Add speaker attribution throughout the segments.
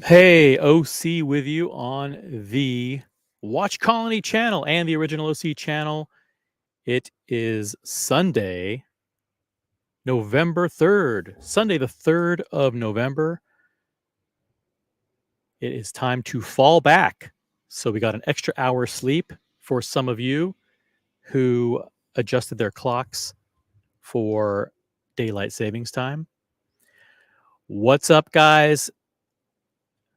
Speaker 1: Hey, OC with you on the Watch Colony channel and the original OC channel. It is Sunday, November 3rd. Sunday, the 3rd of November. It is time to fall back. So we got an extra hour sleep for some of you who adjusted their clocks for daylight savings time. What's up, guys?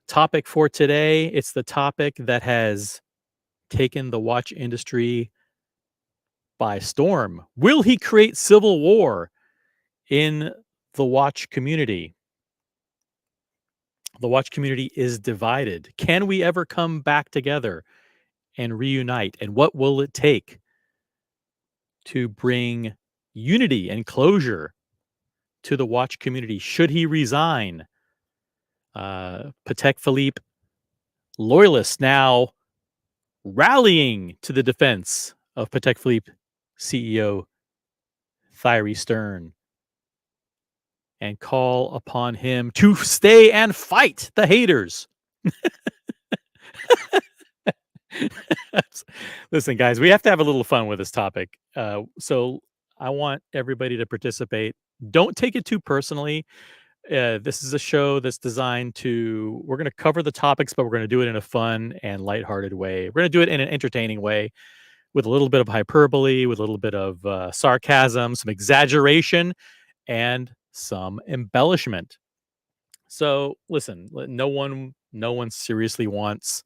Speaker 1: Topic for today. It's the topic that has taken the watch industry by storm. Will he create civil war in the watch community? The watch community is divided. Can we ever come back together and reunite? And what will it take to bring unity and closure to the watch community? Should he resign? Patek Philippe loyalists now rallying to the defense of Patek Philippe CEO Thierry and call upon him to stay and fight the haters. Listen, guys, we have to have a little fun with this topic. So I want everybody to participate. Don't take it too personally. This is a show that's designed to, we're going to cover the topics, but we're going to do it in a fun and lighthearted way. We're going to do it in an entertaining way with a little bit of hyperbole, with a little bit of sarcasm, some exaggeration, and some embellishment. So listen, no one seriously wants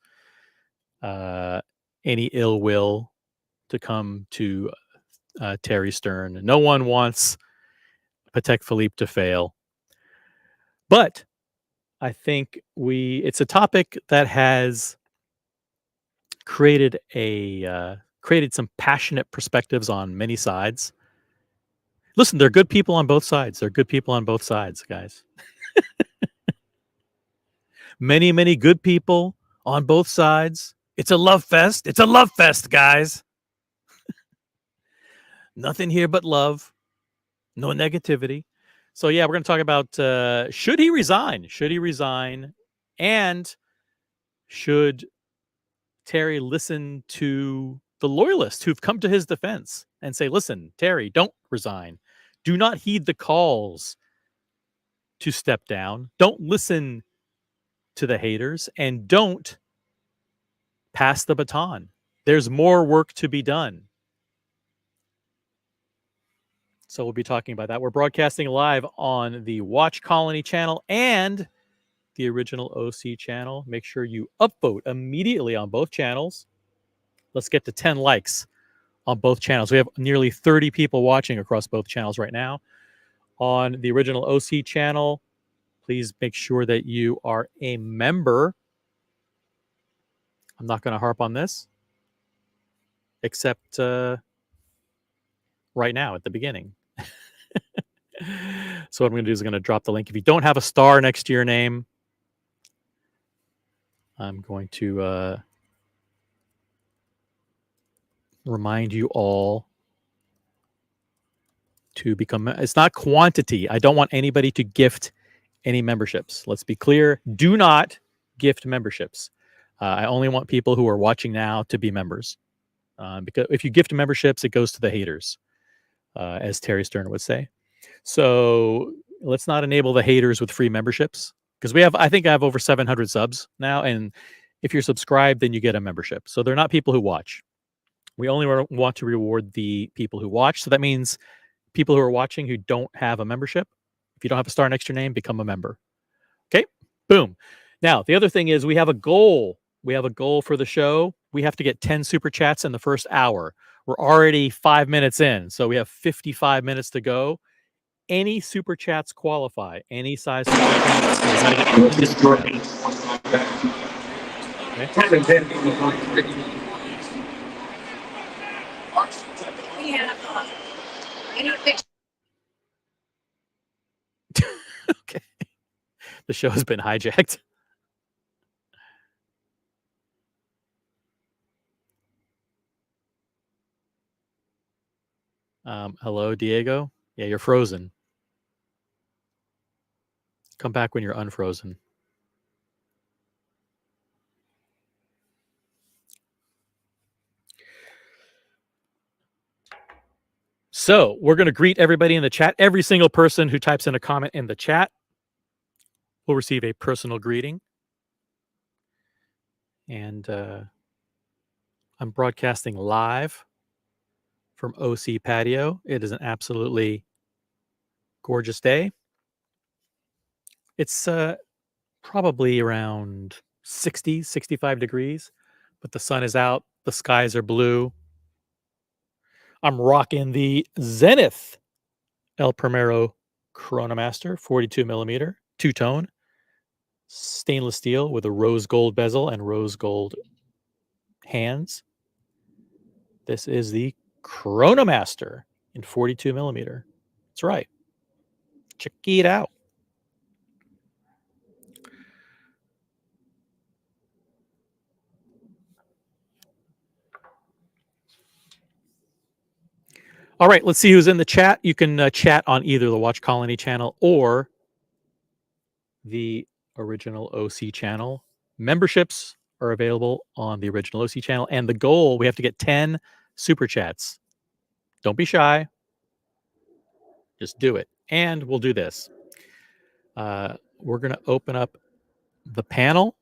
Speaker 1: any ill will to come to Thierry Stern. No one wants Patek Philippe to fail. But I think it's a topic that has created some passionate perspectives on many sides. Listen, there are good people on both sides. There are good people on both sides, guys. Many, many good people on both sides. It's a love fest. It's a love fest, guys. Nothing here but love. No negativity. So yeah, we're going to talk about should he resign? Should he resign? And should Thierry listen to the loyalists who've come to his defense and say, listen, Thierry, don't resign. Do not heed the calls to step down. Don't listen to the haters and don't pass the baton. There's more work to be done. So we'll be talking about that. We're broadcasting live on the Watch Colony channel and the original OC channel. Make sure you upvote immediately on both channels. Let's get to 10 likes on both channels. We have nearly 30 people watching across both channels right now. On the original OC channel, please make sure that you are a member. I'm not going to harp on this, except right now at the beginning. So what I'm going to do is I'm going to drop the link. If you don't have a star next to your name, I'm going to remind you all to become. It's not quantity. I don't want anybody to gift any memberships. Let's be clear. Do not gift memberships. I only want people who are watching now to be members. Because if you gift memberships, it goes to the haters, as Thierry Stern would say. So Let's not enable the haters with free memberships because I think I have over 700 subs now. And if you're subscribed, then you get a membership. So they're not people who watch. We only want to reward the people who watch. So that means people who are watching who don't have a membership. If you don't have a star next to your name, become a member. Okay, boom. Now, the other thing is we have a goal. We have a goal for the show. We have to get 10 super chats in the first hour. We're already 5 minutes in, so we have 55 minutes to go. Any super chats qualify. Any size super chats. So we gotta get 10 super chats. Okay. The show has been hijacked. Hello, Diego. Yeah, you're frozen. Come back when you're unfrozen. So we're going to greet everybody in the chat. Every single person who types in a comment in the chat will receive a personal greeting. And I'm broadcasting live from OC Patio. It is an absolutely gorgeous day. It's probably around 60, 65 degrees, but the sun is out. The skies are blue. I'm rocking the Zenith El Primero Chronomaster 42 millimeter, two-tone, stainless steel with a rose gold bezel and rose gold hands. This is the Chronomaster in 42 millimeter. That's right. Check it out. All right, let's see who's in the chat. You can chat on either the Watch Colony channel or the original OC channel. Memberships are available on the original OC channel. And the goal, we have to get 10 super chats. Don't be shy. Just do it. And we'll do this. We're going to open up the panel.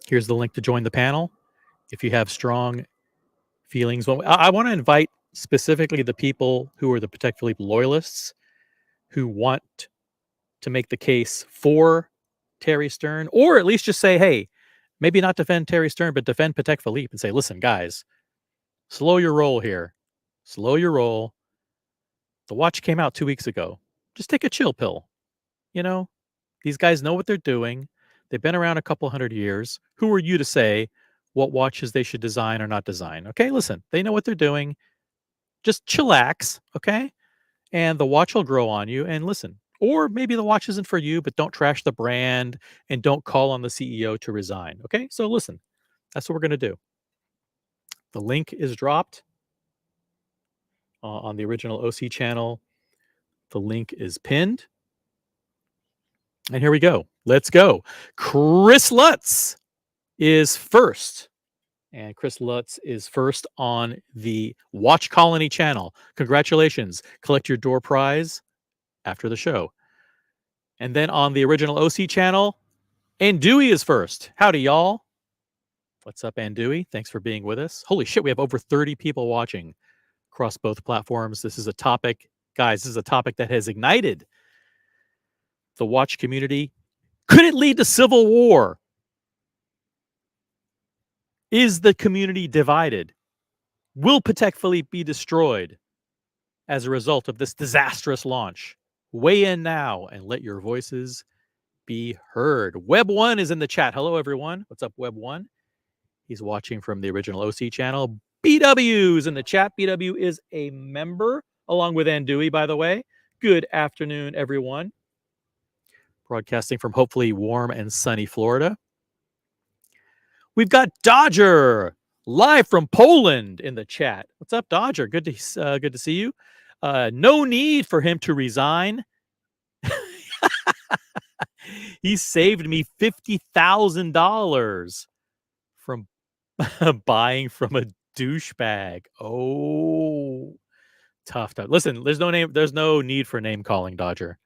Speaker 1: Here's the link to join the panel. If you have strong feelings, well, I want to invite specifically the people who are the Patek Philippe loyalists who want to make the case for Thierry Stern, or at least just say, hey, maybe not defend Thierry Stern, but defend Patek Philippe and say, listen, guys, slow your roll here. Slow your roll. The watch came out 2 weeks ago. Just take a chill pill. You know, these guys know what they're doing. They've been around a couple hundred years. Who are you to say what watches they should design or not design? Okay, listen, they know what they're doing. Just chillax, okay? And the watch will grow on you. And listen, or maybe the watch isn't for you, but don't trash the brand and don't call on the CEO to resign. Okay, so listen, that's what we're going to do. The link is dropped on the original OC channel. The link is pinned. And here we go. Let's go. Chris Lutz is first. And Chris Lutz is first on the Watch Colony channel. Congratulations. Collect your door prize after the show. And then on the original OC channel, Andui is first. Howdy, y'all. What's up, Andui? Thanks for being with us. Holy shit, we have over 30 people watching across both platforms. This is a topic, guys, this is a topic that has ignited the watch community. Could it lead to civil war? Is the community divided? Will Patek Philippe be destroyed as a result of this disastrous launch? Weigh in now and let your voices be heard. Web1 is in the chat. Hello, everyone. What's up, Web1? He's watching from the original OC channel. BW is in the chat. BW is a member, along with Andui, by the way. Good afternoon, everyone. Broadcasting from hopefully warm and sunny Florida. We've got Dodger live from Poland in the chat. What's up, Dodger? Good to see you. No need for him to resign. He saved me $50,000 from buying from a douchebag. Oh, Tough, tough. Listen, there's no need for name calling, Dodger.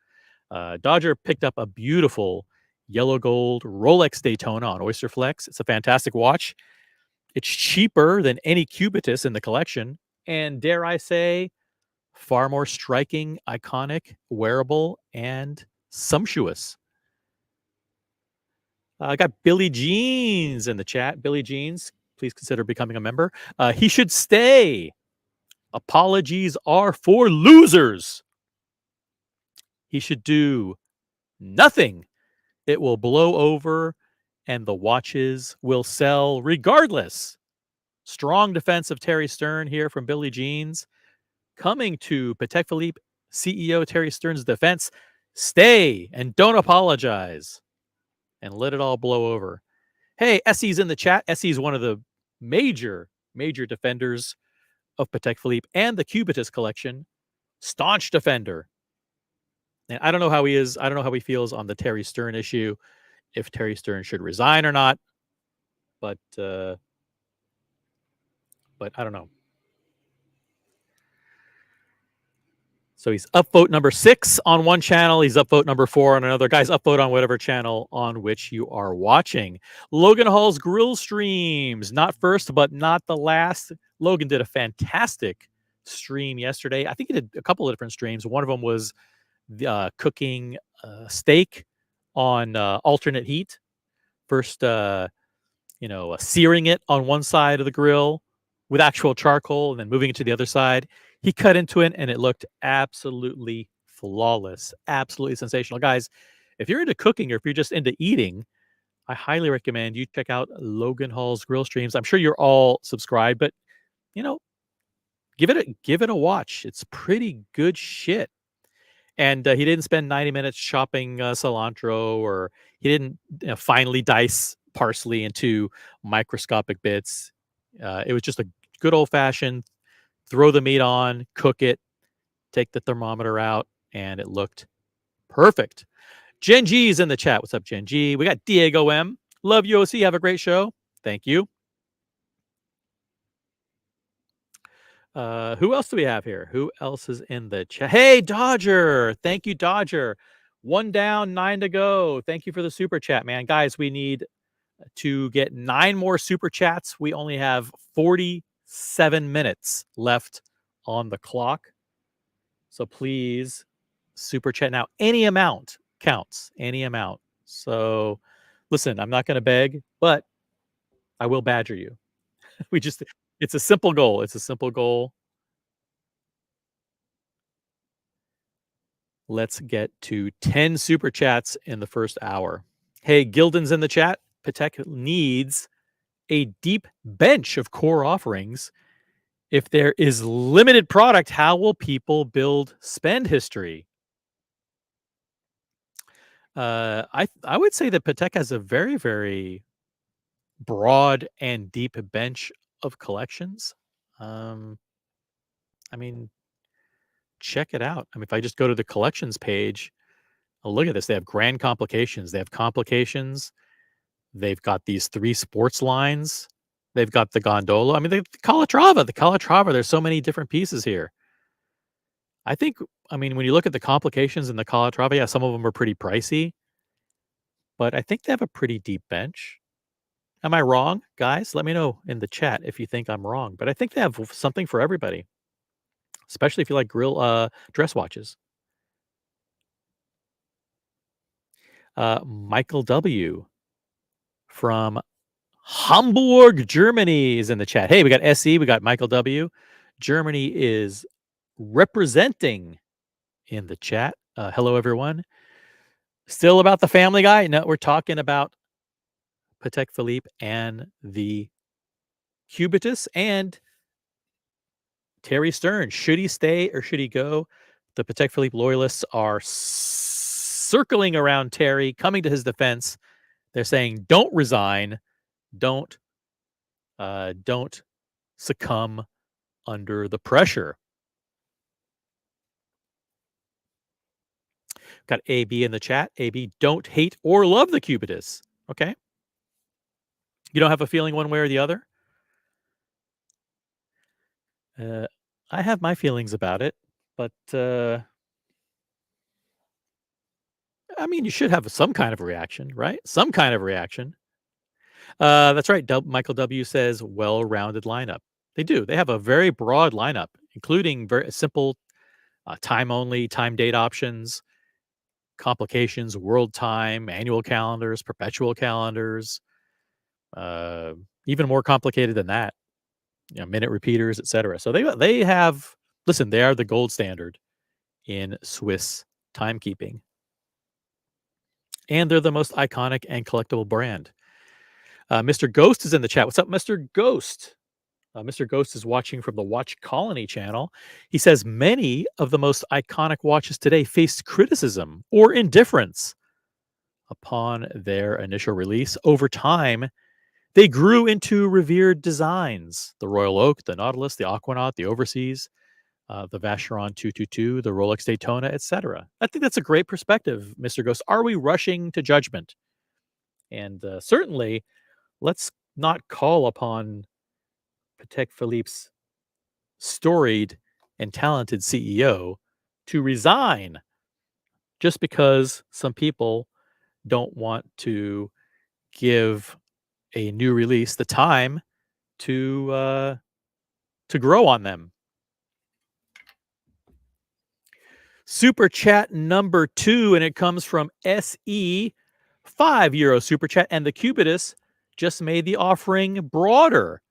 Speaker 1: Dodger picked up a beautiful yellow gold Rolex Daytona on Oyster Flex. It's a fantastic watch. It's cheaper than any Cubitus in the collection, and dare I say, far more striking, iconic, wearable, and sumptuous. I got Billy Jeans in the chat. Billy Jeans, please consider becoming a member. He should stay. Apologies are for losers. He should do nothing. It will blow over and the watches will sell regardless. Strong defense of Terry Stern here from Billy Jeans. Coming to Patek Philippe CEO Terry Stern's defense. Stay and don't apologize and let it all blow over. Hey, Essie's in the chat. Essie's one of the major defenders of Patek Philippe and the Cubitus collection. Staunch defender. And I don't know how he is. I don't know how he feels on the Terry Stern issue, if Terry Stern should resign or not. But I don't know. So he's upvote number 6 on one channel. He's upvote number 4 on another. Guys, upvote on whatever channel on which you are watching. Logan Hall's grill streams. Not first, but not the last. Logan did a fantastic stream yesterday. I think he did a couple of different streams. One of them was cooking steak on alternate heat. First, searing it on one side of the grill with actual charcoal and then moving it to the other side. He cut into it and it looked absolutely flawless, absolutely sensational. Guys, if you're into cooking or if you're just into eating, I highly recommend you check out Logan Hall's grill streams. I'm sure you're all subscribed, but you know, give it a watch. It's pretty good shit. And he didn't spend 90 minutes chopping cilantro, or he didn't finely dice parsley into microscopic bits. It was just a good old fashioned throw the meat on, cook it, take the thermometer out, and it looked perfect. Gen G's in the chat. What's up, Gen G? We got Diego M. Love you, OC. Have a great show. Thank you. Who else do we have here? Who else is in the chat? Hey, Dodger. Thank you, Dodger. 1 down, 9 to go. Thank you for the super chat, man. Guys, we need to get 9 more super chats. We only have 47 minutes left on the clock. So please super chat now. Any amount counts. Any amount. So listen, I'm not going to beg, but I will badger you. It's a simple goal. It's a simple goal. Let's get to 10 super chats in the first hour. Hey, Gilden's in the chat. Patek needs a deep bench of core offerings. If there is limited product, how will people build spend history? I would say that Patek has a very, very broad and deep bench of collections. I mean, check it out. I mean, if I just go to the collections page, look at this. They have grand complications. They have complications. They've got these 3 sports lines. They've got the gondola. I mean, the Calatrava. The Calatrava. There's so many different pieces here. I mean, when you look at the complications in the Calatrava, yeah, some of them are pretty pricey, but I think they have a pretty deep bench. Am I wrong, guys? Let me know in the chat if you think I'm wrong, but I think they have something for everybody, especially if you like dress watches. Michael W. from Hamburg, Germany is in the chat. Hey, we got SE, we got Michael W. Germany is representing in the chat. Hello, everyone. Still about the Family Guy? No, we're talking about Patek Philippe and the Cubitus and Terry Stern. Should he stay or should he go? The Patek Philippe loyalists are circling around Terry, coming to his defense. They're saying, "Don't resign. Don't succumb under the pressure." Got AB in the chat. AB, don't hate or love the Cubitus. Okay. You don't have a feeling one way or the other? I have my feelings about it, but I mean, you should have some kind of reaction, right? Some kind of reaction. That's right. Michael W says well-rounded lineup. They do. They have a very broad lineup, including very simple time only, time date options, complications, world time, annual calendars, perpetual calendars, uh, even more complicated than that. Minute repeaters, etc. So they have. Listen, they are the gold standard in Swiss timekeeping, and they're the most iconic and collectible brand. Mr. Ghost is in the chat. What's up, Mr. Ghost? Mr. Ghost is watching from the Watch Colony channel. He says many of the most iconic watches today faced criticism or indifference upon their initial release. Over time, they grew into revered designs: the Royal Oak, the Nautilus, the Aquanaut, the Overseas, the Vacheron 222, the Rolex Daytona, etc. I think that's a great perspective, Mr. Ghost. Are we rushing to judgment? And certainly, let's not call upon Patek Philippe's storied and talented CEO to resign just because some people don't want to give a new release the time to grow on them. Super chat number 2, and it comes from SE, €5 super chat, and the Cubitus just made the offering broader.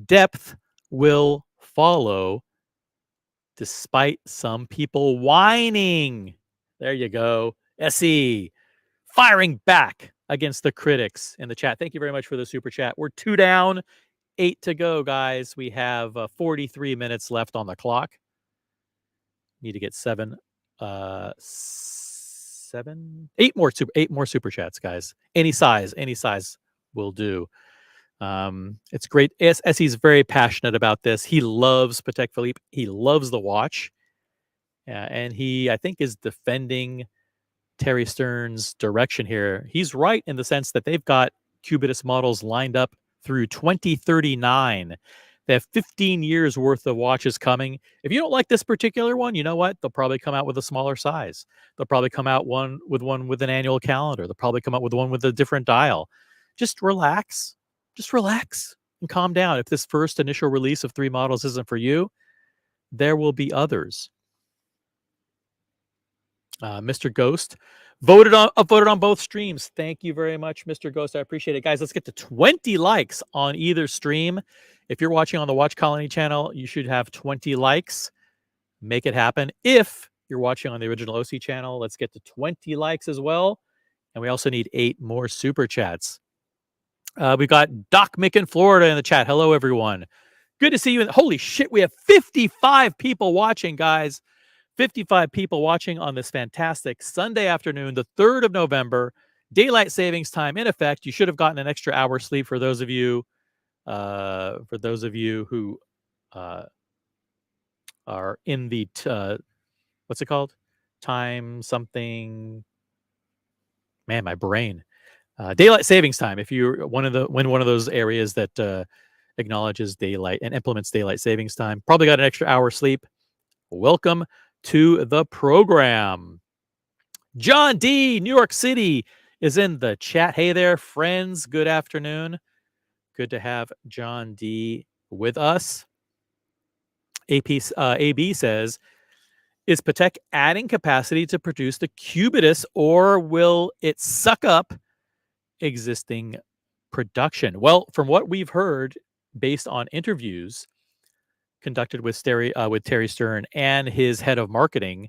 Speaker 1: Depth will follow despite some people whining. There you go. SE firing back against the critics in the chat. Thank you very much for the super chat. We're 2 down, 8 to go, guys. We have 43 minutes left on the clock. Need to get 8 more super chats, guys. Any size will do. It's great. He's very passionate about this. He loves Patek Philippe. He loves the watch. And he, I think, is defending Terry Stern's direction here. He's right in the sense that they've got Cubitus models lined up through 2039. They have 15 years worth of watches coming. If you don't like this particular one, you know what? They'll probably come out with a smaller size. They'll probably come out one with an annual calendar. They'll probably come out with one with a different dial. Just relax. Just relax and calm down. If this first initial release of 3 models isn't for you, there will be others. Mr. Ghost voted on both streams. Thank you very much, Mr. Ghost. I appreciate it, guys. Let's get to 20 likes on either stream. If you're watching on the Watch Colony channel, you should have 20 likes. Make it happen. If you're watching on the original OC channel, let's get to 20 likes as well. And we also need 8 more super chats. We've got Doc Mick in Florida in the chat. Hello, everyone. Good to see you. Holy shit, we have 55 people watching, guys. 55 people watching on this fantastic Sunday afternoon, the 3rd of November. Daylight savings time in effect. You should have gotten an extra hour sleep for those of you who are in the what's it called? Time something. Man, my brain. Daylight savings time. If you're one of those areas that acknowledges daylight and implements daylight savings time, probably got an extra hour sleep. Welcome to the program. John D, New York City, is in the chat. Hey there, friends. Good afternoon. Good to have John D with us. AB says, is Patek adding capacity to produce the Cubitus, or will it suck up existing production? Well, from what we've heard, based on interviews conducted with Terry Stern and his head of marketing,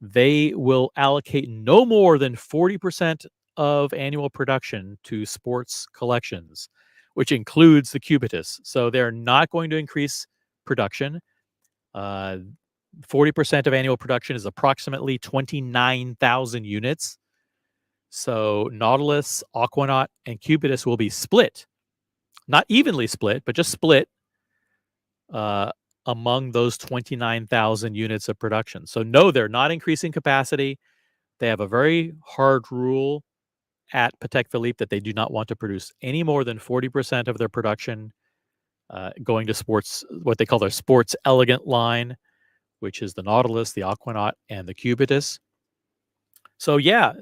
Speaker 1: they will allocate no more than 40% of annual production to sports collections, which includes the Cubitus. So they're not going to increase production. 40% of annual production is approximately 29,000 units. So Nautilus, Aquanaut, and Cubitus will be split. Not evenly split, but just split among those 29,000 units of production. So no, they're not increasing capacity. They have a very hard rule at Patek Philippe that they do not want to produce any more than 40% of their production going to sports, what they call their sports elegant line, which is the Nautilus, the Aquanaut, and the Cubitus. So yeah,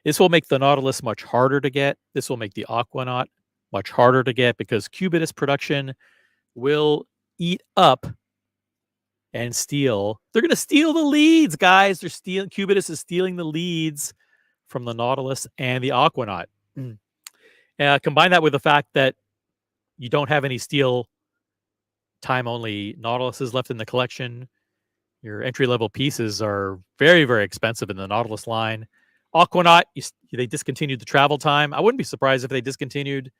Speaker 1: this will make the Nautilus much harder to get. This will make the Aquanaut much harder to get because Cubitus production will eat up and steal. They're going to steal the leads, guys. They're stealing. Cubitus is stealing the leads from the Nautilus and the Aquanaut. Mm. Combine that with the fact that you don't have any steel time only Nautiluses left in the collection. Your entry level pieces are very, very expensive in the Nautilus line. Aquanaut, they discontinued the travel time. I wouldn't be surprised if they discontinued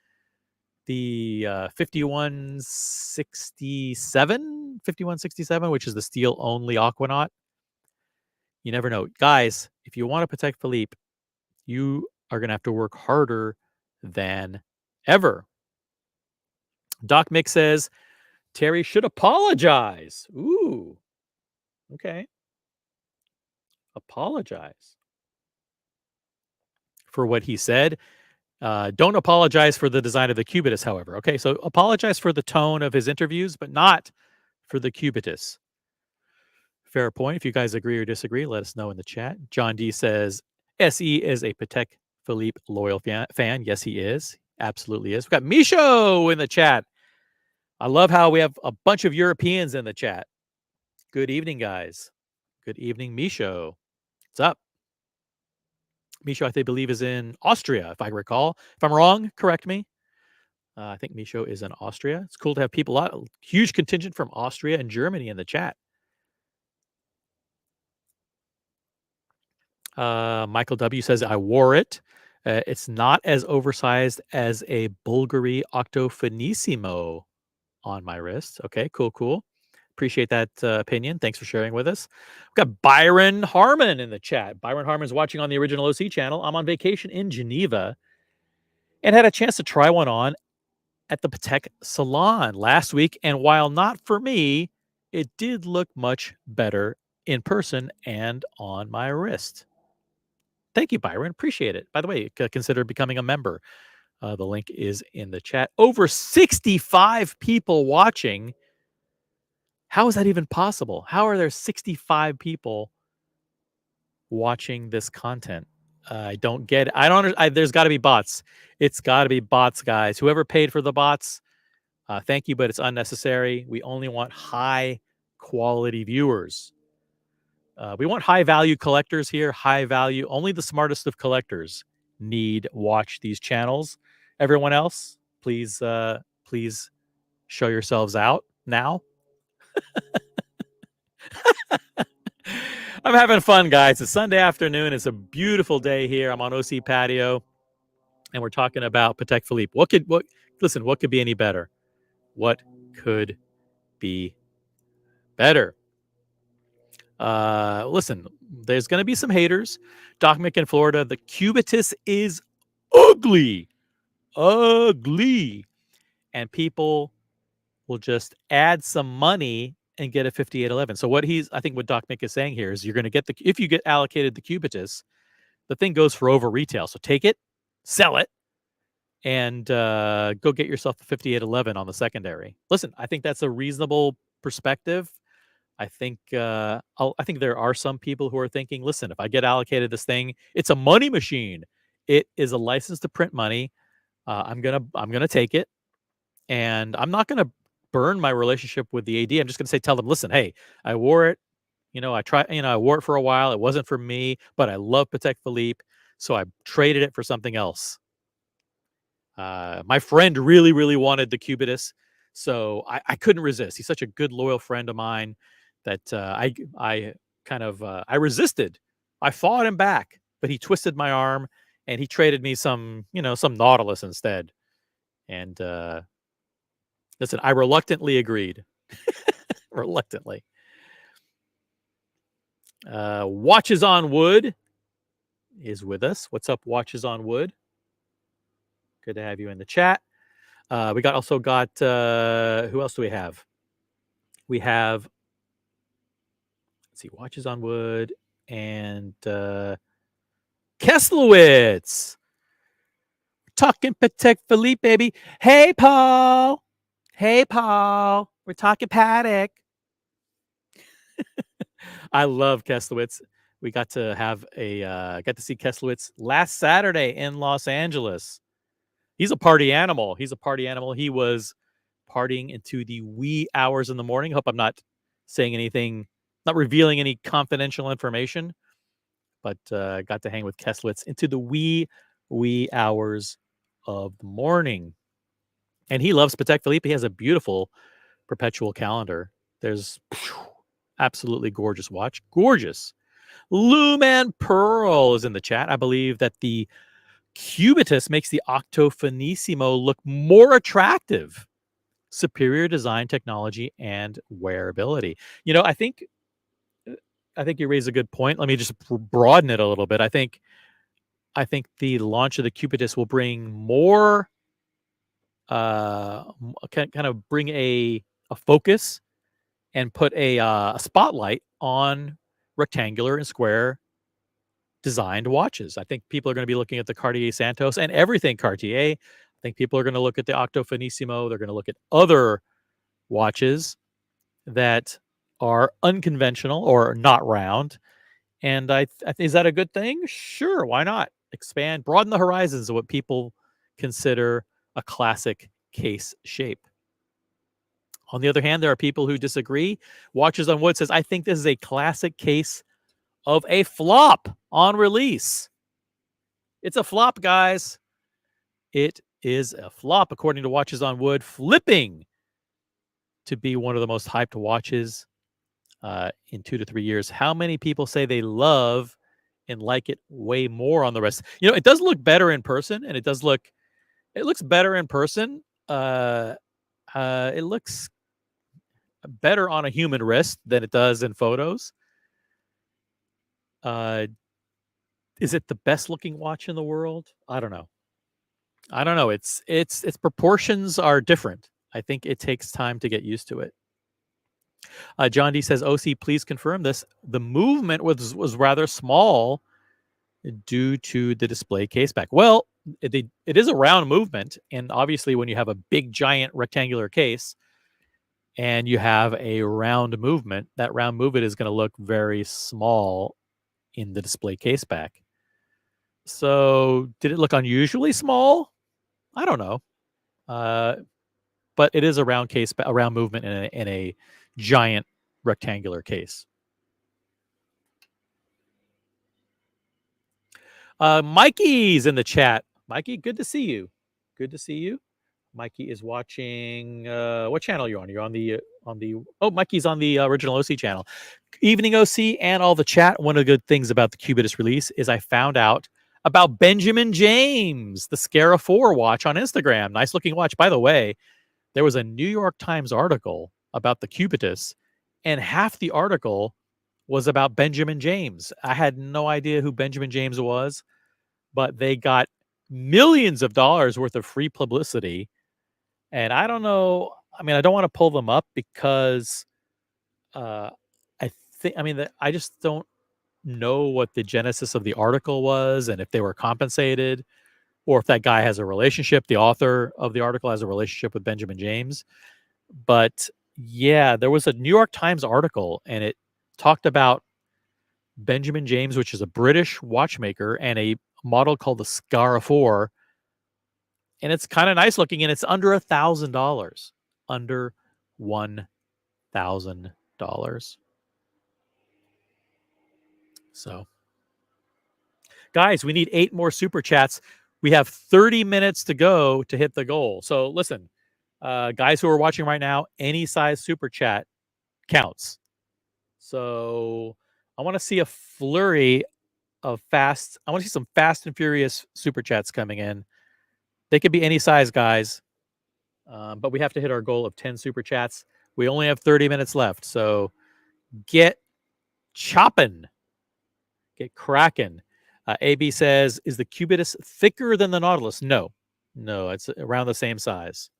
Speaker 1: the 5167, which is the steel only Aquanaut. You never know. Guys, if you want to protect Philippe, you are going to have to work harder than ever. Doc Mick says Terry should apologize. Ooh, okay. Apologize for what he said. Don't apologize for the design of the Cubitus, however. Okay, so apologize for the tone of his interviews, but not for the Cubitus. Fair point. If you guys agree or disagree, let us know in the chat. John D says SE is a Patek Philippe loyal fan. Yes, he is. Absolutely is. We've got Misho in the chat. I love how we have a bunch of Europeans in the chat. Good evening, guys. Good evening, Misho. What's up? Misho, I believe, is in Austria, if I recall. If I'm wrong, correct me. I think Misho is in Austria. It's cool to have people out. Huge contingent from Austria and Germany in the chat. Michael W says, I wore it. It's not as oversized as a Bulgari Octo Finissimo on my wrist. Okay, cool. Appreciate that opinion. Thanks for sharing with us. We've got Byron Harmon in the chat. Byron Harmon's watching on the original OC channel. I'm on vacation in Geneva and had a chance to try one on at the Patek Salon last week. And while not for me, it did look much better in person and on my wrist. Thank you, Byron. Appreciate it. By the way, consider becoming a member. The link is in the chat. Over 65 people watching. How is that even possible? How are there 65 people watching this content? I don't get it. I don't understand. There's got to be bots. It's got to be bots, guys. Whoever paid for the bots, thank you, but it's unnecessary. We only want high quality viewers. We want high value collectors here. High value. Only the smartest of collectors need watch these channels. Everyone else, please show yourselves out now. I'm having fun, guys. It's Sunday afternoon. It's a beautiful day here. I'm on OC patio, and we're talking about Patek Philippe. What could be any better? What could be better? Listen, there's going to be some haters. Doc Mick in Florida, the Cubitus is ugly. And people will just add some money and get a 5811. So I think what Doc Mick is saying here is you're going to get if you get allocated the Cubitus, the thing goes for over retail. So take it, sell it, and go get yourself the 5811 on the secondary. Listen, I think that's a reasonable perspective. I think I think there are some people who are thinking, listen, if I get allocated this thing, it's a money machine. It is a license to print money. I'm gonna take it, and I'm not gonna burn my relationship with the AD. I'm just gonna tell them, listen, hey, I wore it. I wore it for a while. It wasn't for me, but I love Patek Philippe, so I traded it for something else. My friend really, really wanted the Cubitus, so I couldn't resist. He's such a good, loyal friend of mine that I resisted. I fought him back, but he twisted my arm and he traded me some Nautilus instead. And listen, I reluctantly agreed. Reluctantly. Watches on Wood is with us. What's up, Watches on Wood? Good to have you in the chat. We also got who else do we have? We have, let's see, Watches on Wood and Keslowitz. Talking Patek Philippe, baby. Hey, Paul. Hey, Paul. We're talking Patek. I love Keslowitz. We got to see Keslowitz last Saturday in Los Angeles. He's a party animal. He's a party animal. He was partying into the wee hours in the morning. Hope I'm not saying anything, not revealing any confidential information, but got to hang with Keslowitz into the wee hours of the morning. And he loves Patek Philippe. He has a beautiful perpetual calendar. There's absolutely gorgeous watch. Gorgeous. Luman Pearl is in the chat. I believe that the Cubitus makes the Octo Finissimo look more attractive. Superior design, technology, and wearability. You know, I think you raise a good point. Let me just broaden it a little bit. I think the launch of the Cubitus will bring more, kind of bring a focus and put a spotlight on rectangular and square designed watches. I think people are going to be looking at the Cartier Santos and everything Cartier. I think people are going to look at the Octo Finissimo. They're going to look at other watches that are unconventional or not round. And is that a good thing? Sure, why not? Expand, broaden the horizons of what people consider a classic case shape. On the other hand, there are people who disagree. Watches on Wood says, I think this is a classic case of a flop on release. It's a flop, guys. It is a flop, according to Watches on Wood, flipping to be one of the most hyped watches in 2 to 3 years. How many people say they love and like it way more on the rest? You know, it does look better in person, and it looks better in person. It looks better on a human wrist than it does in photos. Uh, is it the best looking watch in the world? I don't know. I don't know. Its proportions are different. I think it takes time to get used to it. John D says, "OC, please confirm this. The movement was rather small due to the display case back." Well, it is a round movement, and obviously, when you have a big, giant rectangular case and you have a round movement, that round movement is going to look very small in the display case back. So, did it look unusually small? I don't know. Uh, but it is a a round movement in a giant rectangular case. Mikey's in the chat. Mikey, good to see you. Good to see you. Mikey is watching. What channel are you on? You're on the. Oh, Mikey's on the original OC channel. Evening OC and all the chat. One of the good things about the Cubitus release is I found out about Benjamin James, the Scara 4 watch on Instagram. Nice looking watch, by the way. There was a New York Times article about the Cubitus, and half the article was about Benjamin James. I had no idea who Benjamin James was, but they got millions of dollars worth of free publicity. And I don't know. I mean, I don't want to pull them up because uh, I just don't know what the genesis of the article was and if they were compensated or if that guy has a relationship, the author of the article has a relationship with Benjamin James. But yeah, there was a New York Times article and it talked about Benjamin James, which is a British watchmaker, and a model called the Scara 4. And it's kind of nice looking and it's under $1,000. Under $1,000. So, guys, we need 8 more super chats. We have 30 minutes to go to hit the goal. So, listen, guys who are watching right now, any size super chat counts. So, I want to see a flurry of I want to see some fast and furious super chats coming in. They could be any size, guys. But we have to hit our goal of 10 super chats. We only have 30 minutes left. So, get chopping. Get cracking. AB says, is the Cubitus thicker than the Nautilus? No, it's around the same size.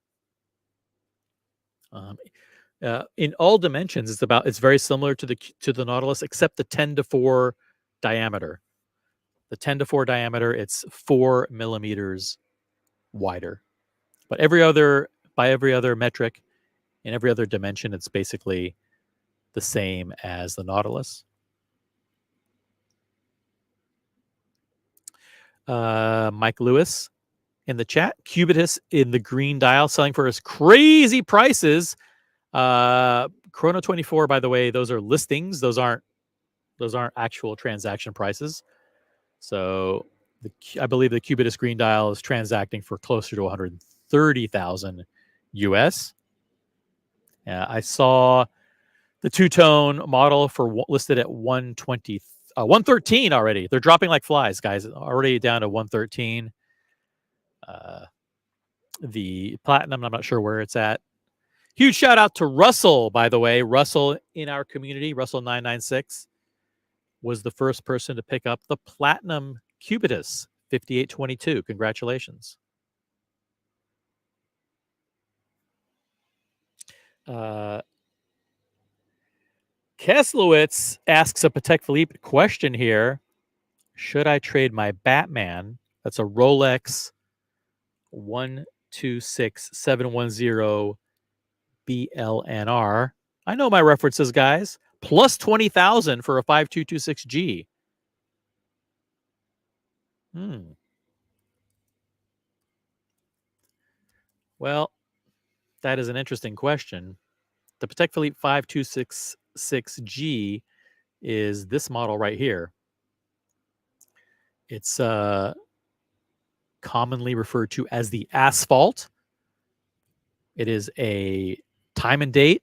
Speaker 1: In all dimensions, it's very similar to the Nautilus, except the 10-4 diameter. The 10-4 diameter, it's 4 millimeters wider. But every other by every other metric, in every other dimension, it's basically the same as the Nautilus. Mike Lewis in the chat. Cubitus in the green dial selling for his crazy prices. Chrono 24, by the way, those are listings. Those aren't actual transaction prices. So I believe the Cubitus green dial is transacting for closer to 130,000 US. I saw the two-tone model for listed at 120, 113 already. They're dropping like flies, guys. Already down to 113. The platinum, I'm not sure where it's at. Huge shout out to Russell, by the way. Russell in our community, Russell996, was the first person to pick up the platinum Cubitus 5822. Congratulations. Keslowitz asks a Patek Philippe question here. Should I trade my Batman? That's a Rolex 126710 BLNR. I know my references, guys. Plus 20,000 for a 5226G. Well, that is an interesting question. The Patek Philippe 5266G is this model right here. It's commonly referred to as the Asphalt. It is a time and date.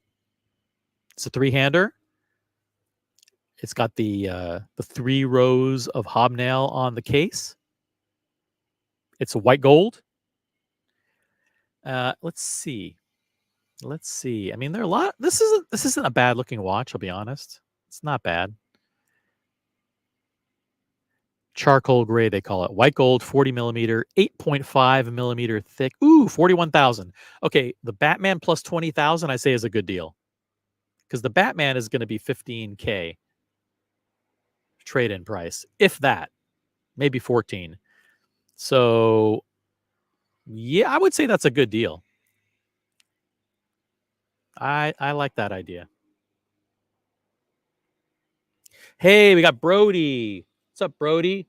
Speaker 1: It's a three-hander. It's got the 3 rows of hobnail on the case. It's a white gold. Let's see. I mean, there are a lot. This isn't a bad looking watch. I'll be honest. It's not bad. Charcoal gray, they call it. White gold, 40 millimeter, 8.5 millimeter thick. Ooh, 41,000. Okay, the Batman plus 20,000, I say, is a good deal, because the Batman is going to be 15K trade-in price, if that, maybe 14. So, yeah, I would say that's a good deal. I like that idea. Hey, we got Brody. What's up, Brody?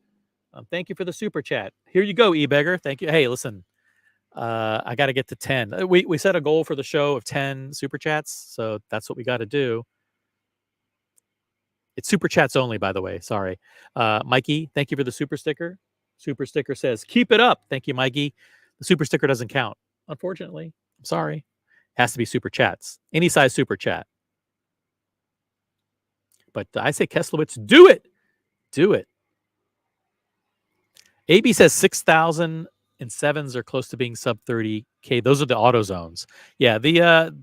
Speaker 1: Thank you for the super chat. Here you go, E-Beggar. Thank you. Hey, listen, I got to get to 10. We set a goal for the show of 10 super chats, so that's what we got to do. It's super chats only, by the way. Sorry. Mikey, thank you for the super sticker. Super sticker says, keep it up. Thank you, Mikey. The super sticker doesn't count, unfortunately. I'm sorry. It has to be super chats. Any size super chat. But I say, Keslowitz, do it. Do it. AB says 6,007s are close to being sub 30K. Those are the auto zones. Yeah, the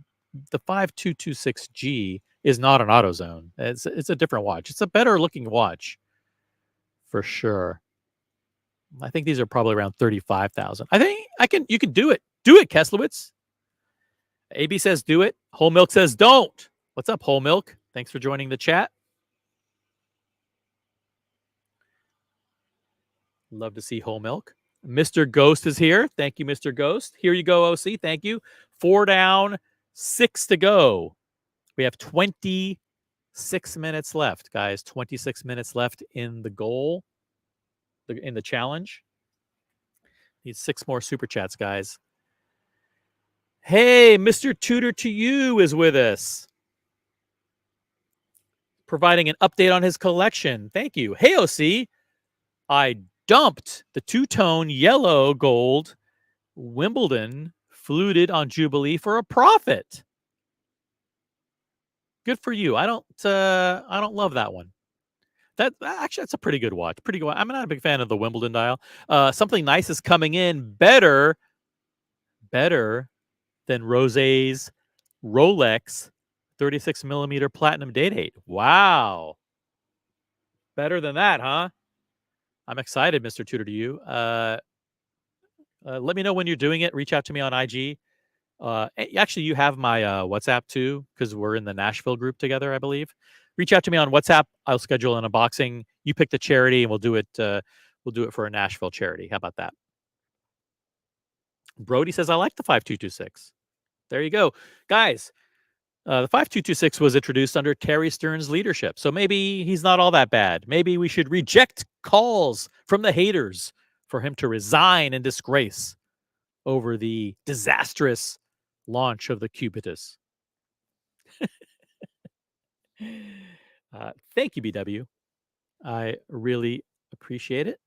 Speaker 1: 5226G is not an auto zone. It's a different watch. It's a better looking watch for sure. I think these are probably around 35,000. I think you can do it. Do it, Keslowitz. AB says do it. Whole Milk says don't. What's up, Whole Milk? Thanks for joining the chat. Love to see Whole Milk. Mr. Ghost is here. Thank you, Mr. Ghost. Here you go, OC. Thank you. 4 down, 6 to go. We have 26 minutes left, guys. 26 minutes left in the goal, in the challenge. Need 6 more super chats, guys. Hey, Mr. Tutor to You is with us, providing an update on his collection. Thank you. Hey, OC. I dumped the two-tone yellow gold Wimbledon fluted on Jubilee for a profit. Good for you. I don't love that one. That's a pretty good watch. Pretty good. I'm not a big fan of the Wimbledon dial. Something nice is coming in, better than Rosé's Rolex 36 millimeter platinum date. Wow. Better than that, huh? I'm excited, Mr. Tutor to You. Let me know when you're doing it. Reach out to me on IG. Actually, you have my WhatsApp too, because we're in the Nashville group together, I believe. Reach out to me on WhatsApp. I'll schedule an unboxing. You pick the charity, and we'll do it. We'll do it for a Nashville charity. How about that? Brody says I like the 5226. There you go. Guys, the 5226 was introduced under Terry Stern's leadership. So maybe he's not all that bad. Maybe we should reject calls from the haters for him to resign in disgrace over the disastrous launch of the Cubitus. Thank you, BW. I really appreciate it.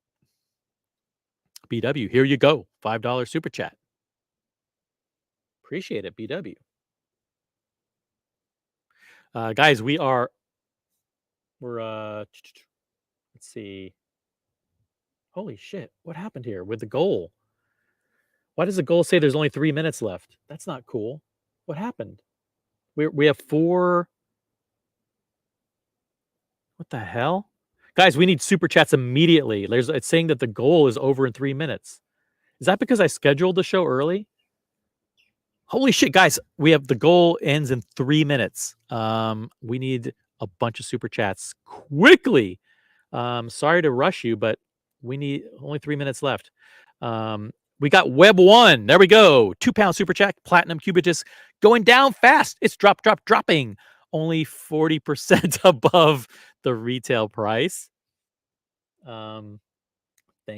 Speaker 1: BW, here you go. $5 super chat. Appreciate it, BW. Guys, let's see. Holy shit. What happened here with the goal? Why does the goal say there's only 3 minutes left? That's not cool. What happened? We have four. What the hell? Guys, we need super chats immediately. It's saying that the goal is over in 3 minutes. Is that because I scheduled the show early? Holy shit, guys. We have the goal ends in 3 minutes. We need a bunch of super chats quickly. Sorry to rush you, but we need only 3 minutes left. We got Web One. There we go. £2 super chat, Platinum Cubitus going down fast. It's dropping. Only 40% above the retail price. Thank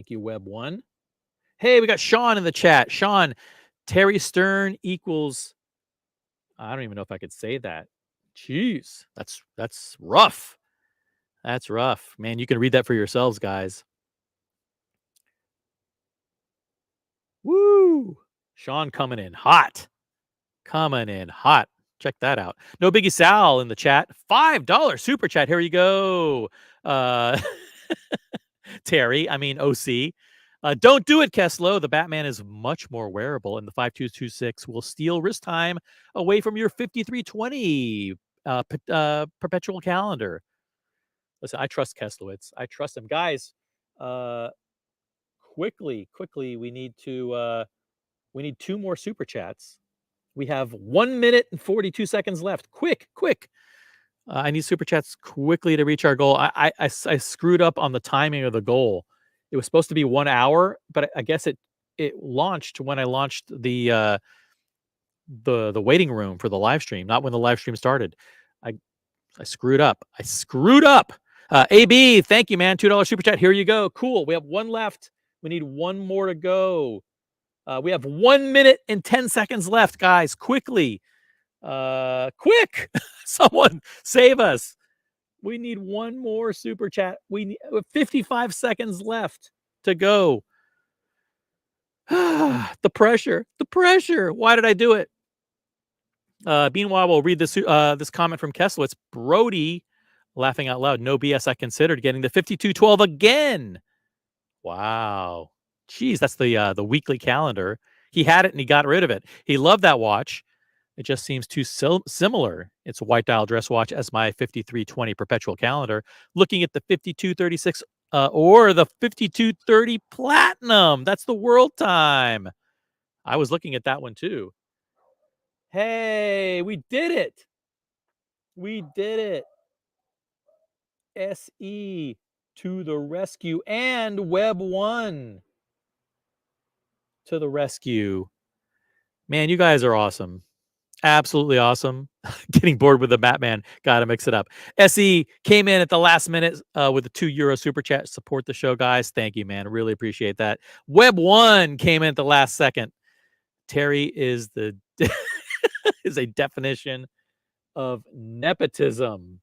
Speaker 1: you, Web One. Hey, we got Sean in the chat. Sean, Terry Stern equals. I don't even know if I could say that. Jeez, that's rough. That's rough, man. You can read that for yourselves, guys. Woo! Sean coming in hot. Coming in hot. Check that out. No Biggie Sal in the chat. $5 super chat. Here you go. Uh, Terry, I mean OC. Don't do it, Keslow. The Batman is much more wearable, and the 5226 will steal wrist time away from your 5320 perpetual calendar. Listen, I trust Keslowitz. I trust him. Guys, uh, quickly, we need two more super chats. We have 1 minute and 42 seconds left. Quick. I need super chats quickly to reach our goal. I screwed up on the timing of the goal. It was supposed to be 1 hour, but I guess it launched when I launched the waiting room for the live stream, not when the live stream started. I screwed up. AB, thank you, man. $2 super chat. Here you go. Cool. We have one left. We need one more to go. We have 1 minute and 10 seconds left, guys. Quickly. Quick. Someone save us. We need one more super chat. We need 55 seconds left to go. The pressure. Why did I do it? Meanwhile, we'll read this comment from Kesslowitz. Brody, laughing out loud. No BS. I considered getting the 5212 again. Wow. Jeez, that's the weekly calendar. He had it and he got rid of it. He loved that watch. It just seems too similar. It's a white dial dress watch as my 5320 perpetual calendar. Looking at the 5236 or the 5230 platinum. That's the world time. I was looking at that one too. Hey, we did it. SE to the rescue, and Web One to the rescue. Man, you guys are awesome. Absolutely awesome. Getting bored with the Batman. Gotta mix it up. SE came in at the last minute with a €2 super chat. Support the show, guys. Thank you, man. Really appreciate that. Web One came in at the last second. Terry is is a definition of nepotism.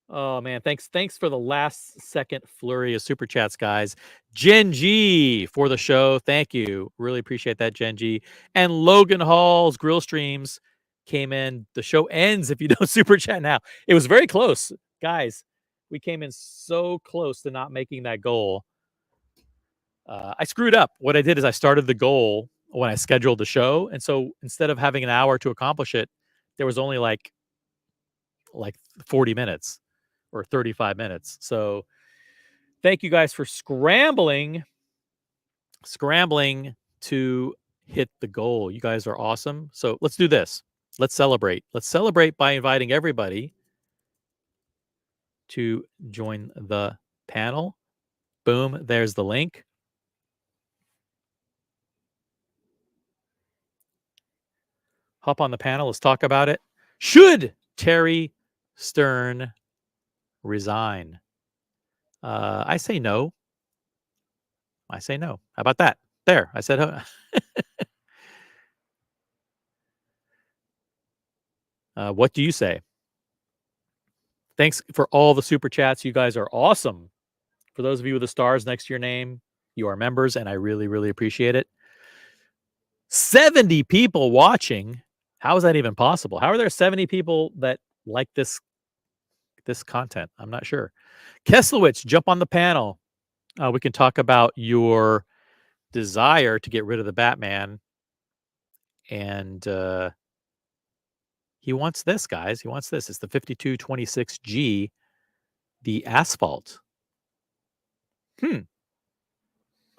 Speaker 1: Oh man, thanks for the last second flurry of super chats, guys. Gen G for the show. Thank you. Really appreciate that, Gen G. And Logan Hall's grill streams came in. The show ends if you don't super chat now. It was very close, guys. We came in so close to not making that goal. I screwed up. What I did is I started the goal when I scheduled the show, and so instead of having an hour to accomplish it, there was only like 40 minutes or 35 minutes. So thank you guys for scrambling to hit the goal. You guys are awesome. So let's do this. Let's celebrate. Let's celebrate by inviting everybody to join the panel. Boom. There's the link. Hop on the panel. Let's talk about it. Should Terry Stern resign? I say no. I say no. How about that? There, I said. What do you say? Thanks for all the super chats. You guys are awesome. For those of you with the stars next to your name, you are members, and I really, really appreciate it. 70 people watching. How is that even possible? How are there 70 people that like this content? I'm not sure. Keslowitz, jump on the panel. We can talk about your desire to get rid of the Batman, and he wants this, guys. He wants this. It's the 5226G, the asphalt. Hmm.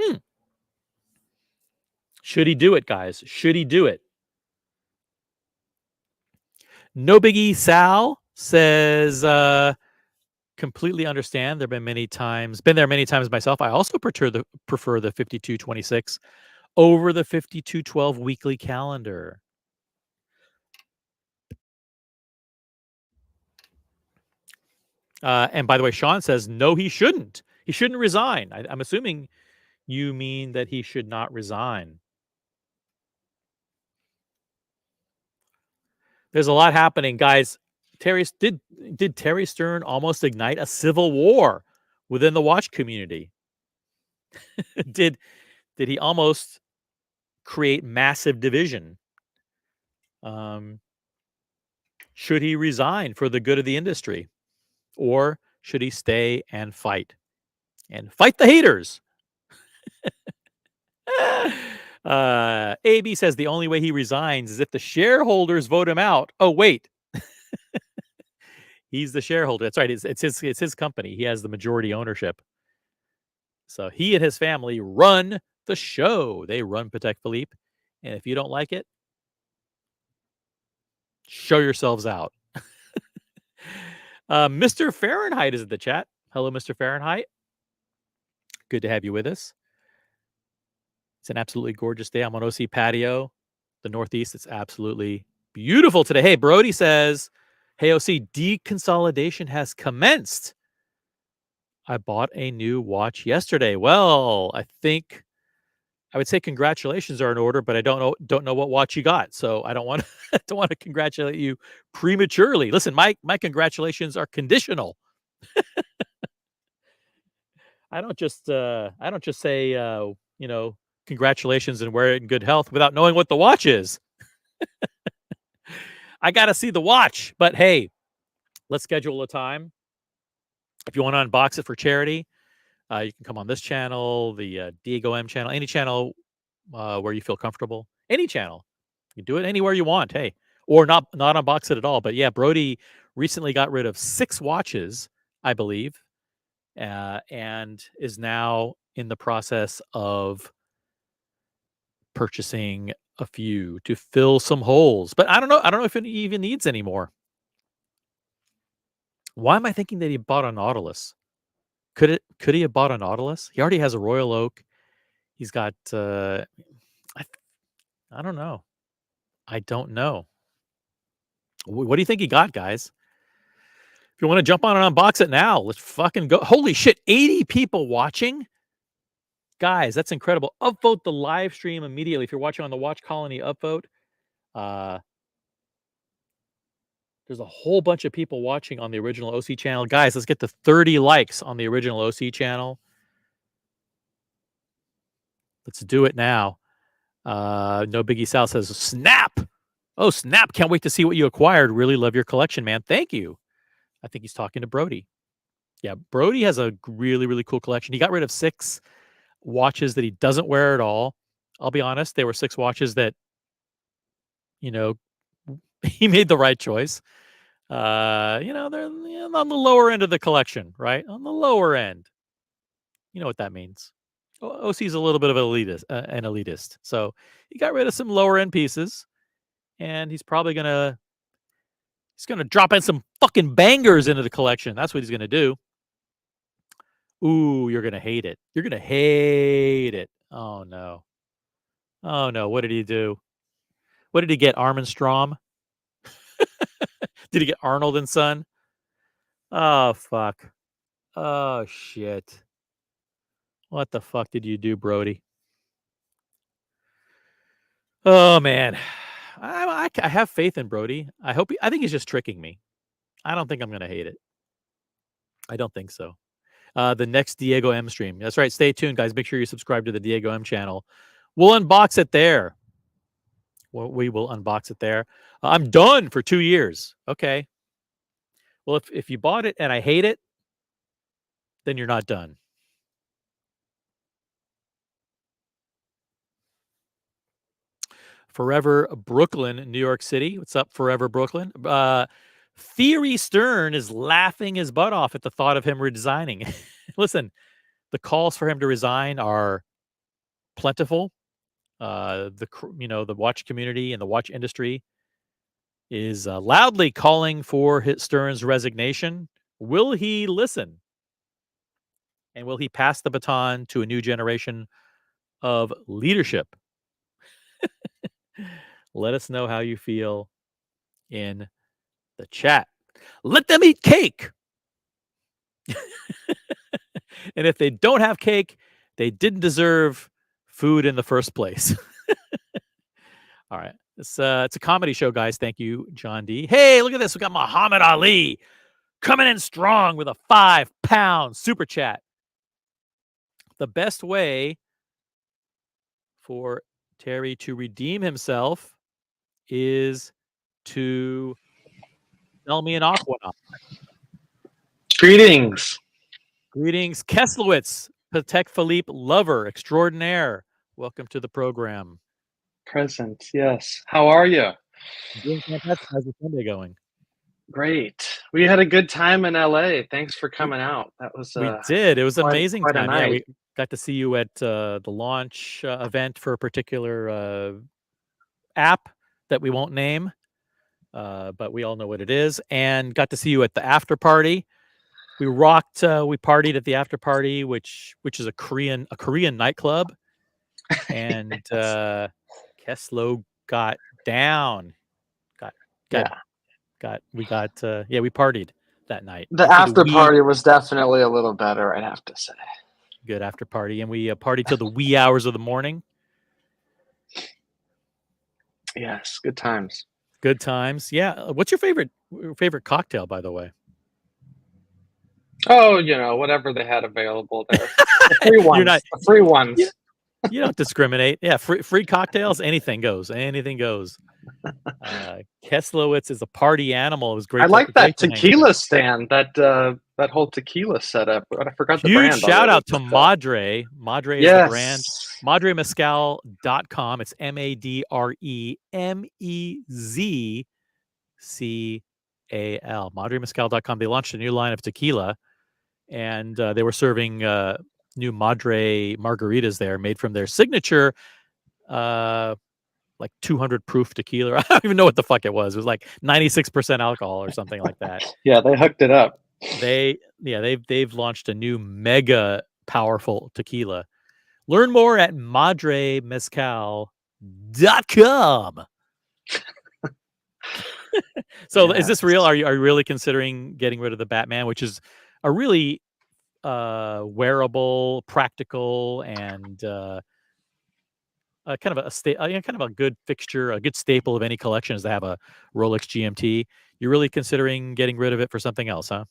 Speaker 1: Hmm. Should he do it, guys? Should he do it? No Biggie Sal says, completely understand. There have been there many times myself. I also prefer the 5226 over the 5212 weekly calendar. And by the way, Sean says, no, he shouldn't. He shouldn't resign. I'm assuming you mean that he should not resign. There's a lot happening, guys. Did Terry Stern almost ignite a civil war within the watch community? did did he almost create massive division? Should he resign for the good of the industry, or should he stay and fight the haters? AB says the only way he resigns is if the shareholders vote him out. Oh wait, he's the shareholder. That's right. It's his company. He has the majority ownership. So he and his family run the show. They run Patek Philippe. And if you don't like it, show yourselves out. Mr. Fahrenheit is in the chat. Hello, Mr. Fahrenheit. Good to have you with us. It's an absolutely gorgeous day. I'm on OC patio, the Northeast. It's absolutely beautiful today. Hey, Brody says, hey, OC, deconsolidation has commenced. I bought a new watch yesterday. Well, I think I would say congratulations are in order, but I don't know what watch you got. So I don't want to don't want to congratulate you prematurely. Listen, my congratulations are conditional. I don't just say congratulations and wear it in good health without knowing what the watch is. I got to see the watch. But hey, let's schedule a time. If you want to unbox it for charity, you can come on this channel, the Diego M channel, any channel where you feel comfortable. Any channel. You do it anywhere you want. Hey, or not unbox it at all. But yeah, Brody recently got rid of 6 watches, I believe, and is now in the process of purchasing a few to fill some holes. But I don't know. I don't know if he even needs any more. Why am I thinking that he bought a Nautilus? Could he have bought a Nautilus? He already has a Royal Oak. He's got I don't know. I don't know. What do you think he got, guys? If you want to jump on and unbox it now, let's fucking go. Holy shit, 80 people watching? Guys, that's incredible. Upvote the live stream immediately. If you're watching on the Watch Colony, upvote. There's a whole bunch of people watching on the original OC channel. Guys, let's get to 30 likes on the original OC channel. Let's do it now. No Biggie Sal says, snap. Oh, snap. Can't wait to see what you acquired. Really love your collection, man. Thank you. I think he's talking to Brody. Yeah, Brody has a really, really cool collection. He got rid of 6 watches that he doesn't wear at all. I'll be honest, they were 6 watches that, he made the right choice. They're on the lower end of the collection, right? On the lower end. You know what that means. OC's a little bit of an elitist. So he got rid of some lower end pieces, and he's probably gonna drop in some fucking bangers into the collection. That's what he's gonna do. Ooh, you're gonna hate it. You're gonna hate it. Oh no. Oh no. What did he do? What did he get? Armin Strom? Did he get Arnold and Son? Oh fuck. Oh shit. What the fuck did you do, Brody? Oh man. I have faith in Brody. I think he's just tricking me. I don't think I'm gonna hate it. I don't think so. The next Diego M stream. That's right. Stay tuned, guys. Make sure you subscribe to the Diego M channel. We'll unbox it there. We will unbox it there. I'm done for 2 years. Okay. Well, if you bought it and I hate it, then you're not done. Forever Brooklyn, New York City. What's up, Forever Brooklyn? Thierry Stern is laughing his butt off at the thought of him resigning. Listen, the calls for him to resign are plentiful. The watch community and the watch industry is loudly calling for Stern's resignation. Will he listen? And will he pass the baton to a new generation of leadership? Let us know how you feel in the chat. Let them eat cake. And if they don't have cake, they didn't deserve food in the first place. All right. It's a comedy show, guys. Thank you, John D. Hey, look at this. We got Muhammad Ali coming in strong with a £5 super chat. The best way for Terry to redeem himself is to sell me an Aquanaut.
Speaker 2: Greetings.
Speaker 1: Greetings, Keslowitz, Patek Philippe lover extraordinaire. Welcome to the program.
Speaker 2: Present, yes. How are you?
Speaker 1: Doing fantastic. How's your Sunday going?
Speaker 2: Great. We had a good time in LA. Thanks for coming out. That was
Speaker 1: we did. It was
Speaker 2: quite,
Speaker 1: amazing
Speaker 2: quite
Speaker 1: time.
Speaker 2: a night.
Speaker 1: Yeah, we got to see you at the launch event for a particular app that we won't name, but we all know what it is, and got to see you at the after party. We rocked. We partied at the after party, which is a Korean nightclub, and Keslow got down. We partied that night.
Speaker 2: The after party was definitely a little better, I'd have to say.
Speaker 1: Good after party, and we partied till the wee hours of the morning.
Speaker 2: Yes, good times.
Speaker 1: Good times. Yeah. What's your favorite cocktail, by the way?
Speaker 2: Oh, whatever they had available there. The free ones. The free ones.
Speaker 1: You don't discriminate. Yeah, free cocktails. Anything goes. Anything goes. Keslowitz is a party animal. It was great.
Speaker 2: I like that tequila stand. That whole tequila setup. I forgot the brand.
Speaker 1: Huge shout out to Madre. Madre is the brand. MadreMezcal.com. It's MadreMezcal. MadreMezcal.com. They launched a new line of tequila, and they were serving new Madre margaritas there, made from their signature, like 200 proof tequila. I don't even know what the fuck it was. It was like 96% alcohol or something like that.
Speaker 2: Yeah, they hooked it up.
Speaker 1: They've launched a new mega powerful tequila. Learn more at MadreMezcal.com. So is this real? Are you really considering getting rid of the Batman, which is a really wearable, practical, and kind of a good fixture, a good staple of any collection is to have a Rolex GMT. You're really considering getting rid of it for something else, huh?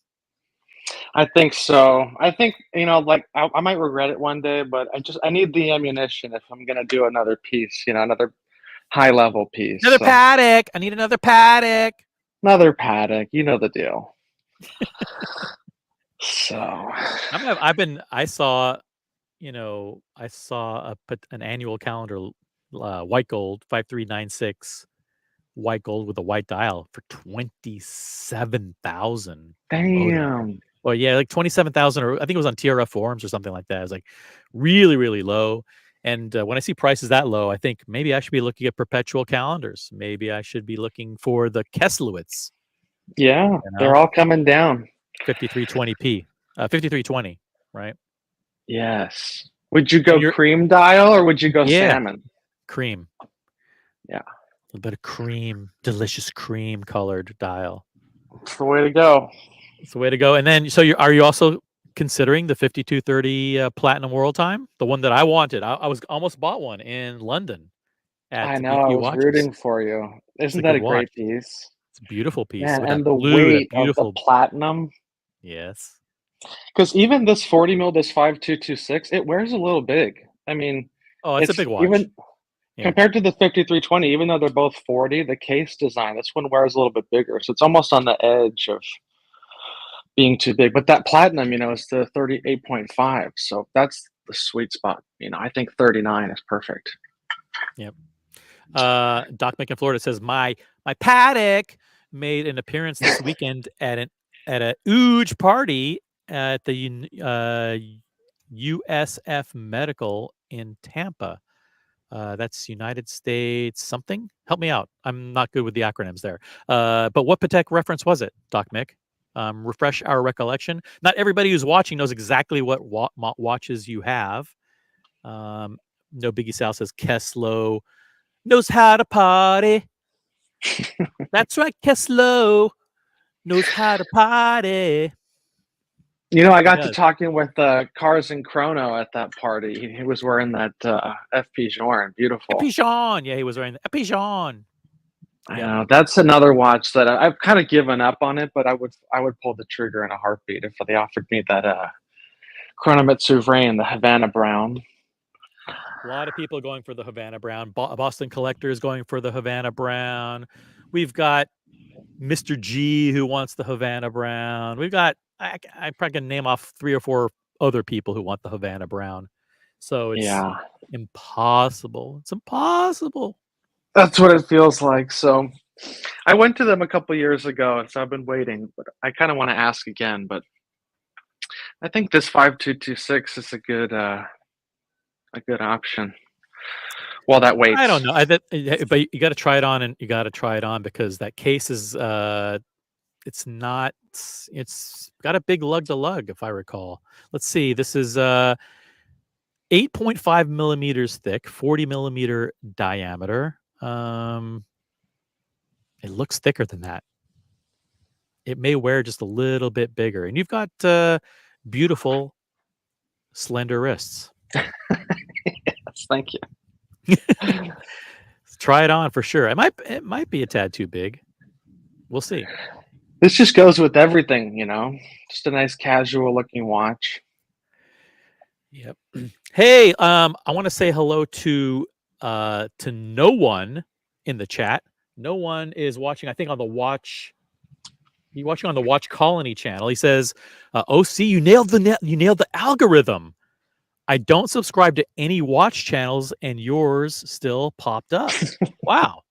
Speaker 2: I think so. I think, I might regret it one day, but I need the ammunition if I'm going to do another piece, another high level piece.
Speaker 1: Another Patek. I need another Patek.
Speaker 2: Another Patek. You know the deal. So
Speaker 1: I saw an annual calendar, white gold, 5396 white gold with a white dial for 27,000.
Speaker 2: Damn.
Speaker 1: Well, yeah, like 27,000, or I think it was on TRF forums or something like that. It was like really, really low. And when I see prices that low, I think maybe I should be looking at perpetual calendars. Maybe I should be looking for the Keslowitz.
Speaker 2: Yeah, they're all coming down.
Speaker 1: 5320p, 5320, right?
Speaker 2: Yes. Would you go cream dial or would you go salmon?
Speaker 1: Cream.
Speaker 2: Yeah.
Speaker 1: little bit of cream, delicious cream colored dial.
Speaker 2: It's the way to go.
Speaker 1: It's the way to go. And then, so are you also considering the 5230 Platinum World Time, the one that I wanted? I was almost bought one in London at
Speaker 2: I know, I
Speaker 1: BP
Speaker 2: was
Speaker 1: Watches.
Speaker 2: rooting for you.
Speaker 1: It's
Speaker 2: Isn't
Speaker 1: a
Speaker 2: that
Speaker 1: good
Speaker 2: a
Speaker 1: watch.
Speaker 2: great piece?
Speaker 1: It's a beautiful piece
Speaker 2: Man,
Speaker 1: with that
Speaker 2: and the
Speaker 1: blue, that
Speaker 2: weight of the
Speaker 1: beautiful.
Speaker 2: platinum.
Speaker 1: Yes.
Speaker 2: Because even this 40 mil, this 5226, it wears a little big. I mean,
Speaker 1: Oh, it's a
Speaker 2: it's
Speaker 1: big watch.
Speaker 2: even
Speaker 1: Yeah.
Speaker 2: compared to the 5320, even though they're both 40, the case design, this one wears a little bit bigger. So it's almost on the edge of being too big. But that platinum, is the 38.5. So that's the sweet spot. I think 39 is perfect.
Speaker 1: Yep. Doc Mick in Florida says my Patek made an appearance this weekend at a huge party at the USF Medical in Tampa. That's United States something. Help me out. I'm not good with the acronyms there. But what Patek reference was it, Doc Mick? Refresh our recollection. Not everybody who's watching knows exactly what watches you have. No Biggie Sal says Keslow knows how to party. That's right, Keslow knows how to party.
Speaker 2: I
Speaker 1: He
Speaker 2: got to
Speaker 1: does.
Speaker 2: talking with Cars and Chrono at that party. He was wearing that FP Journe. Beautiful.
Speaker 1: Epijon. Yeah, he was wearing the Epijon.
Speaker 2: I
Speaker 1: Yep.
Speaker 2: know that's another watch that I've kind of given up on it, but I would pull the trigger in a heartbeat if they offered me that Chronomet Souverain, the Havana Brown.
Speaker 1: A lot of people going for the Havana Brown. Boston Collector is going for the Havana Brown. We've got Mr. G who wants the Havana Brown. We've got I probably can name off 3 or 4 other people who want the Havana Brown. So it's
Speaker 2: Yeah,
Speaker 1: impossible. It's impossible.
Speaker 2: that's what it feels like. So I went to them a couple years ago, and so I've been waiting, but I kind of want to ask again. But I think this 5226 is a good option. While that
Speaker 1: I don't
Speaker 2: waits.
Speaker 1: know. But you got to try it on, and you got to try it on because that case is it's not. It's got a big lug to lug, if I recall. Let's see. This is 8.5 millimeters thick, 40 millimeter diameter. It looks thicker than that. It may wear just a little bit bigger, and you've got beautiful, slender wrists.
Speaker 2: Yes, thank you.
Speaker 1: Try it on for sure. It might be a tad too big. We'll see.
Speaker 2: This just goes with everything, Just a nice casual looking watch.
Speaker 1: Yep. Hey, I want to say hello to no one in the chat. No one is watching. I think on the watch. He's watching on the Watch Colony channel. He says, "OC, you nailed the algorithm. I don't subscribe to any watch channels, and yours still popped up. Wow.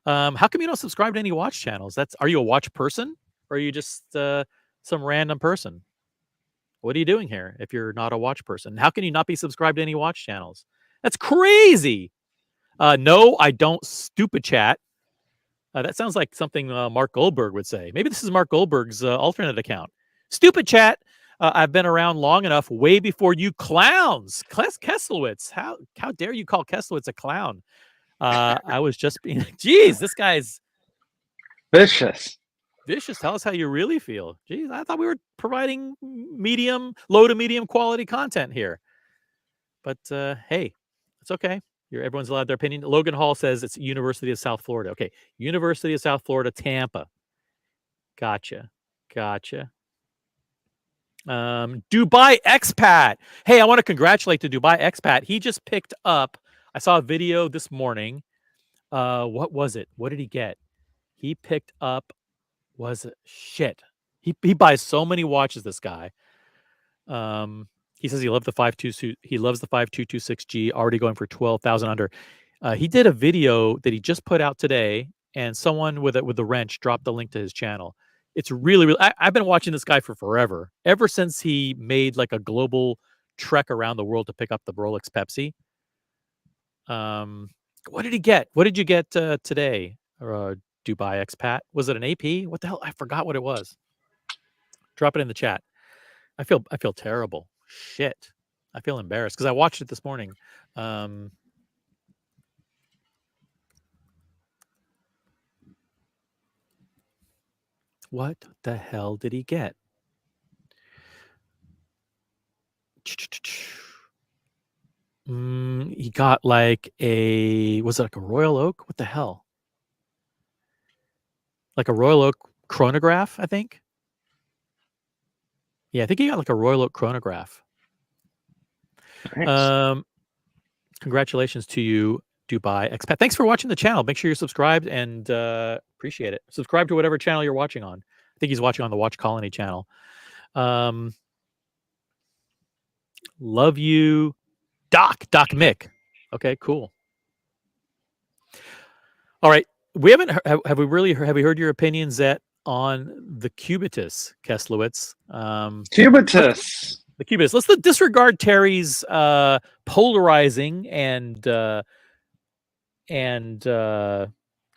Speaker 1: How come you don't subscribe to any watch channels? Are you a watch person, or are you just some random person? What are you doing here if you're not a watch person? How can you not be subscribed to any watch channels? That's crazy. No, I don't. Stupid chat. That sounds like something Mark Goldberg would say. Maybe this is Mark Goldberg's alternate account. Stupid chat. I've been around long enough, way before you clowns. Kesselwitz. How dare you call Kesselwitz a clown? I was just being. Geez, this guy's
Speaker 2: Vicious.
Speaker 1: vicious. Tell us how you really feel. Geez, I thought we were providing low to medium quality content here. But hey, it's okay. Everyone's allowed their opinion. Logan Hall says it's University of South Florida. Okay, University of South Florida, Tampa. Gotcha. Dubai expat. Hey, I want to congratulate the Dubai expat. He just picked up. I saw a video this morning. What was it? What did he get? He picked up. Was it shit? He buys so many watches. This guy. He says he loves the 5226G, already going for 12,000 under. He did a video that he just put out today, and someone with the wrench dropped the link to his channel. It's really. I've been watching this guy for forever, ever since he made like a global trek around the world to pick up the Rolex Pepsi. What did he get? What did you get today? Dubai expat? Was it an AP? What the hell? I forgot what it was. Drop it in the chat. I feel terrible. Shit. I feel embarrassed because I watched it this morning. What the hell did he get? He got like was it like a Royal Oak? What the hell? Like a Royal Oak chronograph, I think. Yeah, I think he got like a Royal Oak chronograph.
Speaker 2: Nice.
Speaker 1: Congratulations to you, Dubai expat. Thanks for watching the channel. Make sure you're subscribed and appreciate it. Subscribe to whatever channel you're watching on. I think he's watching on the Watch Colony channel. Love you, Doc Mick. Okay, cool. All right, we haven't have we heard your opinions yet on the Cubitus, Keslowitz?
Speaker 2: Cubitus.
Speaker 1: The Cubitus. Let's disregard Terry's polarizing and kind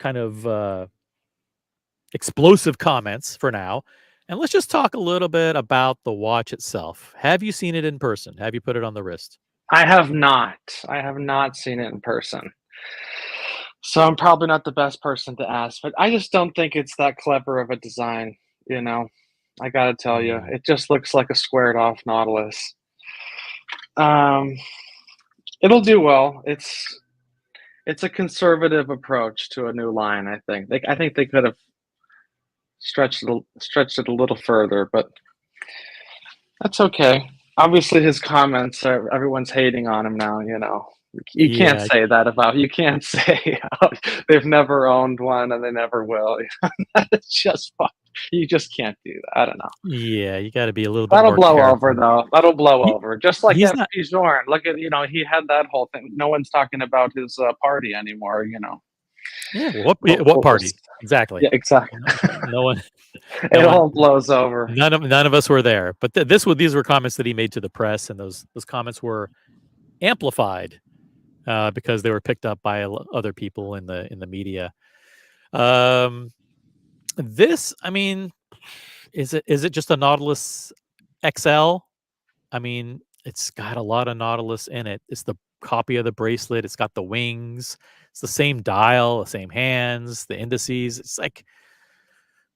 Speaker 1: of explosive comments for now. And let's just talk a little bit about the watch itself. Have you seen it in person? Have you put it on the wrist?
Speaker 2: I have not. I have not seen it in person. So I'm probably not the best person to ask, but I just don't think it's that clever of a design, you know. I gotta tell you, it just looks like a squared off Nautilus. It'll do well. It's a conservative approach to a new line, I think. I think they could have stretched it a little further, but that's okay. Obviously, his comments are everyone's hating on him now. You know, you can't say that about. You can't say they've never owned one and they never will. It's just fun. You just can't do that. I don't know.
Speaker 1: Yeah, you got to be a little bit
Speaker 2: That'll
Speaker 1: more
Speaker 2: blow
Speaker 1: careful.
Speaker 2: over though. That'll blow over. Just like
Speaker 1: he's
Speaker 2: FP Zorn. Look at he had that whole thing. No one's talking about his party anymore. You know.
Speaker 1: Yeah. What party? Exactly.
Speaker 2: Yeah, exactly.
Speaker 1: No one.
Speaker 2: It all blows over.
Speaker 1: None of us were there. But these were comments that he made to the press, and those comments were amplified because they were picked up by other people in the media. This, I mean, is it just a Nautilus XL? I mean, it's got a lot of Nautilus in it. It's the copy of the bracelet. It's got the wings. It's the same dial, the same hands, the indices. It's like,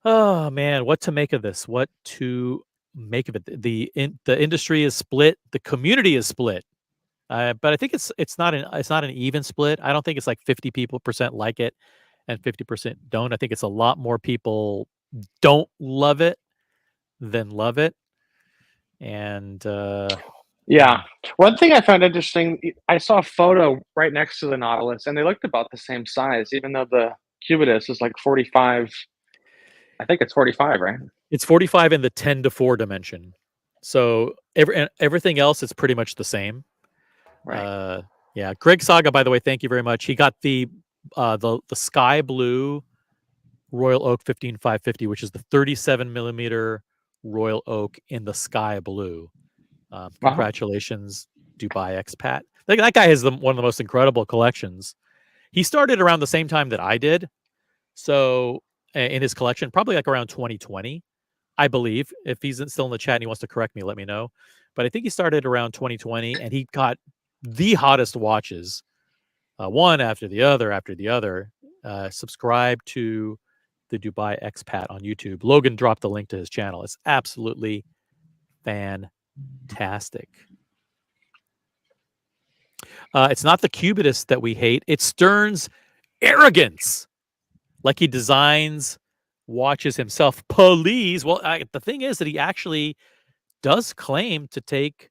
Speaker 1: oh man, what to make of this? What to make of it? The industry is split. The community is split. But I think it's not an even split. I don't think it's like 50% like it and 50% don't. I think it's a lot more people don't love it than love it. And
Speaker 2: yeah, one thing I found interesting, I saw a photo right next to the Nautilus, and they looked about the same size, even though the Cubitus is like 45. I think it's 45, right?
Speaker 1: It's 45 in the 10:4 dimension. So everything else is pretty much the same.
Speaker 2: Right.
Speaker 1: Yeah. Greg Saga, by the way, thank you very much. He got the sky blue Royal Oak 15550, which is the 37 millimeter Royal Oak in the sky blue. Congratulations, Dubai expat. That guy has one of the most incredible collections. He started around the same time that I did. So in his collection, probably like around 2020, I believe. If he's still in the chat and he wants to correct me, let me know. But I think he started around 2020 and he got the hottest watches, one after the other. Subscribe to the Dubai expat on YouTube. Logan dropped the link to his channel. It's absolutely fantastic. It's not the Cubitus that we hate. It's Stern's arrogance. Like he designs watches himself. Please. Well, the thing is that he actually does claim to take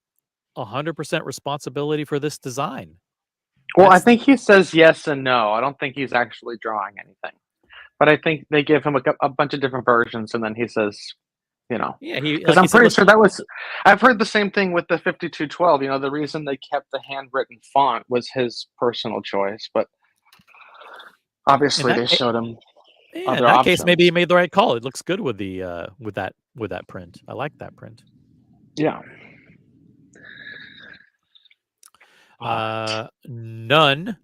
Speaker 1: 100% responsibility for this design.
Speaker 2: Well, I think he says yes and no. I don't think he's actually drawing anything. But I think they give him a bunch of different versions, and then he says, yeah, because I'm pretty sure I've heard the same thing with the 5212. The reason they kept the handwritten font was his personal choice, but obviously they showed him
Speaker 1: other in that options. Case, maybe he made the right call. It looks good with the with that print. I like that print.
Speaker 2: Yeah.
Speaker 1: None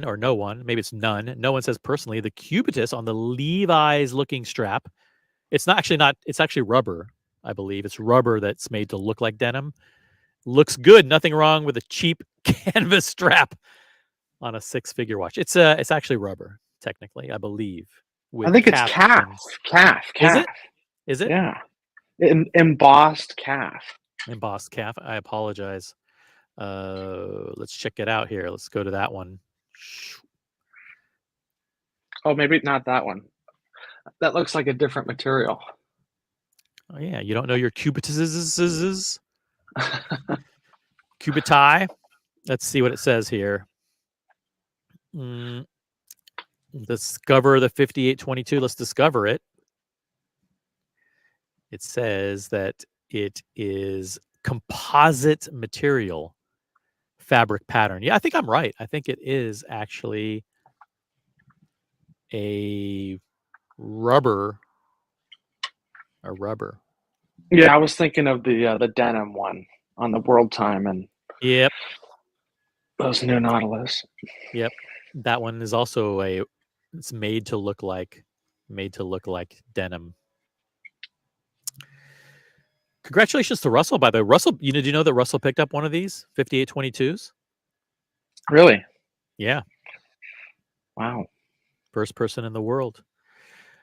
Speaker 1: or no one, maybe it's none. No one says personally the Cubitus on the Levi's looking strap. It's actually rubber, I believe. It's rubber that's made to look like denim. Looks good. Nothing wrong with a cheap canvas strap on a 6-figure watch. It's actually rubber, technically, I believe.
Speaker 2: I
Speaker 1: with
Speaker 2: think it's
Speaker 1: captions. Is
Speaker 2: calf.
Speaker 1: it? Is it?
Speaker 2: Yeah, embossed calf.
Speaker 1: Embossed calf. I apologize. Let's check it out here. Let's go to that one.
Speaker 2: Oh, maybe not that one. That looks like a different material.
Speaker 1: Oh yeah, you don't know your cubitises? Cubiti? Let's see what it says here. Discover the 5822. Let's discover it. It says that it is composite material fabric pattern. Yeah, I think I'm right. I think it is actually a rubber. A rubber.
Speaker 2: Yeah, I was thinking of the denim one on the World Time and
Speaker 1: Yep.
Speaker 2: those new Nautilus.
Speaker 1: Yep. That one is also it's made to look like denim. Congratulations to Russell, by the way. Russell, do you know that Russell picked up one of these 5822s?
Speaker 2: Really?
Speaker 1: Yeah.
Speaker 2: Wow.
Speaker 1: First person in the world.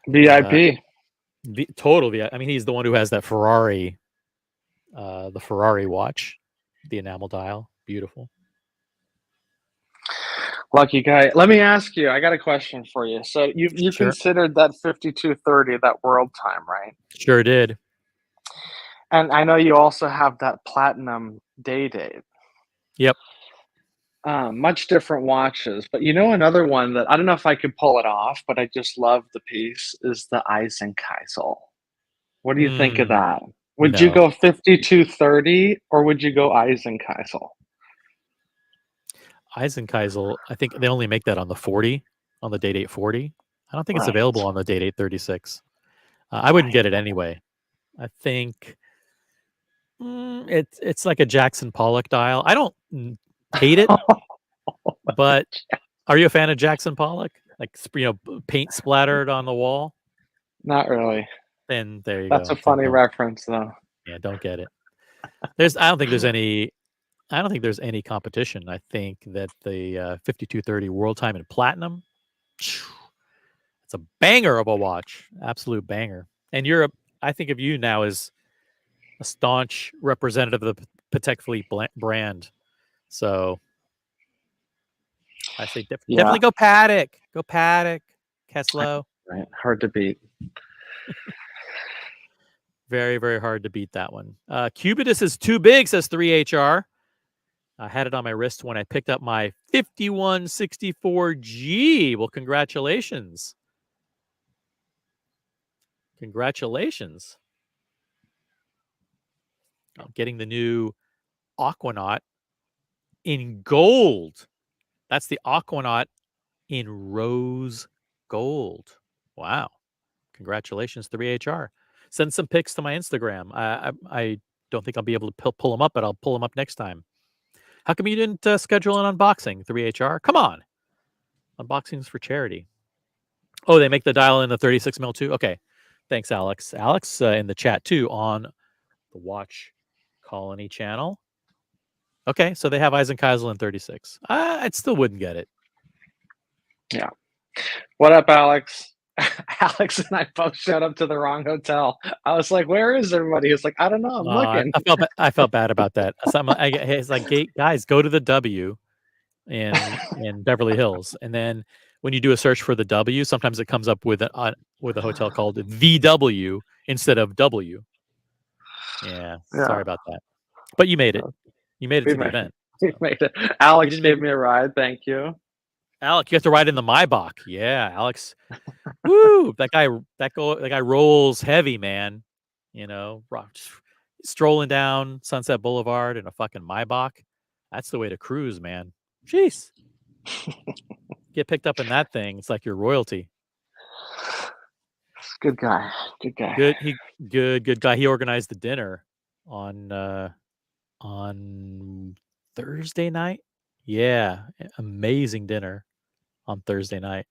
Speaker 2: VIP.
Speaker 1: Total VIP. I mean, he's the one who has that Ferrari, the Ferrari watch, the enamel dial. Beautiful.
Speaker 2: Lucky guy. Let me ask you. I got a question for you. So you
Speaker 1: Sure.
Speaker 2: considered that 5230 that World Time, right?
Speaker 1: Sure did.
Speaker 2: And I know you also have that Platinum Day Date.
Speaker 1: Yep.
Speaker 2: Much different watches, but you know another one that I don't know if I could pull it off, but I just love the piece is the Eisenkeisel. What do you think of that? Would you
Speaker 1: No.
Speaker 2: go 5230 or would you go Eisenkeisel?
Speaker 1: Eisenkeisel, I think they only make that on the 40, on the Date 840. I don't think it's
Speaker 2: Right.
Speaker 1: available on the Date 836. I wouldn't get it anyway. I think it's like a Jackson Pollock dial. I don't hate it, but are you a fan of Jackson Pollock? Like paint splattered on the wall?
Speaker 2: Not really.
Speaker 1: Then there you
Speaker 2: That's a
Speaker 1: go. Then
Speaker 2: funny
Speaker 1: don't.
Speaker 2: reference, though.
Speaker 1: Yeah, don't get it. I don't think there's any. I don't think there's any competition. I think that the 5230 World Time in Platinum, it's a banger of a watch, absolute banger. And I think of you now as a staunch representative of the Patek Philippe brand. So I say
Speaker 2: Yeah,
Speaker 1: definitely go Patek. Go Patek. Keslow.
Speaker 2: right. Hard to beat.
Speaker 1: Very, very hard to beat that one. Cubitus is too big, says 3HR. I had it on my wrist when I picked up my 5164G. Well, congratulations. Congratulations. I'm getting the new Aquanaut in gold. That's the Aquanaut in rose gold. Wow. Congratulations, 3HR. Send some pics to my Instagram. I don't think I'll be able to pull them up, but I'll pull them up next time. How come you didn't schedule an unboxing, 3HR? Come on. Unboxings for charity. Oh, they make the dial in the 36 mil too? Okay. Thanks, Alex. Alex in the chat too on the Watch Colony channel. Okay, so they have Eisenkeisel in 36. I still wouldn't get it.
Speaker 2: Yeah. What up, Alex? Alex and I both showed up to the wrong hotel. I was like, "Where is everybody?" He's like, "I don't know. I'm looking."
Speaker 1: I felt bad about that. So it's like, guys, go to the W in Beverly Hills, and then when you do a search for the W, sometimes it comes up with a hotel called the W instead of W. Yeah,
Speaker 2: Yeah.
Speaker 1: sorry about that. But you made it. You made it
Speaker 2: We
Speaker 1: to the
Speaker 2: made,
Speaker 1: event.
Speaker 2: we
Speaker 1: So.
Speaker 2: made it.
Speaker 1: You
Speaker 2: Alex
Speaker 1: didn't make
Speaker 2: gave me a ride. Thank you.
Speaker 1: Alec, you have to ride in the Maybach. Yeah, Alex. Woo! That guy rolls heavy, man. Strolling down Sunset Boulevard in a fucking Maybach. That's the way to cruise, man. Jeez. Get picked up in that thing. It's like your royalty.
Speaker 2: Good guy. Good guy.
Speaker 1: Good guy. He organized the dinner on Thursday night. Yeah, amazing dinner on Thursday night.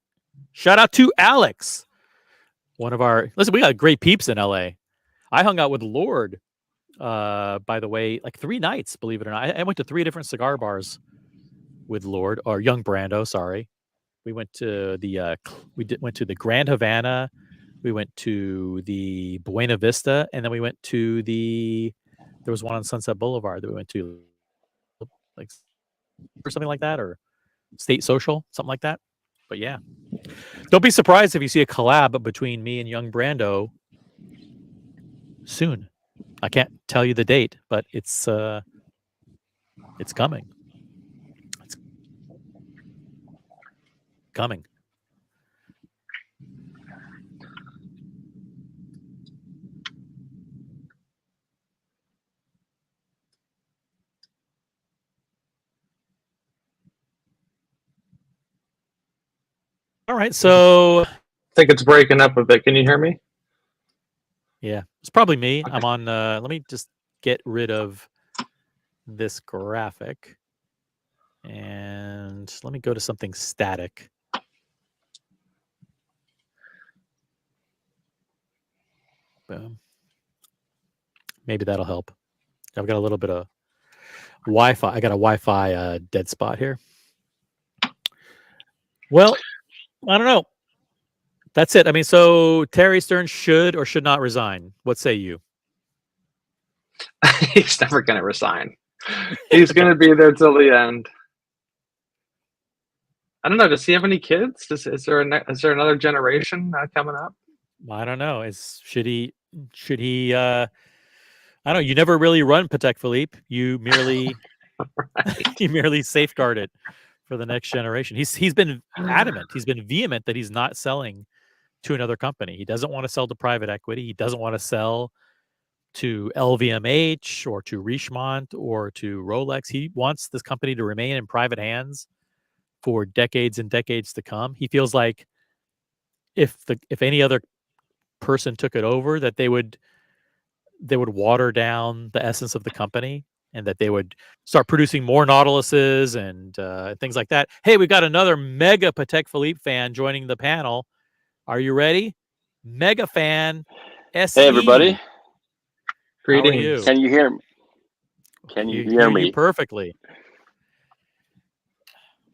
Speaker 1: Shout out to Alex. Listen, we got great peeps in LA. I hung out with Lord, by the way, like 3 nights, believe it or not. I went to 3 different cigar bars with Lord, or Young Brando, sorry. We went to the went to the Grand Havana. We went to the Buena Vista, and then we went to there was one on Sunset Boulevard that we went to, like, or something like that, or State Social, something like that. But yeah, don't be surprised if you see a collab between me and young Brando soon. I can't tell you the date, but it's coming. It's coming. All right, so
Speaker 2: I think it's breaking up a bit. Can you hear me?
Speaker 1: yeah, it's probably me.
Speaker 2: Okay.
Speaker 1: I'm on. Let me just get rid of this graphic, and let me go to something static. Boom. Maybe that'll help. I've got a little bit of Wi-Fi. I got a Wi-Fi dead spot here. Well, I don't know. That's it. I mean, so Terry Stern should or should not resign. What say you?
Speaker 2: He's never going to resign. He's going to be there till the end. I don't know. Does he have any kids? Is there another generation coming up?
Speaker 1: I don't know. Should he? I don't know. You never really run Patek Philippe. You merely
Speaker 2: Right.
Speaker 1: you merely safeguard it for the next generation. He's been adamant. He's been vehement that he's not selling to another company. He doesn't want to sell to private equity. He doesn't want to sell to LVMH or to Richemont or to Rolex. He wants this company to remain in private hands for decades and decades to come. He feels like if any other person took it over, that they would water down the essence of the company, and that they would start producing more Nautiluses and things like that. Hey, we've got another mega Patek Philippe fan joining the panel. Are you ready? Mega fan, SE.
Speaker 3: Hey, everybody.
Speaker 1: How are
Speaker 2: Greetings.
Speaker 1: you?
Speaker 3: Can you hear me? Can you hear
Speaker 1: you
Speaker 3: me?
Speaker 1: perfectly.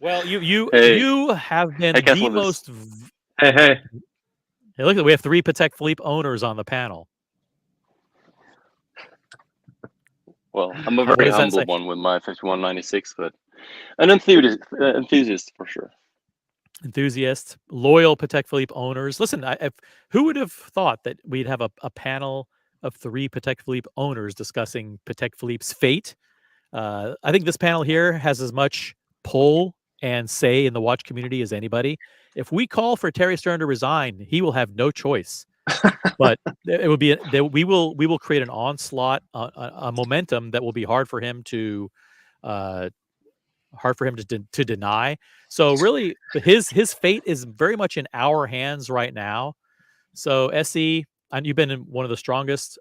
Speaker 1: Well, you
Speaker 3: Hey.
Speaker 1: have been
Speaker 3: Hey,
Speaker 1: the
Speaker 3: Castle,
Speaker 1: most.
Speaker 2: Hey.
Speaker 1: Hey, look, we have 3 Patek Philippe owners on the panel.
Speaker 3: Well, I'm a
Speaker 1: What
Speaker 3: very
Speaker 1: does that
Speaker 3: humble
Speaker 1: say?
Speaker 3: one with my 5196, but an enthusiast for sure.
Speaker 1: Enthusiasts, loyal Patek Philippe owners. Listen, who would have thought that we'd have a panel of 3 Patek Philippe owners discussing Patek Philippe's fate? I think this panel here has as much pull and say in the watch community as anybody. If we call for Terry Stern to resign, he will have no choice. But it would be we will create an onslaught, a momentum that will be hard for him to deny. So really, his fate is very much in our hands right now. So SE, and you've been one of the strongest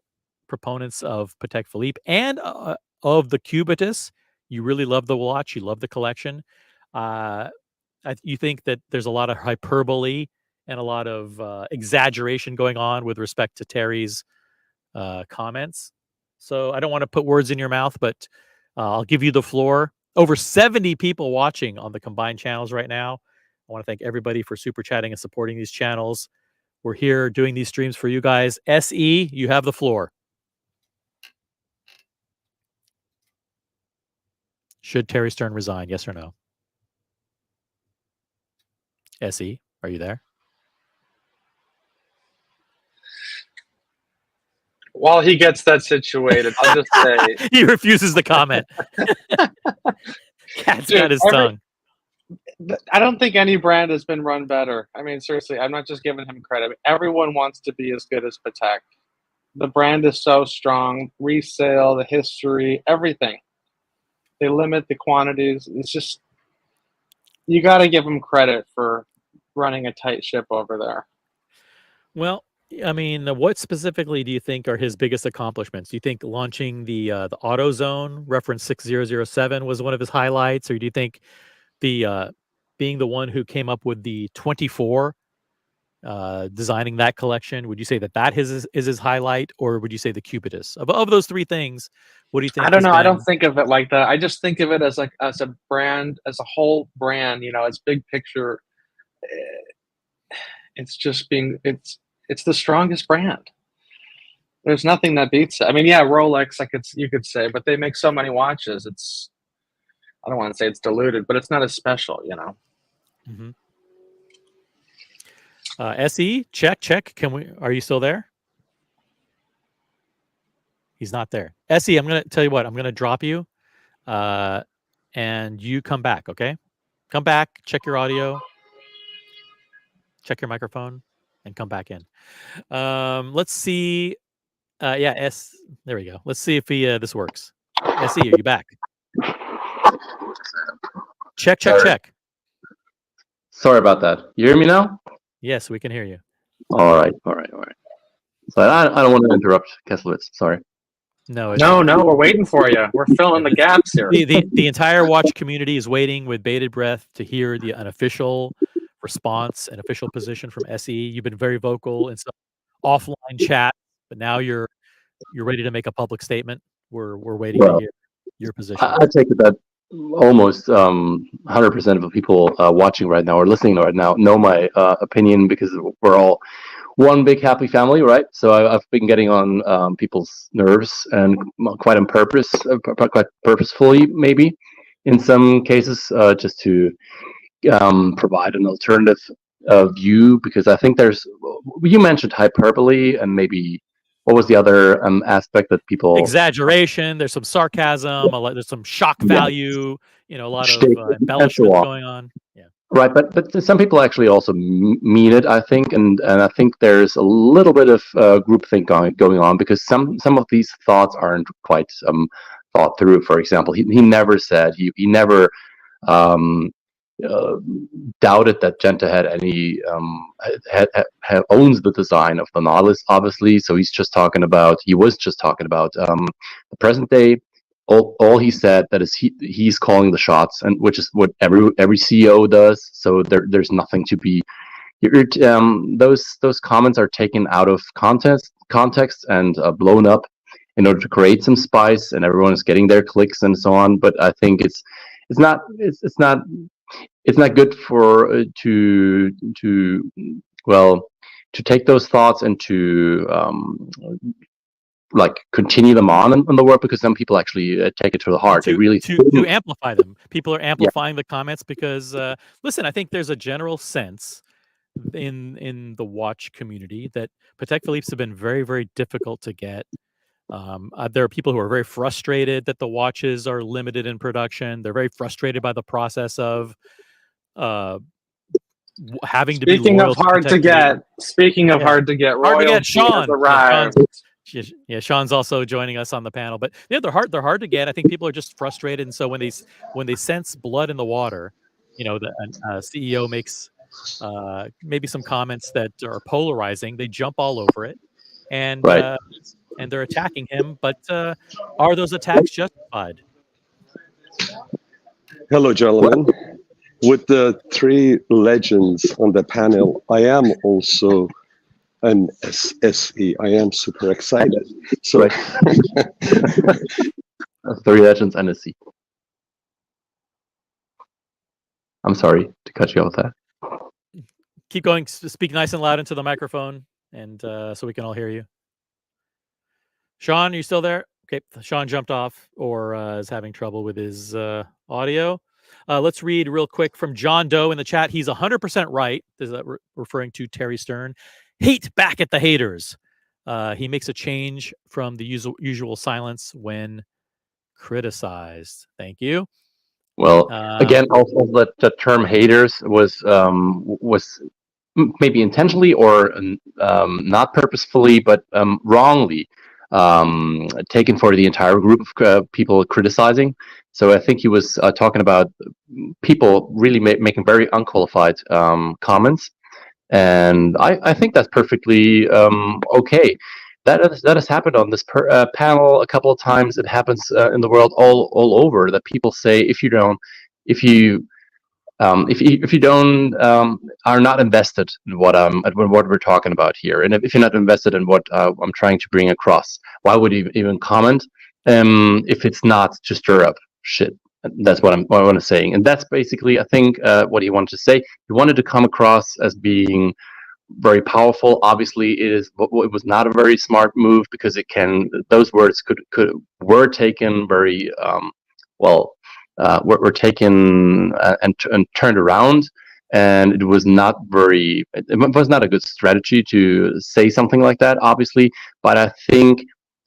Speaker 1: proponents of Patek Philippe and of the Cubitus. You really love the watch. You love the collection. You think that there's a lot of hyperbole and a lot of exaggeration going on with respect to Terry's comments. So I don't want to put words in your mouth, but I'll give you the floor. Over 70 people watching on the combined channels right now. I want to thank everybody for super chatting and supporting these channels. We're here doing these streams for you guys. SE, you have the floor. Should Terry Stern resign? Yes or no? SE, are you there?
Speaker 2: While he gets that situated, I'll just say
Speaker 1: he refuses to comment. Cat's got his tongue.
Speaker 2: I don't think any brand has been run better. I mean, seriously, I'm not just giving him credit. Everyone wants to be as good as Patek. The brand is so strong. Resale, the history, everything. They limit the quantities. It's just, you got to give him credit for running a tight ship over there.
Speaker 1: Well, I mean, what specifically do you think are his biggest accomplishments? Do you think launching the AutoZone reference 6007 was one of his highlights, or do you think the being the one who came up with the 24, designing that collection? Would you say that is his highlight, or would you say the Cubitus? Of those 3 things, what do you think?
Speaker 2: I don't know. I don't think of it like that. I just think of it as a brand, as a whole brand. You know, as big picture. it's just it's the strongest brand. There's nothing that beats it. I mean, yeah, Rolex, you could say, but they make so many watches. I don't want to say it's diluted, but it's not as special, you know.
Speaker 1: Mm-hmm. SE, check. Are you still there? He's not there. SE, I'm gonna tell you what. I'm gonna drop you, and you come back. Okay, come back. Check your audio. Check your microphone, and come back in. Let's see. Yeah, there we go. Let's see if this works. SE, are you back? Check.
Speaker 4: Sorry about that. You hear me now?
Speaker 1: Yes, we can hear you.
Speaker 4: All right. So I don't want to interrupt Keselowitz. Sorry.
Speaker 1: No,
Speaker 2: we're waiting for you. We're filling the gaps here.
Speaker 1: The entire watch community is waiting with bated breath to hear an official response and official position from SE. You've been very vocal in some offline chat, but now you're ready to make a public statement. We're waiting to hear your position.
Speaker 4: I take it that almost 100% of the people watching right now or listening right now know my opinion, because we're all one big happy family, right? So I've been getting on people's nerves, and quite on purpose, quite purposefully, maybe in some cases, just to provide an alternative view, because I think you mentioned hyperbole, and maybe what was the other aspect that people...
Speaker 1: Exaggeration. There's some sarcasm. There's some shock value. A lot of embellishments going on. Yeah.
Speaker 4: Right, but some people actually also mean it, I think, and I think there's a little bit of groupthink going on, because some of these thoughts aren't quite thought through. For example, he never said he never doubted that Genta had any owns the design of the Nautilus, obviously. So he was just talking about the present day. All he said that is he's calling the shots, and which is what every CEO does. So there's nothing to be. Those comments are taken out of context and blown up in order to create some spice, and everyone is getting their clicks and so on. But I think it's not good for to take those thoughts and to continue them on in the world, because some people actually take it to the heart. They really
Speaker 1: to amplify them. People are amplifying the comments because listen, I think there's a general sense in the watch community that Patek Philippe's have been very, very difficult to get. There are people who are very frustrated that the watches are limited in production. They're very frustrated by the process of having to be loyal to
Speaker 2: hard to get. Speaking of hard to get,
Speaker 1: Sean
Speaker 2: arrived.
Speaker 1: Yeah, Sean's also joining us on the panel. But yeah, they're hard to get. I think people are just frustrated, and so when they sense blood in the water, the CEO makes maybe some comments that are polarizing, they jump all over it, and they're attacking him. But are those attacks justified?
Speaker 5: Hello, gentlemen. With the three legends on the panel, I am also an SE. I am super excited. So,
Speaker 4: three legends and a C. I'm sorry to cut you off with that.
Speaker 1: Keep going. Speak nice and loud into the microphone, and so we can all hear you. Sean, are you still there? Okay, Sean jumped off or is having trouble with his audio. Let's read real quick from John Doe in the chat. He's 100% right. Is that referring to Terry Stern? Hate back at the haters. He makes a change from the usual silence when criticized. Thank you.
Speaker 4: Well, again, also the term haters was maybe intentionally or not purposefully, but wrongly taken for the entire group of people criticizing. So I think he was talking about people really making very unqualified comments, and I think that's perfectly okay. That has happened on this panel a couple of times. It happens in the world all over, that people say if you don't are not invested in what we're talking about here, and if you're not invested in what I'm trying to bring across, why would you even comment if it's not to stir up shit? That's what I want to say, and that's basically, I think, what he wanted to say. He wanted to come across as being very powerful. Obviously, it was not a very smart move, because those words were taken very well, were taken and turned around, and it was not a good strategy to say something like that, obviously. But I think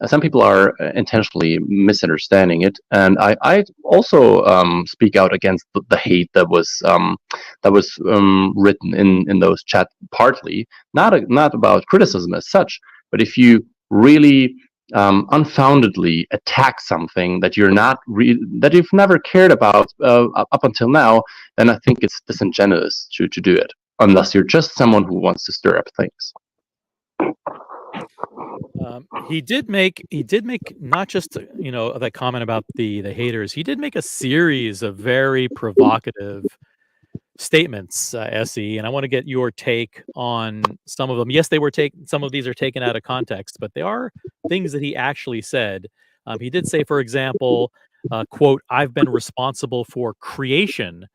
Speaker 4: some people are intentionally misunderstanding it, and I also speak out against the hate that was written in those chat, partly not about criticism as such, but if you really unfoundedly attack something that that you've never cared about up until now, then I think it's disingenuous to do it, unless you're just someone who wants to stir up things.
Speaker 1: He did make not just that comment about the haters. He did make a series of very provocative statements, SE, and I want to get your take on some of them. Yes, some of these are taken out of context, but they are things that he actually said. He did say, for example, quote, "I've been responsible for creation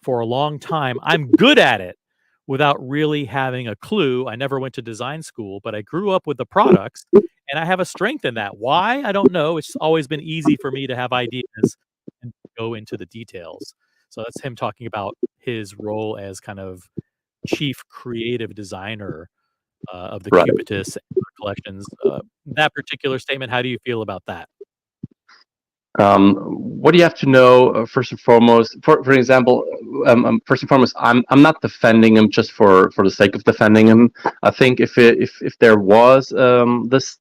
Speaker 1: for a long time. I'm good at it without really having a clue. I never went to design school, but I grew up with the products and I have a strength in that. Why? I don't know. It's always been easy for me to have ideas and go into the details." So that's him talking about his role as kind of chief creative designer of the
Speaker 4: Right.
Speaker 1: Cubitus collections. That particular statement, how do you feel about that?
Speaker 4: What do you have to know, first and foremost? For example, first and foremost, I'm not defending him just for the sake of defending him. I think if there was this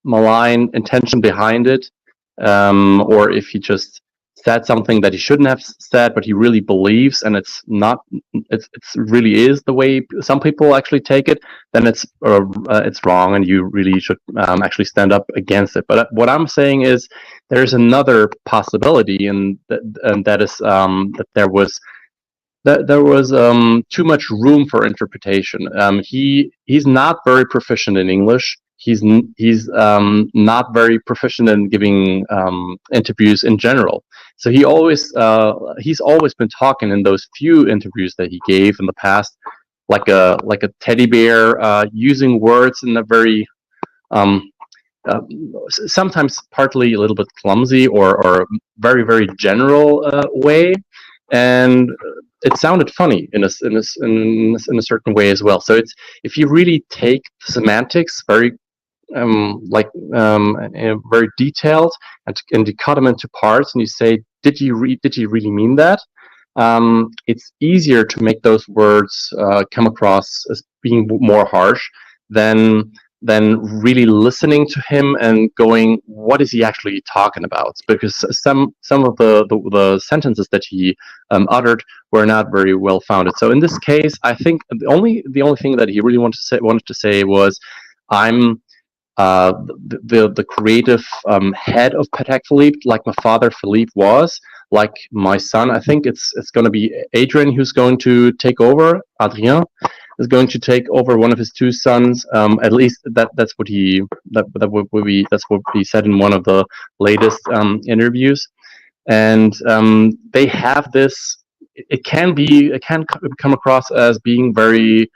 Speaker 4: malign intention behind it, or if he just said something that he shouldn't have said, but he really believes, and it's really is the way some people actually take it, then it's wrong, and you really should actually stand up against it. But what I'm saying is, there's another possibility, and that is that there was too much room for interpretation. He's not very proficient in English. He's not very proficient in giving interviews in general. So he's always been talking in those few interviews that he gave in the past, like a teddy bear, using words in a very sometimes partly a little bit clumsy or very, very general way, and it sounded funny in a certain way as well. So if you really take semantics very very detailed, and you cut them into parts, and you say, did you really mean that? It's easier to make those words come across as being more harsh than really listening to him and going, what is he actually talking about? Because some of the sentences that he uttered were not very well founded. So in this case, I think the only thing that he really wanted to say was, I'm the creative head of Patek Philippe, like my father Philippe was, like my son. I think it's going to be Adrien who's going to take over. Adrien is going to take over one of his two sons. At least that's what he said in one of the latest interviews. And they have this. It can come across as being very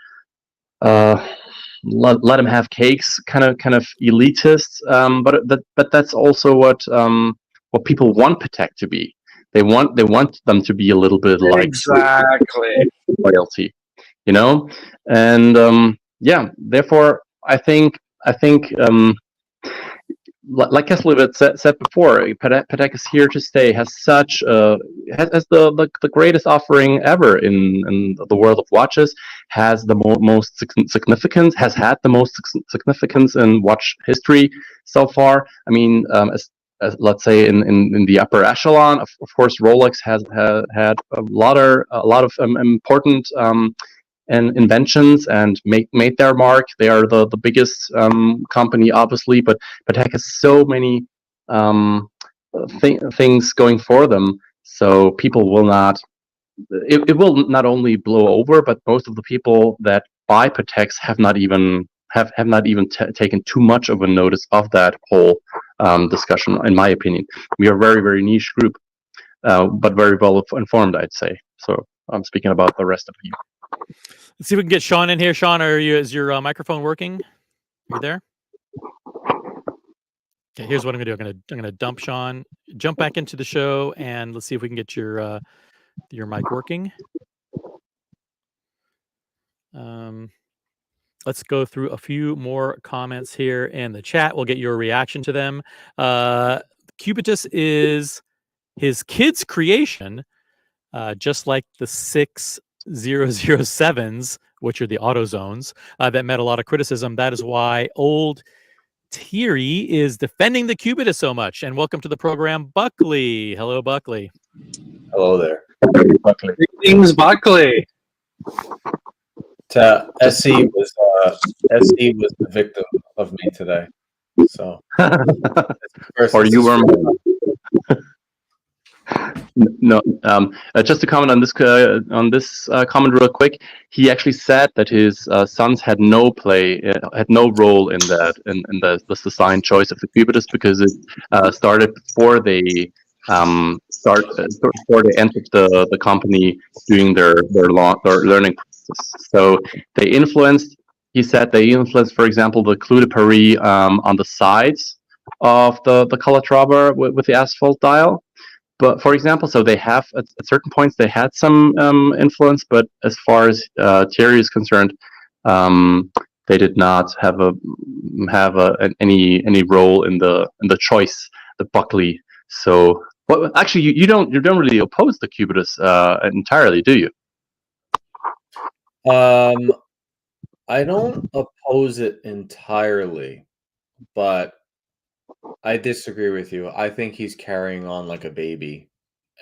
Speaker 4: let him have cakes, kind of elitist. But that's also what people want Patek to be. They want them to be a little bit like
Speaker 2: exactly
Speaker 4: loyalty, and therefore I think like Kesslevit said before, Patek is here to stay. Has the greatest offering ever in the world of watches. Has the most significance. Has had the most significance in watch history so far. I mean, as let's say in the upper echelon, of course, Rolex has had a lot of important and inventions and made their mark. They are the biggest company, obviously, but Patek has so many things going for them. So people will not. It will not only blow over, but most of the people that buy Pateks have not even taken too much of a notice of that whole discussion. In my opinion, we are a very, very niche group. but very well informed, I'd say. So I'm speaking about the rest of you.
Speaker 1: Let's see if we can get Sean in here. Sean, is your microphone working? Are you there? Okay, here's what I'm gonna do. I'm gonna dump Sean, jump back into the show, and let's see if we can get your mic working. Let's go through a few more comments here in the chat. We'll get your reaction to them. Cubitus is his kid's creation, just like the 6007s, which are the auto zones, that met a lot of criticism. That is why old Thierry is defending the Cubitus so much. And welcome to the program, Buckley. Hello, Buckley.
Speaker 6: Hello there.
Speaker 4: Buckley.
Speaker 2: Greetings, Buckley.
Speaker 6: SE was the victim of me today. So,
Speaker 4: or you were. No, just to comment on this comment real quick. He actually said that his sons had no role in that in the design choice of the Cubitus, because it started before they entered the company doing their learning process. So they influenced. He said they influenced, for example, the Clou de Paris on the sides of the Calatrava with the asphalt dial. But for example, so they have at certain points they had some influence, but as far as Thierry is concerned, they did not have any role in the choice, the Buckley. So, well, actually, you don't really oppose the Cubitus entirely, do you?
Speaker 6: I don't oppose it entirely, but I disagree with you. I think he's carrying on like a baby,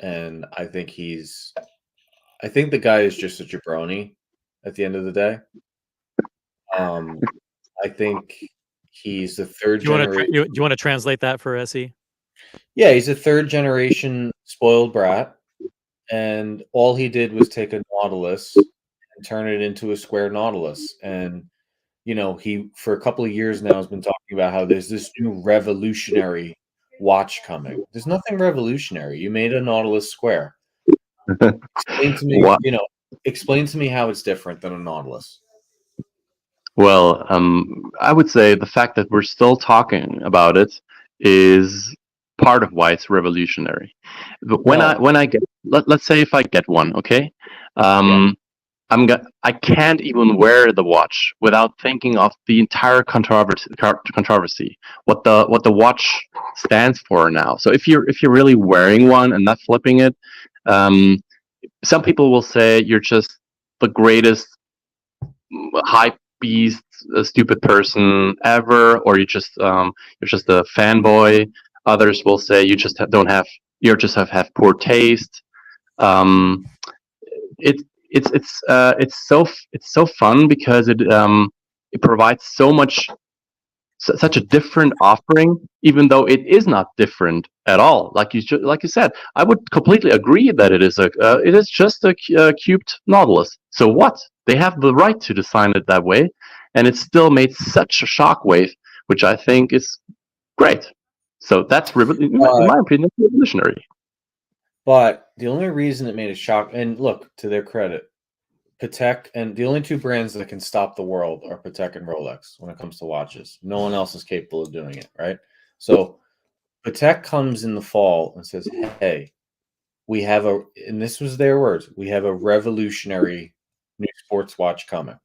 Speaker 6: and I think the guy is just a jabroni at the end of the day. I think he's the third generation.
Speaker 1: Do you want to translate that for SE?
Speaker 6: Yeah, he's a third generation spoiled brat, and all he did was take a Nautilus and turn it into a square Nautilus. And you know, he for a couple of years now has been talking about how there's this new revolutionary watch coming. There's nothing revolutionary. You made a Nautilus square. Explain to me, explain to me how it's different than a Nautilus.
Speaker 4: Well, I would say the fact that we're still talking about it is part of why it's revolutionary. But when I get, let's say if I get one, okay, I can't even wear the watch without thinking of the entire controversy, what the watch stands for now. So if you're really wearing one and not flipping it, some people will say you're just the greatest hype beast, stupid person ever, or you're just a fanboy. Others will say you just have poor taste. It's so fun because it provides such a different offering, even though it is not different at all. Like you said, I would completely agree that it is just a cubed Nautilus. So what? They have the right to design it that way, and it still made such a shockwave, which I think is great. So that's in my opinion, revolutionary.
Speaker 6: But the only reason it made a shock, and look, to their credit, Patek, and the only two brands that can stop the world are Patek and Rolex when it comes to watches. No one else is capable of doing it, right? So Patek comes in the fall and says, hey, we have and this was their words, we have a revolutionary new sports watch coming.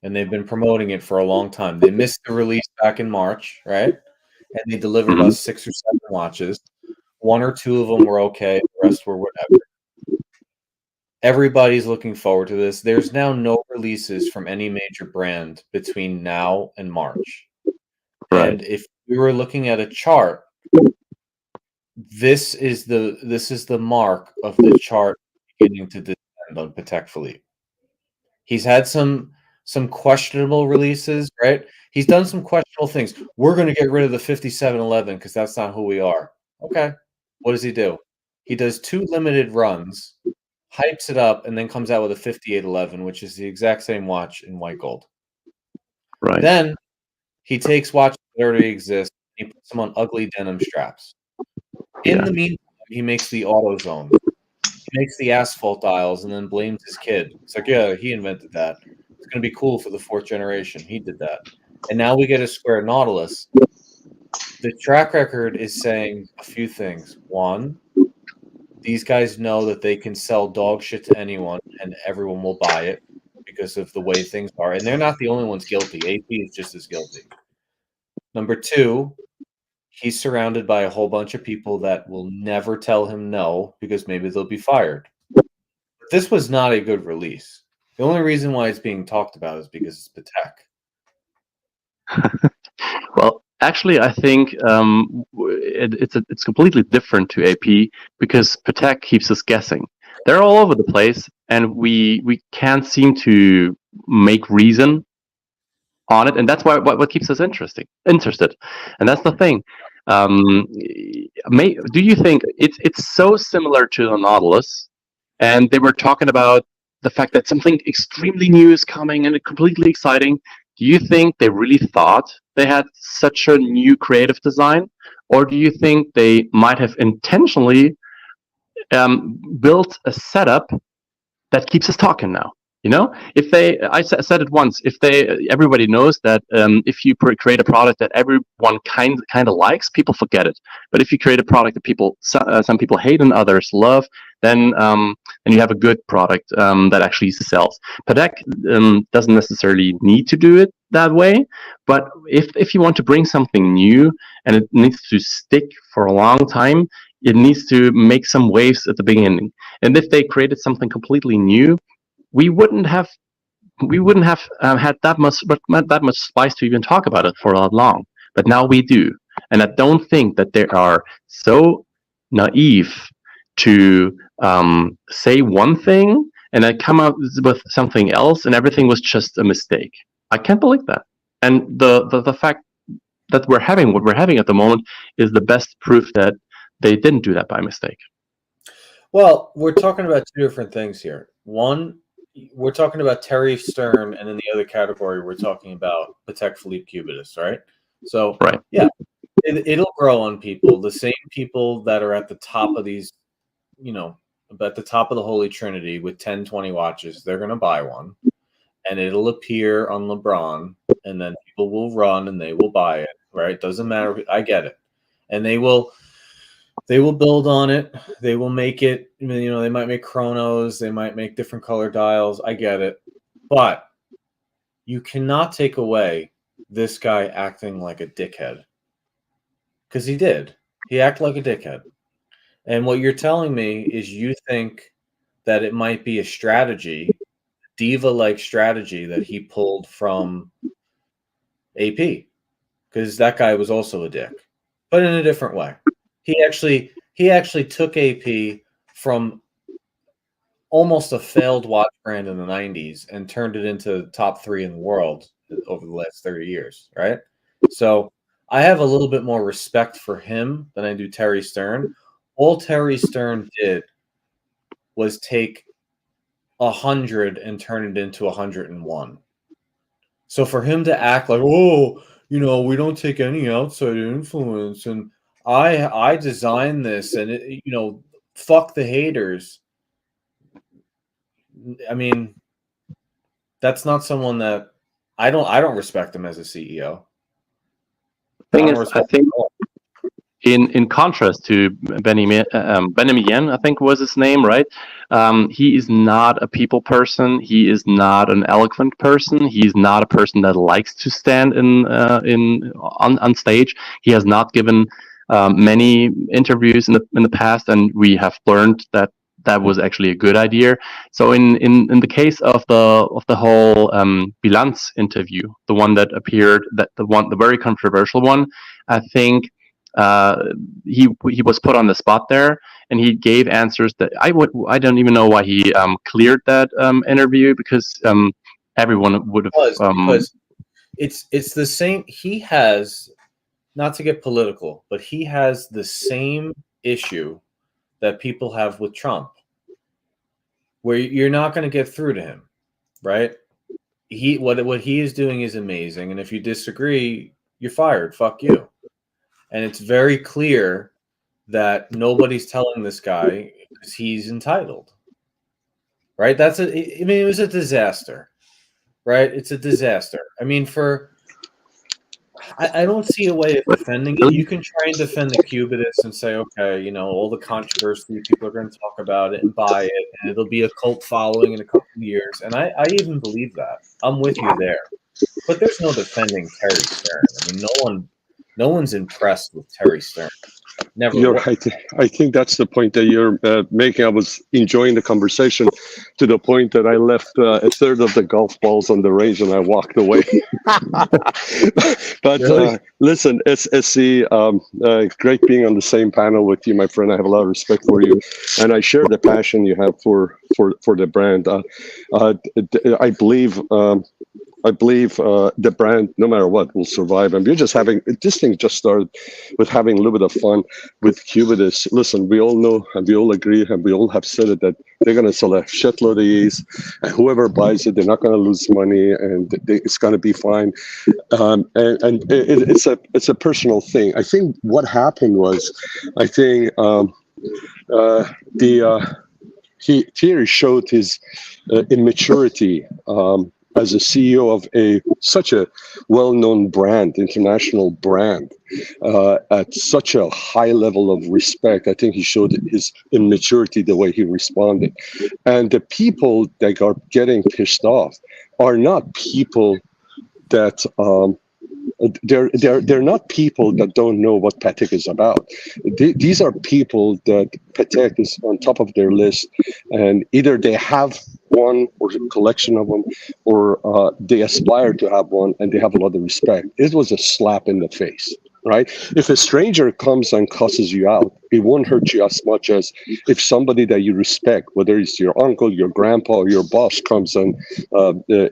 Speaker 6: And they've been promoting it for a long time. They missed the release back in March, right? And they delivered us 6 or 7 watches. 1 or 2 of them were okay. The rest were whatever. Everybody's looking forward to this. There's now no releases from any major brand between now and March. Right. And if we were looking at a chart, this is the mark of the chart beginning to descend on Patek Philippe. He's had some questionable releases, right? He's done some questionable things. We're going to get rid of the 5711 because that's not who we are. Okay. What does he do? He does 2 limited runs, hypes it up, and then comes out with a 5811, which is the exact same watch in white gold.
Speaker 4: Right.
Speaker 6: Then he takes watches that already exist, and he puts them on ugly denim straps. In the meantime, he makes the AutoZone. He makes the asphalt dials and then blames his kid. It's like, yeah, he invented that. It's going to be cool for the 4th generation. He did that. And now we get a square Nautilus. The track record is saying a few things. One, these guys know that they can sell dog shit to anyone and everyone will buy it because of the way things are. And they're not the only ones guilty. AP is just as guilty. Number 2, he's surrounded by a whole bunch of people that will never tell him no because maybe they'll be fired. But this was not a good release. The only reason why it's being talked about is because it's Patek.
Speaker 4: Well, actually, I think it's completely different to AP because Patek keeps us guessing. They're all over the place, and we can't seem to make reason on it, and that's what keeps us interested. And that's the thing. Do you think it's so similar to the Nautilus? And they were talking about the fact that something extremely new is coming and completely exciting. Do you think they really thought they had such a new creative design, or do you think they might have intentionally built a setup that keeps us talking now? You know, if they, I said it once, if everybody knows that if you create a product that everyone kind of likes, people forget it. But if you create a product that some people hate and others love, then you have a good product that actually sells. Patek doesn't necessarily need to do it that way, but if you want to bring something new and it needs to stick for a long time, it needs to make some waves at the beginning. And if they created something completely new, we wouldn't have had that much spice to even talk about it for that long. But now we do, and I don't think that they are so naive to say one thing and then come out with something else, and everything was just a mistake. I can't believe that. And the fact that what we're having at the moment is the best proof that they didn't do that by mistake.
Speaker 6: Well, we're talking about two different things here. One, we're talking about Terry Stern, and in the other category, we're talking about Patek Philippe Cubitus, right? So,
Speaker 4: right.
Speaker 6: Yeah, it'll grow on people. The same people that are at the top of these, at the top of the Holy Trinity with 10, 20 watches, they're going to buy one, and it'll appear on LeBron, and then people will run and they will buy it, right? Doesn't matter. I get it. And they will build on it. They will make it, they might make chronos. They might make different color dials. I get it. But you cannot take away this guy acting like a dickhead. Because he did. He acted like a dickhead. And what you're telling me is you think that it might be a strategy, diva-like strategy that he pulled from AP. Because that guy was also a dick. But in a different way. He actually took AP from almost a failed watch brand in the 90s and turned it into top 3 in the world over the last 30 years, right? So I have a little bit more respect for him than I do Terry Stern. All Terry Stern did was take 100 and turn it into 101. So for him to act like, oh, we don't take any outside influence, and I designed this, and fuck the haters. I mean, that's not someone that I don't respect him as a CEO.
Speaker 4: Thing is, I think in contrast to Benny Yen, I think was his name, right? He is not a people person. He is not an eloquent person. He's not a person that likes to stand on stage. He has not given many interviews in the past, and we have learned that was actually a good idea. So in the case of the whole Bilanz interview, the one that appeared, the very controversial one, I think he was put on the spot there, and he gave answers that I don't even know why he cleared that interview, because everyone would have
Speaker 6: because it's the same. He has, not to get political, but he has the same issue that people have with Trump, where you're not going to get through to him, right? What he is doing is amazing, and if you disagree, you're fired. Fuck you. And it's very clear that nobody's telling this guy because he's entitled. Right? It was a disaster. Right? It's a disaster. I mean, I don't see a way of defending it. You can try and defend the Cubitists and say, okay, all the controversy, people are going to talk about it and buy it, and it'll be a cult following in a couple of years. And I even believe that. I'm with you there. But there's no defending Terry Stern. I mean, no one's impressed with Terry Stern. Never.
Speaker 5: You're right. I think that's the point that you're making. I was enjoying the conversation to the point that I left a third of the golf balls on the range and I walked away. But
Speaker 6: Really?
Speaker 5: Listen, SC, great being on the same panel with you, my friend. I have a lot of respect for you, and I share the passion you have for the brand. I believe. The brand, no matter what, will survive. And we're just this thing just started with having a little bit of fun with Cubitists. Listen, we all know and we all agree and we all have said it that they're going to sell a shitload of these. And whoever buys it, they're not going to lose money and it's going to be fine. It's a personal thing. I think what happened was, I think Thierry showed his immaturity as a CEO of such a well-known brand, international brand, at such a high level of respect. I think he showed his immaturity the way he responded. And the people that are getting pissed off are not people that they're not people that don't know what Patek is about. These are people that Patek is on top of their list, and either they have one or a collection of them, or they aspire to have one, and they have a lot of respect. It was a slap in the face, right? If a stranger comes and cusses you out, it won't hurt you as much as if somebody that you respect, whether it's your uncle, your grandpa, or your boss, comes and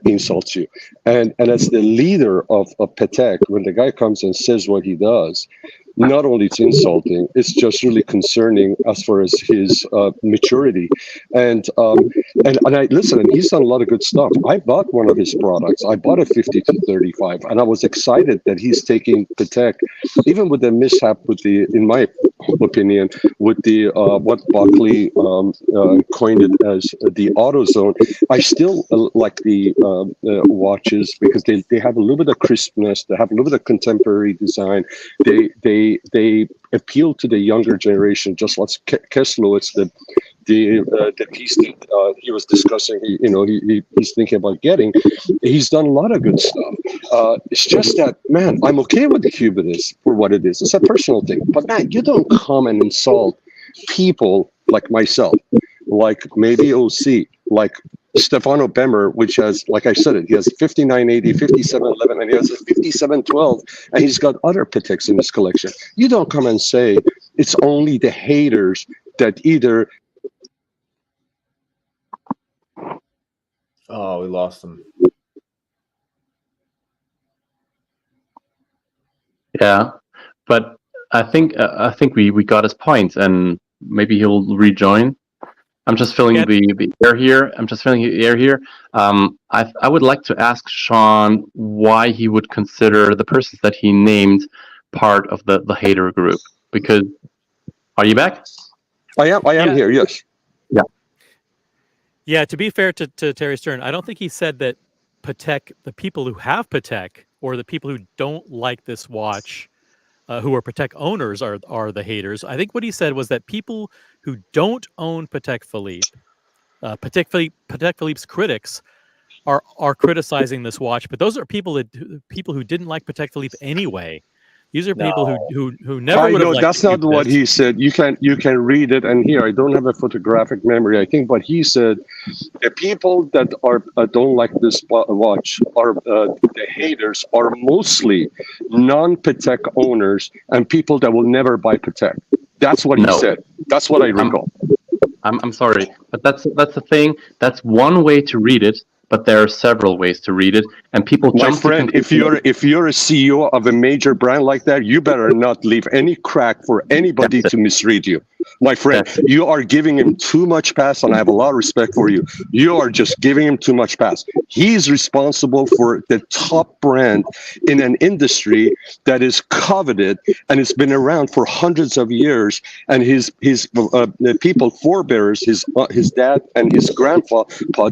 Speaker 5: insults you. And as the leader of Patek, when the guy comes and says what he does, not only it's insulting, it's just really concerning as far as his maturity. And I listen, and he's done a lot of good stuff. I bought one of his products. I bought a 50-35, and I was excited that he's taking Patek, even with the mishap with in my opinion, with the what Buckley coined it as the AutoZone. I still like the watches because they have a little bit of crispness. They have a little bit of contemporary design. They appeal to the younger generation, just like Kessler. It's the piece that he was discussing. He's thinking about getting. He's done a lot of good stuff. It's just that, man, I'm okay with the Cubitists for what it is. It's a personal thing, but man, you don't come and insult people like myself, like maybe OC, like Stefano Bemmer, which has, like I said, he has 5980, 5711, and he has a 5712, and he's got other Pateks in his collection. You don't come and say it's only the haters that either.
Speaker 6: Oh, we lost him.
Speaker 4: Yeah, but I think we got his point, and maybe he'll rejoin. I'm just feeling the air here. I would like to ask Sean why he would consider the persons that he named part of the hater group. Because, are you back?
Speaker 5: I am here. Yes.
Speaker 1: Yeah, to be fair to Terry Stern, I don't think he said that Patek, the people who have Patek, or the people who don't like this watch, who are Patek owners, are the haters. I think what he said was that people who don't own Patek Philippe, Patek Philippe's critics, are criticizing this watch. But those are people who didn't like Patek Philippe anyway. These are people who never would have liked.
Speaker 5: That's not what he said. You can read it, and here I don't have a photographic memory. I think what he said, the people that don't like this watch are the haters are mostly non-Patek owners and people that will never buy Patek. That's what he said. That's what I recall.
Speaker 4: I'm sorry, but that's the thing. That's one way to read it. but there are several ways to read it, and people
Speaker 5: My
Speaker 4: jump to
Speaker 5: friend, if you're a CEO of a major brand like that, you better not leave any crack for anybody
Speaker 4: That's it.
Speaker 5: to misread you. My friend,
Speaker 4: That's it.
Speaker 5: you are giving him too much pass, and I have a lot of respect for you. You are just giving him too much pass. He's responsible for the top brand in an industry that is coveted and it's been around for hundreds of years. And his people, forebears, his dad and his grandpa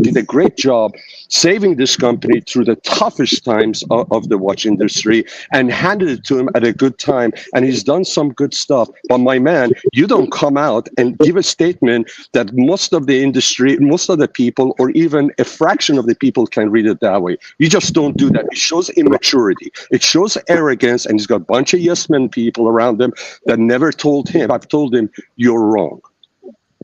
Speaker 5: did a great job saving this company through the toughest times of the watch industry and handed it to him at a good time. And he's done some good stuff. But my man, you don't come out and give a statement that most of the industry, most of the people, or even a fraction of the people can read it that way. You just don't do that. It shows immaturity. It shows arrogance. And he's got a bunch of yes men people around him that never told him. I've told him, you're wrong.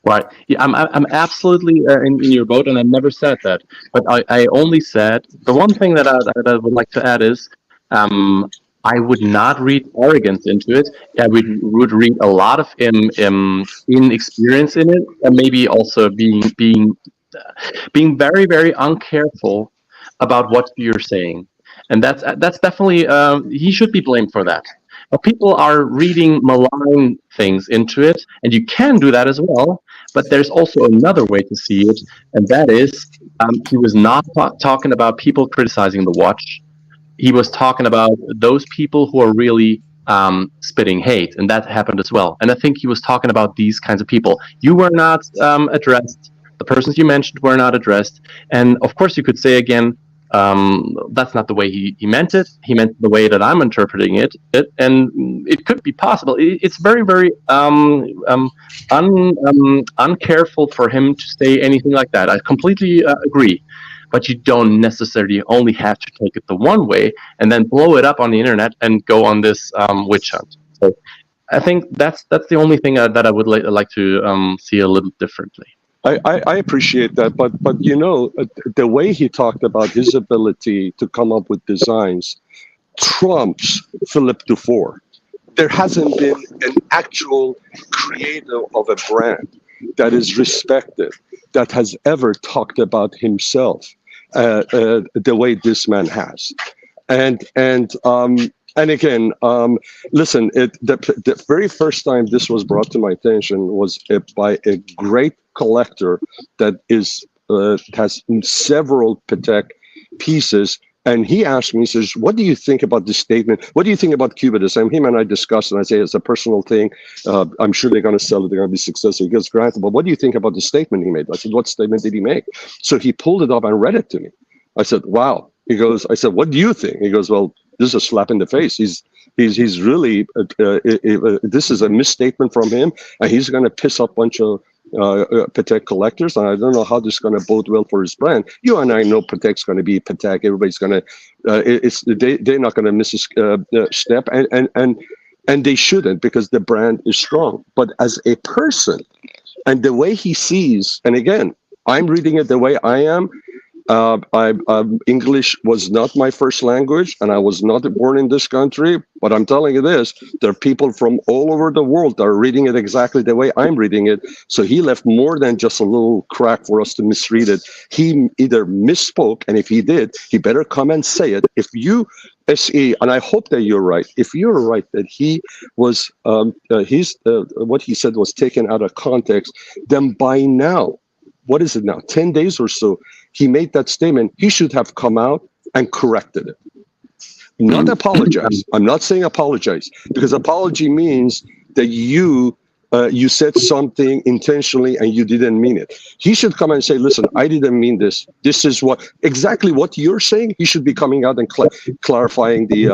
Speaker 4: Right. Yeah, I'm absolutely in your boat, and I never said that. But I only said the one thing that I would like to add is I would not read arrogance into it. I would read a lot of inexperience in it, and maybe also being very, very uncareful about what you're saying. And that's definitely he should be blamed for that. People are reading malign things into it, and you can do that as well. But there's also another way to see it, and that is he was not talking about people criticizing the watch. He was talking about those people who are really spitting hate, and that happened as well. And I think he was talking about these kinds of people. You were not addressed. The persons you mentioned were not addressed. And of course, you could say again, that's not the way he meant it. He meant the way that I'm interpreting it. And it could be possible. It's very, very uncareful for him to say anything like that. I completely agree. But you don't necessarily only have to take it the one way and then blow it up on the internet and go on this witch hunt. So I think that's the only thing that I would like to see a little differently.
Speaker 5: I appreciate that, but you know, the way he talked about his ability to come up with designs trumps Philippe Dufour. There hasn't been an actual creator of a brand that is respected that has ever talked about himself the way this man has. And again, listen, the very first time this was brought to my attention was by a great collector that has several Patek pieces. And he asked me, he says, what do you think about this statement? What do you think about Cubism? Him and I discussed, and I say, it's a personal thing. I'm sure they're going to sell it. They're going to be successful. He goes, granted, but what do you think about the statement he made? I said, what statement did he make? So he pulled it up and read it to me. I said, wow. He goes, I said, what do you think? He goes, well, this is a slap in the face. He's really, this is a misstatement from him, and he's going to piss up a bunch of Patek collectors, and I don't know how this is going to bode well for his brand. You and I know Patek's going to be Patek. Everybody's going to, they're not going to miss a step, and they shouldn't, because the brand is strong. But as a person, and the way he sees, and again, I'm reading it the way I am. English was not my first language, and I was not born in this country, but I'm telling you this, there are people from all over the world that are reading it exactly the way I'm reading it. So he left more than just a little crack for us to misread it. He either misspoke, and if he did, he better come and say it. If you, SE, and I hope that you're right, if you're right that he was, what he said was taken out of context, then by now, what is it now, 10 days or so, he made that statement, he should have come out and corrected it. Not apologize. I'm not saying apologize, because apology means that you said something intentionally and you didn't mean it. He should come and say, listen, I didn't mean this. This is exactly what you're saying. He should be coming out and clarifying the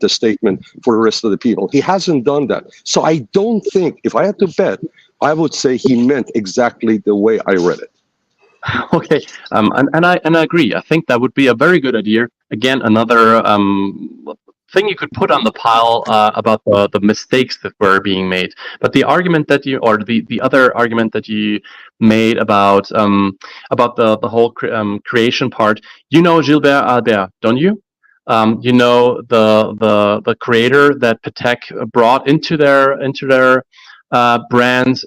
Speaker 5: statement for the rest of the people. He hasn't done that. So I don't think, if I had to bet, I would say he meant exactly the way I read it.
Speaker 4: Okay, and I agree. I think that would be a very good idea. Again, another thing you could put on the pile about the mistakes that were being made. But the argument that you, or the other argument that you made about the whole creation part, you know Gilbert Albert, don't you? You know the creator that Patek brought into their brand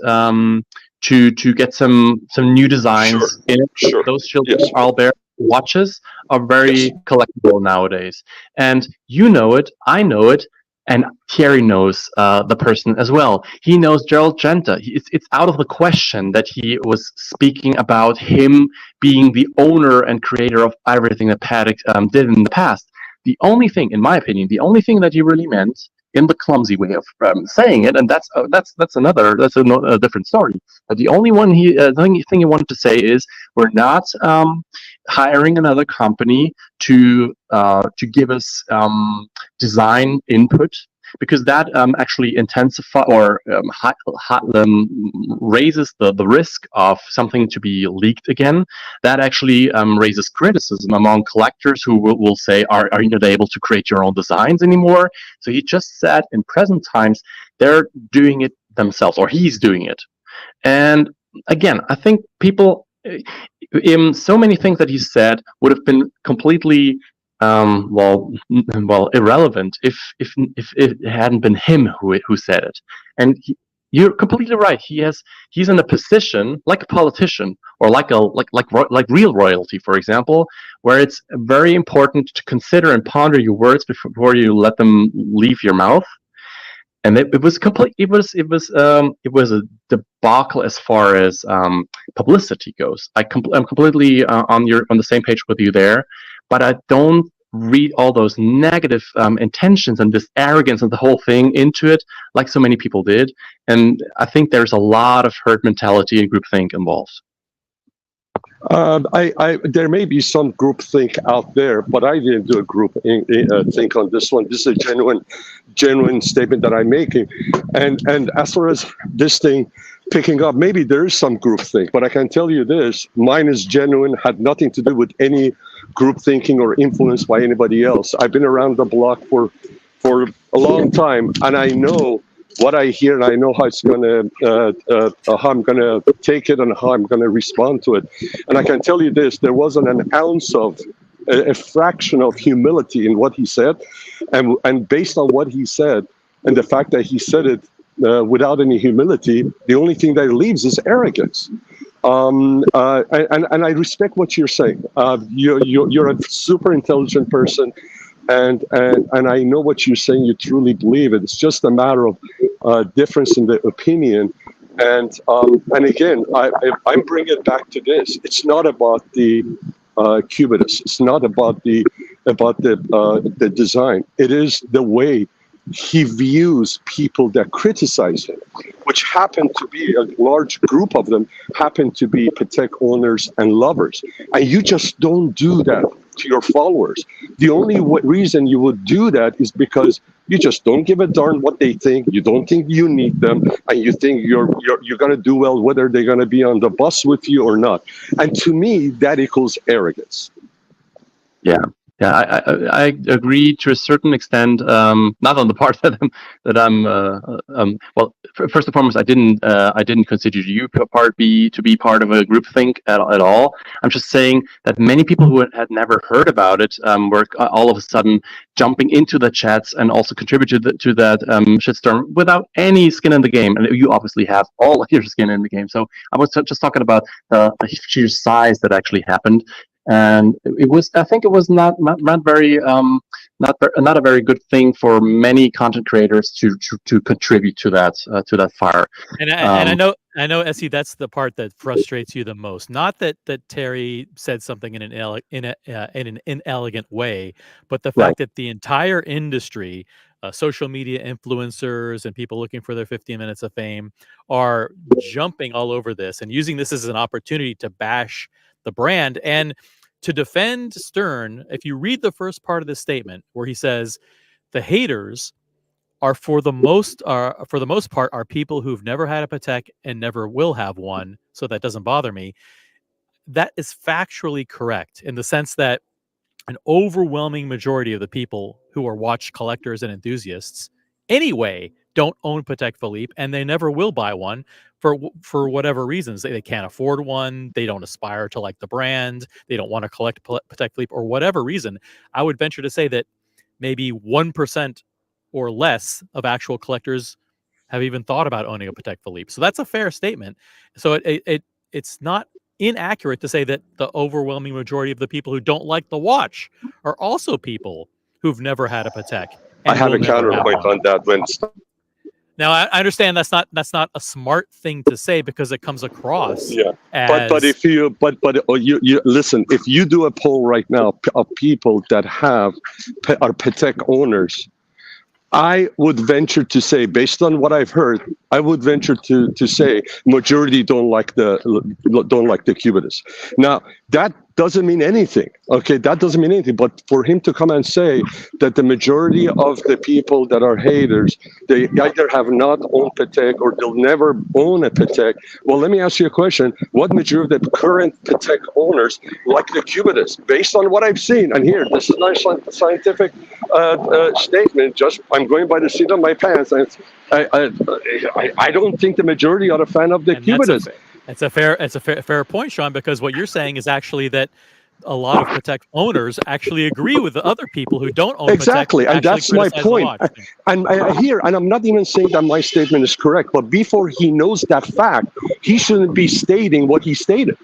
Speaker 4: to get some new designs
Speaker 5: Sure.
Speaker 4: in it.
Speaker 5: Sure.
Speaker 4: Those Gilbert
Speaker 5: Yes.
Speaker 4: Albert watches are very
Speaker 5: Yes.
Speaker 4: collectible nowadays, and you know it, I know it, and Thierry knows the person as well. He knows Gerald Genta. It's out of the question that he was speaking about him being the owner and creator of everything that Patek did in the past. The only thing, in my opinion, the only thing that he really meant, in the clumsy way of saying it, and that's a different story. But the only thing he wanted to say is, we're not hiring another company to give us design input, because that actually intensify or raises the risk of something to be leaked again. That actually raises criticism among collectors who will say, are you not able to create your own designs anymore? So he just said, in present times, they're doing it themselves, or he's doing it. And again, I think people, in so many things that he said, would have been completely irrelevant if it hadn't been him who said it. And you're completely right. He's in a position like a politician, or like real royalty, for example, where it's very important to consider and ponder your words before you let them leave your mouth. And it was complete. It was a debacle as far as publicity goes. I'm completely on the same page with you there, but I don't read all those negative intentions and this arrogance and the whole thing into it like so many people did. And I think there's a lot of herd mentality and groupthink involved.
Speaker 5: There may be some groupthink out there, but I didn't do a group think on this one. This is a genuine statement that I'm making. And as far as this thing picking up, maybe there is some groupthink, but I can tell you this: mine is genuine, had nothing to do with any group thinking or influenced by anybody else. I've been around the block for a long time, and I know what I hear, and I know how it's how I'm gonna take it and how I'm gonna respond to it. And I can tell you this: there wasn't an ounce of a fraction of humility in what he said, and based on what he said and the fact that he said it without any humility, the only thing that leaves is arrogance. And I respect what you're saying. You're a super intelligent person. And I know what you're saying. You truly believe it. It's just a matter of difference in the opinion. And again, I'm bringing it back to this. It's not about the Cubitus. It's not about the design. It is the way he views people that criticize him, which happen to be a large group of them, happen to be Patek owners and lovers. And you just don't do that to your followers. The only reason you would do that is because you just don't give a darn what they think. You don't think you need them, and you think you're going to do well whether they're going to be on the bus with you or not. And to me, that equals arrogance.
Speaker 4: Yeah. Yeah, I agree to a certain extent. Not on the part that I'm. Well, first and foremost, I didn't consider you to be part of a groupthink at all. I'm just saying that many people who had never heard about it were all of a sudden jumping into the chats and also contributed to that shitstorm without any skin in the game. And you obviously have all of your skin in the game. So I was just talking about the sheer size that actually happened. And I think it was not very not a very good thing for many content creators to contribute to that fire.
Speaker 1: And I know, Essie, that's the part that frustrates you the most. Not that Terry said something in an inelegant way, but the fact that the entire industry, social media influencers and people looking for their 15 minutes of fame, are jumping all over this and using this as an opportunity to bash the brand. And to defend Stern, if you read the first part of this statement where he says the haters are for the most part are people who've never had a Patek and never will have one, so that doesn't bother me. That is factually correct in the sense that an overwhelming majority of the people who are watch collectors and enthusiasts anyway don't own Patek Philippe, and they never will buy one for whatever reasons. They can't afford one. They don't aspire to like the brand. They don't want to collect Patek Philippe, or whatever reason. I would venture to say that maybe 1% or less of actual collectors have even thought about owning a Patek Philippe. So that's a fair statement. So it's not inaccurate to say that the overwhelming majority of the people who don't like the watch are also people who've never had a Patek
Speaker 5: I
Speaker 1: and
Speaker 5: have
Speaker 1: will
Speaker 5: a
Speaker 1: never have
Speaker 5: counterpoint
Speaker 1: one.
Speaker 5: on that. When
Speaker 1: Now, I understand that's not a smart thing to say because it comes across
Speaker 5: yeah,
Speaker 1: as
Speaker 5: but if you you listen, if you do a poll right now of people that are Patek owners, I would venture to say, based on what I've heard, I would venture to say majority don't like the Cubidus. Now that doesn't mean anything. Okay, that doesn't mean anything. But for him to come and say that the majority of the people that are haters, they either have not owned Patek or they'll never own a Patek. Well, let me ask you a question. What majority of the current Patek owners like the Cubidus? Based on what I've seen, and here, this is not a scientific statement, just I'm going by the seat of my pants. And I don't think the majority are a fan of the
Speaker 1: and
Speaker 5: Cubidus.
Speaker 1: that's a fair point, Sean, because what you're saying is actually that a lot of Patek owners actually agree with the other people who don't own
Speaker 5: Exactly,
Speaker 1: Patek
Speaker 5: and that's my point. And I'm not even saying that my statement is correct, but before he knows that fact, he shouldn't be stating what he stated,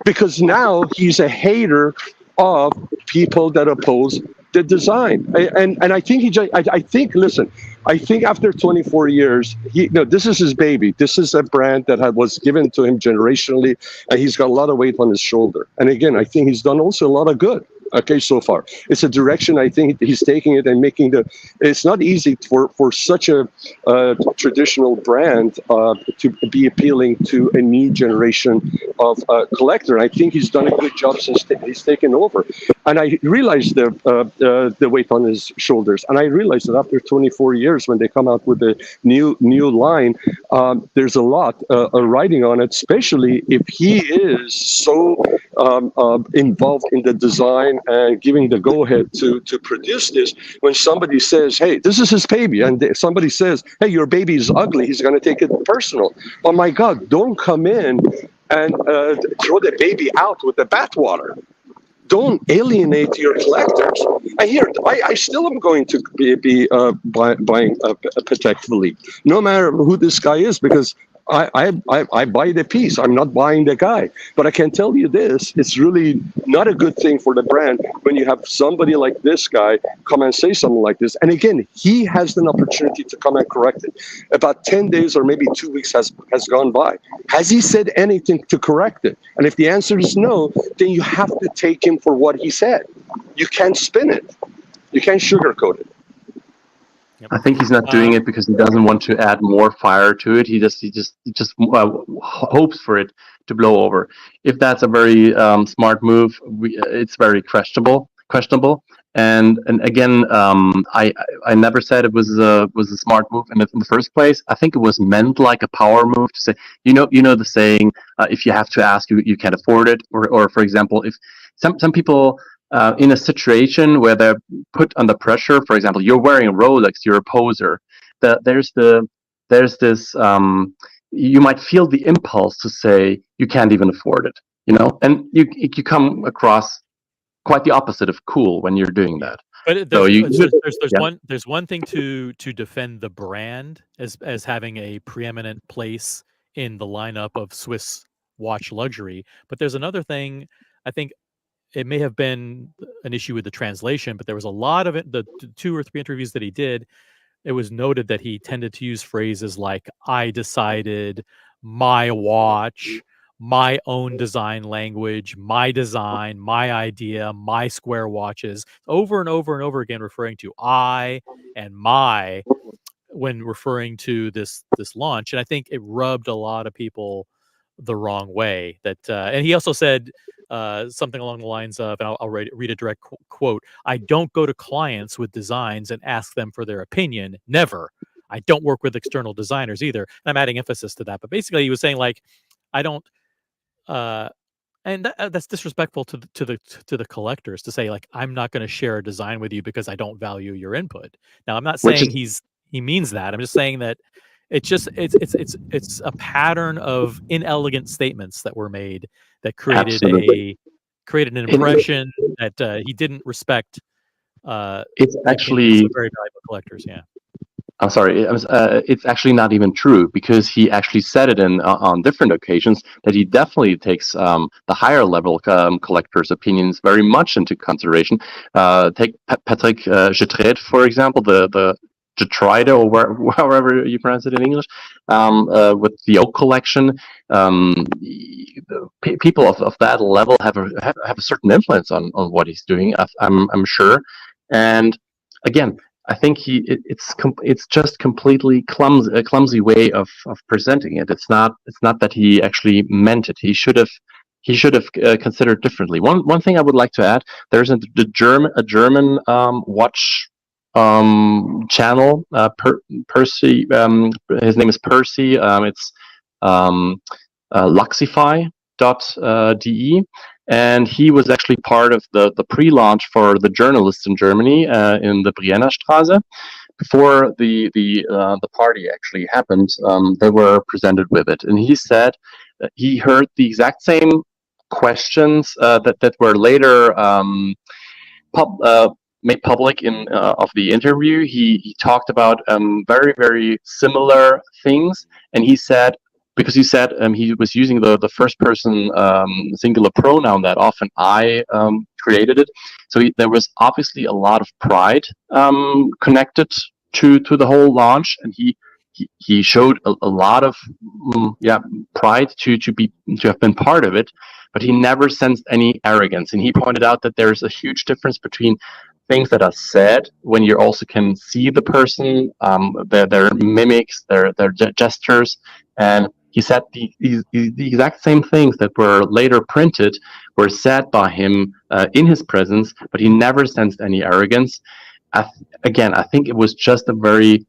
Speaker 5: because now he's a hater of people that oppose the design. And I think listen, I think after 24 years, this is his baby. This is a brand that was given to him generationally, and he's got a lot of weight on his shoulder. And again, I think he's done also a lot of good. Okay, so far it's a direction I think he's taking it and making it's not easy for such a traditional brand to be appealing to a new generation of collector. I think he's done a good job since he's taken over. And I realized the weight on his shoulders, and I realized that after 24 years, when they come out with a new line, there's a lot riding on it, especially if he is so involved in the design and giving the go-ahead to produce this. When somebody says, hey, this is his baby, and somebody says, hey, your baby is ugly, he's going to take it personal. Oh my God, don't come in and throw the baby out with the bathwater. Don't alienate your collectors. I still am going to be buying a Patek Philippe, no matter who this guy is, because I buy the piece. I'm not buying the guy. But I can tell you this, it's really not a good thing for the brand when you have somebody like this guy come and say something like this. And again, he has an opportunity to come and correct it. About 10 days or maybe 2 weeks has gone by. Has he said anything to correct it? And if the answer is no, then you have to take him for what he said. You can't spin it. You can't sugarcoat it.
Speaker 4: I think he's not doing it because he doesn't want to add more fire to it. He just hopes for it to blow over. If that's a very smart move, it's very questionable. And again, I never said it was a smart move in the first place. I think it was meant like a power move to say, you know the saying, if you have to ask, you can't afford it, or for example, if some people. In a situation where they're put under pressure, for example, you're wearing a Rolex, you're a poser. There's this. You might feel the impulse to say you can't even afford it, and you come across quite the opposite of cool when you're doing that.
Speaker 1: But there's one thing to defend the brand as having a preeminent place in the lineup of Swiss watch luxury. But there's another thing. I think it may have been an issue with the translation, but there was a lot of it. The 2 or 3 interviews that he did, it was noted that he tended to use phrases like "I decided," "my watch," "my own design language," "my design," "my idea," "my square watches," over and over and over again, referring to "I" and "my" when referring to this launch. And I think it rubbed a lot of people the wrong way. And he also said something along the lines of, and I'll read a direct quote: "I don't go to clients with designs and ask them for their opinion. Never. I don't work with external designers either." And I'm adding emphasis to that. But basically, he was saying, like, I don't, and that's disrespectful to the collectors to say, like, I'm not going to share a design with you because I don't value your input. Now, I'm not saying he means that. I'm just saying that it's a pattern of inelegant statements that were made that created an impression that he didn't respect.
Speaker 4: It's actually
Speaker 1: very valuable collectors. Yeah,
Speaker 4: I'm sorry. It's actually not even true, because he actually said it on different occasions that he definitely takes the higher level collectors' opinions very much into consideration. Take Patek Getreid, for example, the Getreide, or however you pronounce it in English, with the oak collection. People of that level have a certain influence on what he's doing. I'm sure, and again, I think it's just completely a clumsy way of presenting it. It's not that he actually meant it. He should have considered differently. One thing I would like to add: there's a German watch channel, Percy. His name is Percy. It's Luxify.de. And he was actually part of the pre-launch for the Journalists in Germany in the Brienner Straße. Before the party actually happened, they were presented with it, and he said that he heard the exact same questions that were later made public in of the interview. He talked about very, very similar things, and he said, because he said he was using the first person singular pronoun that often I created it. So there was obviously a lot of pride connected to the whole launch, and he showed a lot of pride to have been part of it, but he never sensed any arrogance. And he pointed out that there's a huge difference between things that are said when you also can see the person, their mimics, their gestures, and he said the exact same things that were later printed were said by him in his presence, but he never sensed any arrogance. I think it was just a very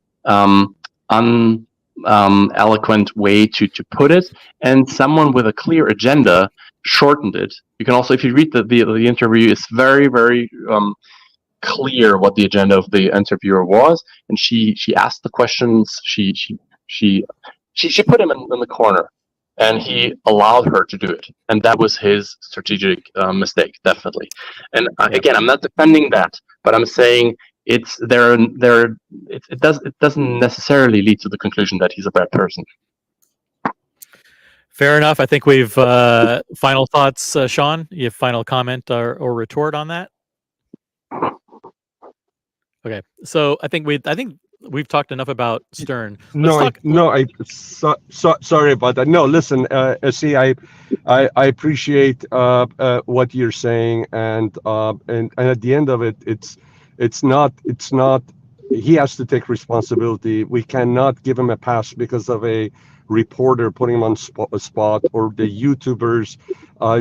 Speaker 4: eloquent way to put it, and someone with a clear agenda shortened it. You can also, if you read the interview, it's very, very clear what the agenda of the interviewer was, and she asked the questions. She put him in the corner, and he allowed her to do it, and that was his strategic mistake, definitely. And again, I'm not defending that, but I'm saying it doesn't necessarily lead to the conclusion that he's a bad person.
Speaker 1: Fair enough. I think we've final thoughts, Sean. You have final comment or retort on that? Okay, so I think we've talked enough about Stern.
Speaker 5: Sorry about that. No, listen, see, I appreciate what you're saying, and at the end of it, it's not. He has to take responsibility. We cannot give him a pass because of a reporter putting him on a spot, or the YouTubers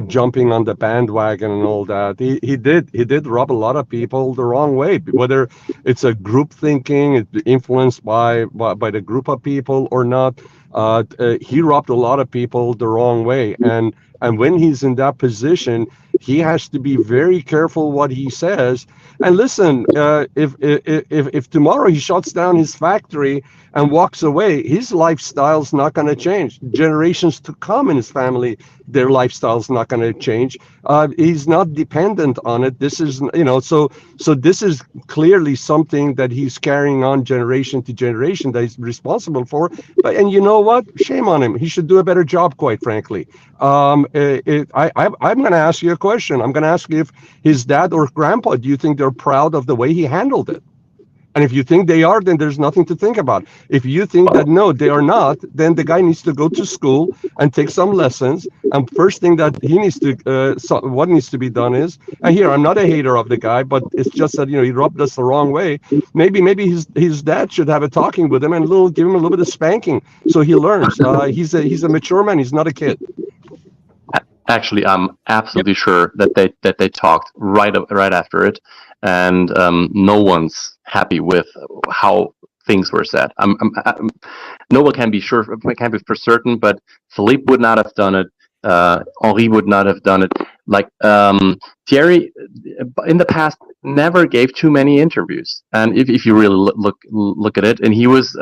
Speaker 5: jumping on the bandwagon and all that. He did rub a lot of people the wrong way, whether it's a group thinking, influenced by the group of people or not. He rubbed a lot of people the wrong way, and when he's in that position, he has to be very careful what he says. And listen, if tomorrow he shuts down his factory and walks away, his lifestyle's not going to change. Generations to come in his family, their lifestyle's not going to change. He's not dependent on it. This is, so this is clearly something that he's carrying on generation to generation that he's responsible for. And you know what? Shame on him. He should do a better job, quite frankly. I'm going to ask you a question. I'm going to ask you if his dad or grandpa, do you think they're proud of the way he handled it? And if you think they are, then there's nothing to think about. If you think that no, they are not, then the guy needs to go to school and take some lessons. And first thing that he needs to, what needs to be done is, and here, I'm not a hater of the guy, but it's just that, he rubbed us the wrong way. Maybe his dad should have a talking with him and give him a little bit of spanking so he learns. He's a mature man. He's not a kid.
Speaker 4: Actually, I'm absolutely sure that they talked right after it, and no one's happy with how things were said. No one can be sure, can be for certain, but Philippe would not have done it. Henri would not have done it. Like Thierry, in the past, never gave too many interviews. And if you really look at it, and he was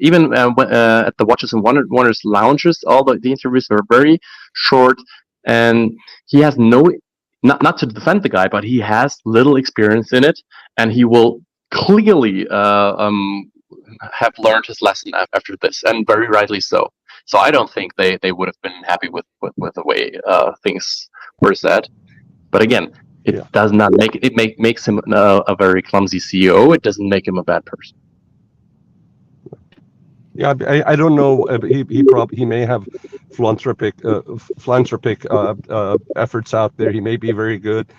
Speaker 4: even at the Watches and Wonders lounges, all the interviews were very short. And he has not to defend the guy, but he has little experience in it, and he will clearly have learned his lesson after this, and very rightly so. So I don't think they would have been happy with the way things were said. But again, it does not make it makes him a very clumsy CEO. It doesn't make him a bad person.
Speaker 5: Yeah, I don't know. He may have philanthropic efforts out there. He may be very good.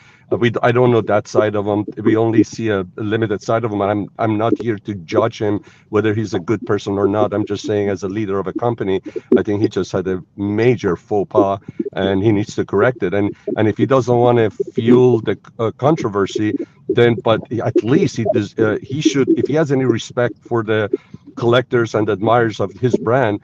Speaker 5: I don't know that side of him. We only see a limited side of him. I'm not here to judge him whether he's a good person or not. I'm just saying, as a leader of a company, I think he just had a major faux pas, and he needs to correct it. And if he doesn't want to fuel the controversy, then but at least he should, if he has any respect for the collectors and admirers of his brand,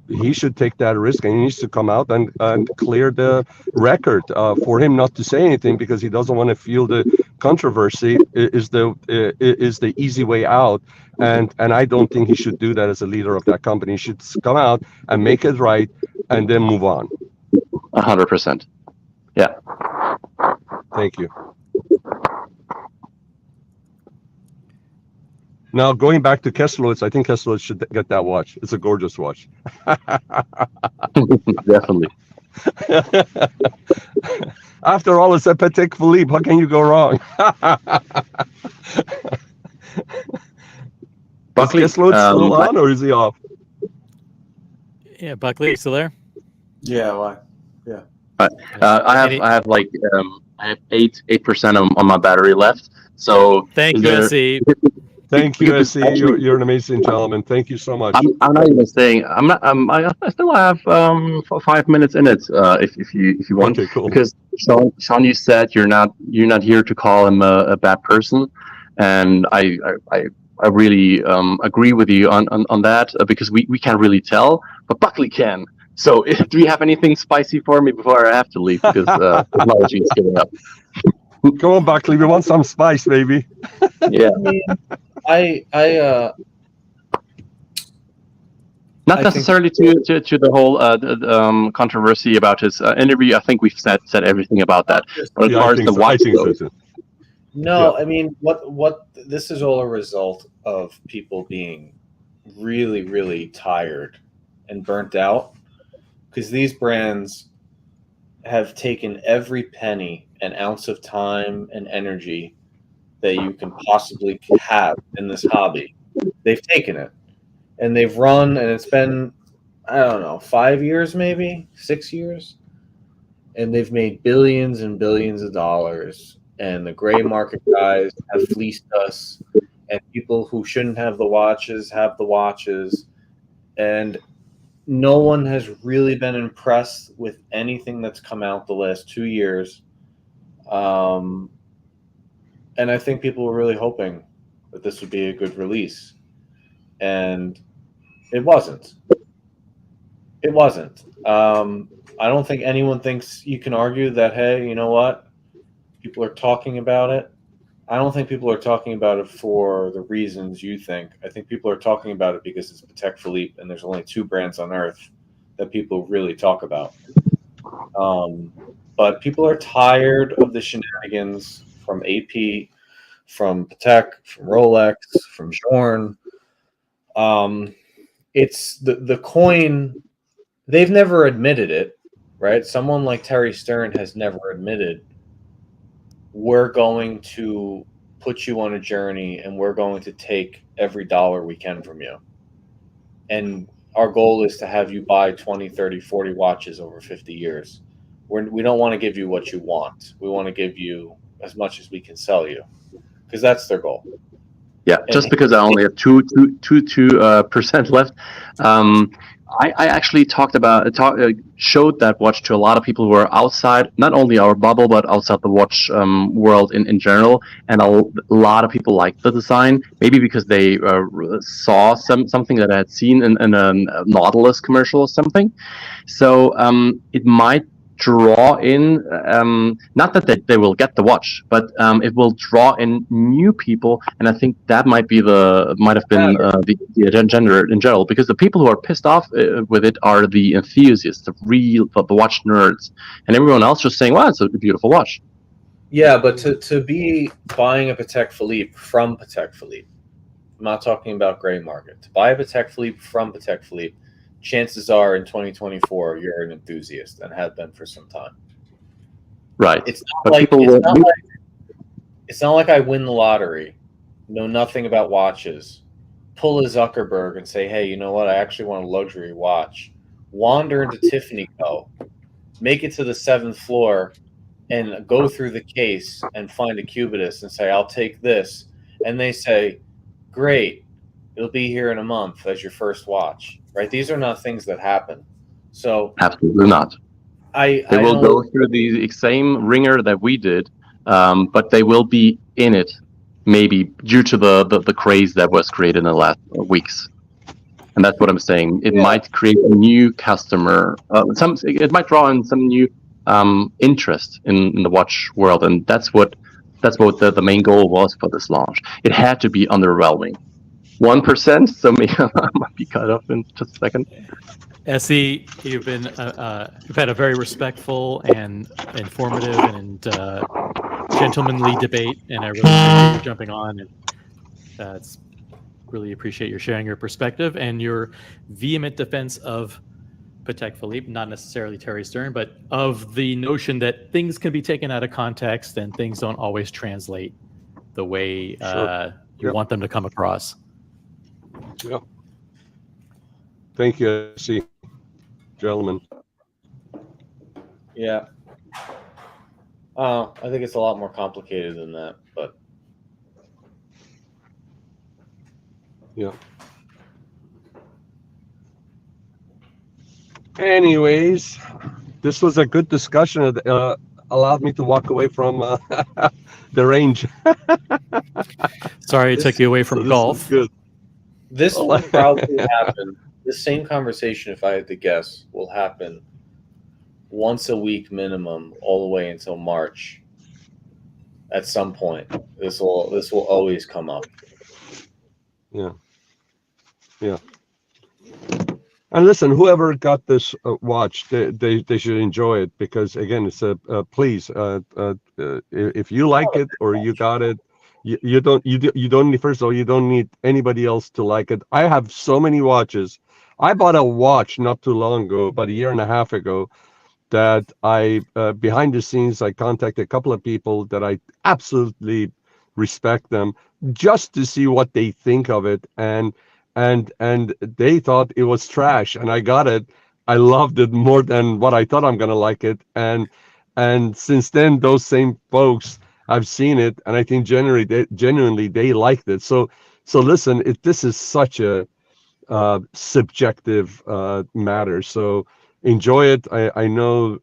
Speaker 5: he should take that risk, and he needs to come out and clear the record. For him not to say anything because he doesn't want to fuel the controversy is the easy way out, and I don't think he should do that as a leader of that company. He should come out and make it right and then move on.
Speaker 4: 100%. Yeah.
Speaker 5: Thank you. Now, going back to Kesselowitz, I think Kesselowitz should get that watch. It's a gorgeous watch.
Speaker 4: Definitely.
Speaker 5: After all, it's a Patek Philippe. How can you go wrong?
Speaker 4: Buckley,
Speaker 5: is Kesselowitz still on, or is he off?
Speaker 1: Yeah, Buckley, you still there?
Speaker 6: Yeah, why?
Speaker 4: I have like I have 8% on my battery left. So
Speaker 1: Thank you, SE.
Speaker 5: Thank you, SE. You're an amazing gentleman. Thank you so much.
Speaker 4: I'm not even saying I'm not. I still have 5 minutes in it. If you want.
Speaker 5: Okay, cool.
Speaker 4: Because Sean, you said you're not here to call him a bad person, and I really agree with you on that, because we can't really tell, but Buckley can. So do you have anything spicy for me before I have to leave? Because technology is giving up.
Speaker 5: Go on, Buckley. We want some spice, baby.
Speaker 4: Yeah.
Speaker 6: I
Speaker 4: Not necessarily to the whole controversy about his interview. I think we've said everything about that. But as far as the watch goes,
Speaker 6: no, I mean, what this is all a result of people being really, really tired and burnt out, because these brands have taken every penny and ounce of time and energy that you can possibly have in this hobby. They've taken it, and they've run, and it's been, I don't know, 5 years, maybe 6 years, and they've made billions and billions of dollars, and the gray market guys have fleeced us, and people who shouldn't have the watches have the watches, and no one has really been impressed with anything that's come out the last 2 years. And I think people were really hoping that this would be a good release. And it wasn't. It wasn't. I don't think anyone thinks you can argue that, hey, you know what? People are talking about it. I don't think people are talking about it for the reasons you think. I think people are talking about it because it's Patek Philippe, and there's only 2 brands on earth that people really talk about. But people are tired of the shenanigans from AP, from Patek, from Rolex, from Journe. It's the coin. They've never admitted it, right? Someone like Terry Stern has never admitted, we're going to put you on a journey and we're going to take every dollar we can from you. And our goal is to have you buy 20, 30, 40 watches over 50 years. We don't want to give you what you want. We want to give you as much as we can sell you, because that's their goal.
Speaker 4: Yeah, and just because I only have 2% left, I actually showed that watch to a lot of people who are outside, not only our bubble, but outside the watch world in general. And a lot of people liked the design, maybe because they saw something that I had seen in a Nautilus commercial or something. So it might draw in, not that they will get the watch, but it will draw in new people, and I think that might have been the agenda in general, because the people who are pissed off with it are the enthusiasts, the watch nerds, and everyone else just saying, "Wow, it's a beautiful watch."
Speaker 6: Yeah, but to be buying a Patek Philippe from Patek Philippe, I'm not talking about gray market. To buy a Patek Philippe from Patek Philippe, chances are in 2024 you're an enthusiast and have been for some time.
Speaker 4: Right.
Speaker 6: It's not
Speaker 4: But
Speaker 6: like
Speaker 4: people
Speaker 6: it's
Speaker 4: will.
Speaker 6: not like it's not like I win the lottery, know nothing about watches, pull a Zuckerberg and say, hey, you know what? I actually want a luxury watch. Wander into Tiffany Co., make it to the 7th floor, and go through the case and find a Cubitus and say, I'll take this. And they say, great, it'll be here in a month as your first watch. Right? These are not things that happen. So
Speaker 4: Absolutely not.
Speaker 6: I
Speaker 4: They will
Speaker 6: don't
Speaker 4: go through the same ringer that we did, but they will be in it, maybe due to the craze that was created in the last weeks. And that's what I'm saying. It might create a new customer. It might draw in some new interest in the watch world, and that's what the main goal was for this launch. It had to be underwhelming. 1%, so maybe I might be cut off in just a second.
Speaker 1: Essie, you've had a very respectful and informative and gentlemanly debate, and I really appreciate you jumping on. And it's really appreciate your sharing your perspective and your vehement defense of Patek Philippe, not necessarily Terry Stern, but of the notion that things can be taken out of context and things don't always translate the way
Speaker 5: Sure.
Speaker 1: you
Speaker 5: Yep.
Speaker 1: want them to come across.
Speaker 5: Yeah. Thank you, see, gentlemen.
Speaker 6: Yeah. I think it's a lot more complicated than that, but
Speaker 5: Yeah. Anyways, this was a good discussion. It allowed me to walk away from the range.
Speaker 1: Sorry, it took you away from
Speaker 5: So this
Speaker 1: golf.
Speaker 5: is good.
Speaker 6: this
Speaker 5: Oh,
Speaker 6: will probably happen. This same conversation, if I had to guess, will happen once a week minimum, all the way until March. At some point, this will always come up.
Speaker 5: Yeah. Yeah. And listen, whoever got this watch, they should enjoy it, because again, it's a please. If you like it or you got it, you don't need, first of all, you don't need anybody else to like it. I have so many watches. I bought a watch not too long ago, about a year and a half ago, that I behind the scenes I contacted a couple of people that I absolutely respect them, just to see what they think of it, and they thought it was trash, and I got it. I loved it more than what I thought I'm gonna like it, and since then those same folks, I've seen it, and I think genuinely they liked it. So listen, this is such a subjective matter. So enjoy it. I know.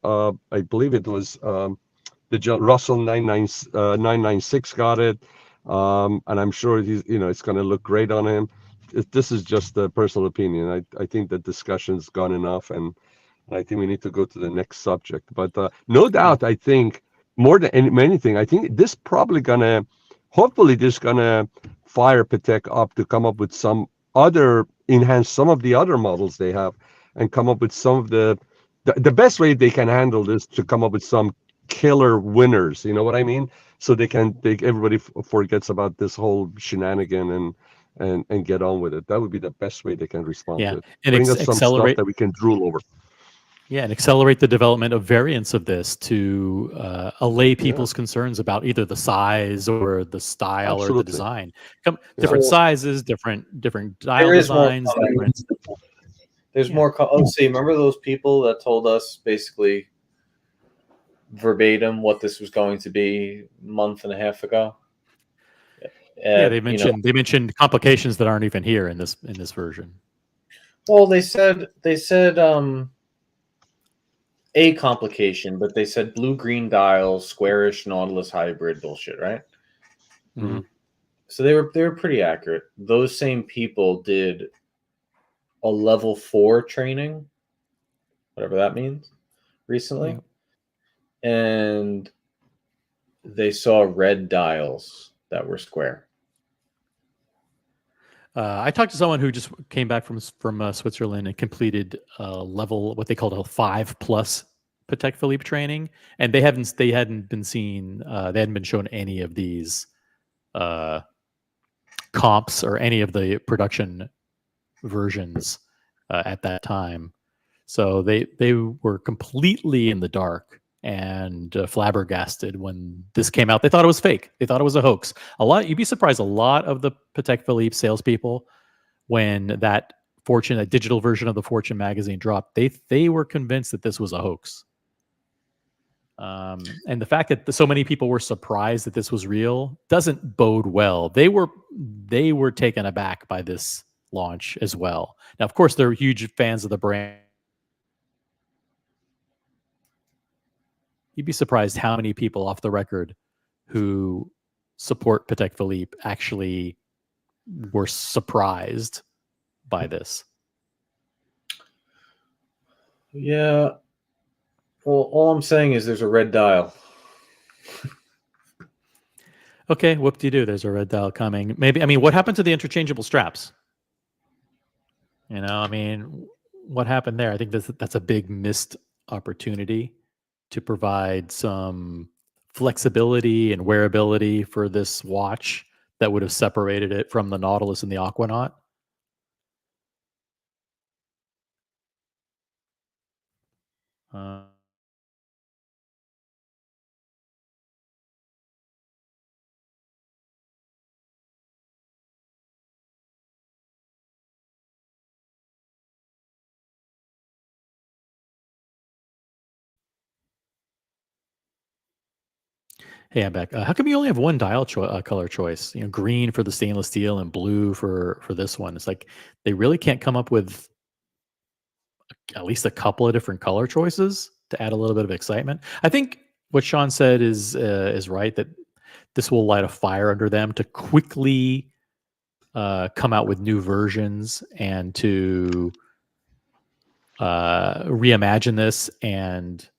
Speaker 5: I believe it was the Russell 996 got it, and I'm sure it's going to look great on him. This is just a personal opinion. I think the discussion's gone enough, and I think we need to go to the next subject. But no doubt, I think more than anything, I think this probably hopefully this gonna fire Patek up to come up with some other, enhance some of the other models they have, and come up with some of the best way they can handle this, to come up with some killer winners. You know what I mean? So everybody forgets about this whole shenanigan and get on with it. That would be the best way they can respond to it.
Speaker 1: And
Speaker 5: Bring us some stuff
Speaker 1: accelerate.
Speaker 5: that we can drool over.
Speaker 1: Yeah, and accelerate the development of variants of this to allay people's concerns about either the size or the style or the
Speaker 5: Absolutely.
Speaker 1: design. Different sizes, different dial
Speaker 6: There is more
Speaker 1: designs.
Speaker 6: coming. There's more. See, remember those people that told us basically verbatim what this was going to be a month and a half ago?
Speaker 1: Yeah, they mentioned complications that aren't even here in this version.
Speaker 6: Well, they said a complication, but they said blue-green dials, squarish Nautilus hybrid bullshit, right?
Speaker 1: Mm-hmm.
Speaker 6: So they were pretty accurate. Those same people did a level 4 training, whatever that means, recently, and they saw red dials that were square.
Speaker 1: I talked to someone who just came back from Switzerland and completed what they called a 5+ Patek Philippe training, and they hadn't been shown any of these comps or any of the production versions at that time. So they were completely in the dark and flabbergasted when this came out. They thought it was fake. They thought it was a hoax. You'd be surprised. A lot of the Patek Philippe salespeople, when that digital version of the Fortune magazine dropped, they were convinced that this was a hoax. And the fact that so many people were surprised that this was real doesn't bode well. They were taken aback by this launch as well. Now, of course, they're huge fans of the brand. You'd be surprised how many people off the record who support Patek Philippe actually were surprised by this.
Speaker 6: Yeah. Well, all I'm saying is there's a red dial.
Speaker 1: Okay, whoop-de-doo, there's a red dial coming. Maybe, I mean, what happened to the interchangeable straps? You know, I mean, what happened there? I think that's a big missed opportunity to provide some flexibility and wearability for this watch that would have separated it from the Nautilus and the Aquanaut. Hey, I'm back. How come you only have one dial color choice? You know, green for the stainless steel and blue for this one. It's like they really can't come up with at least a couple of different color choices to add a little bit of excitement. I think what Sean said is right, that this will light a fire under them to quickly come out with new versions and to reimagine this and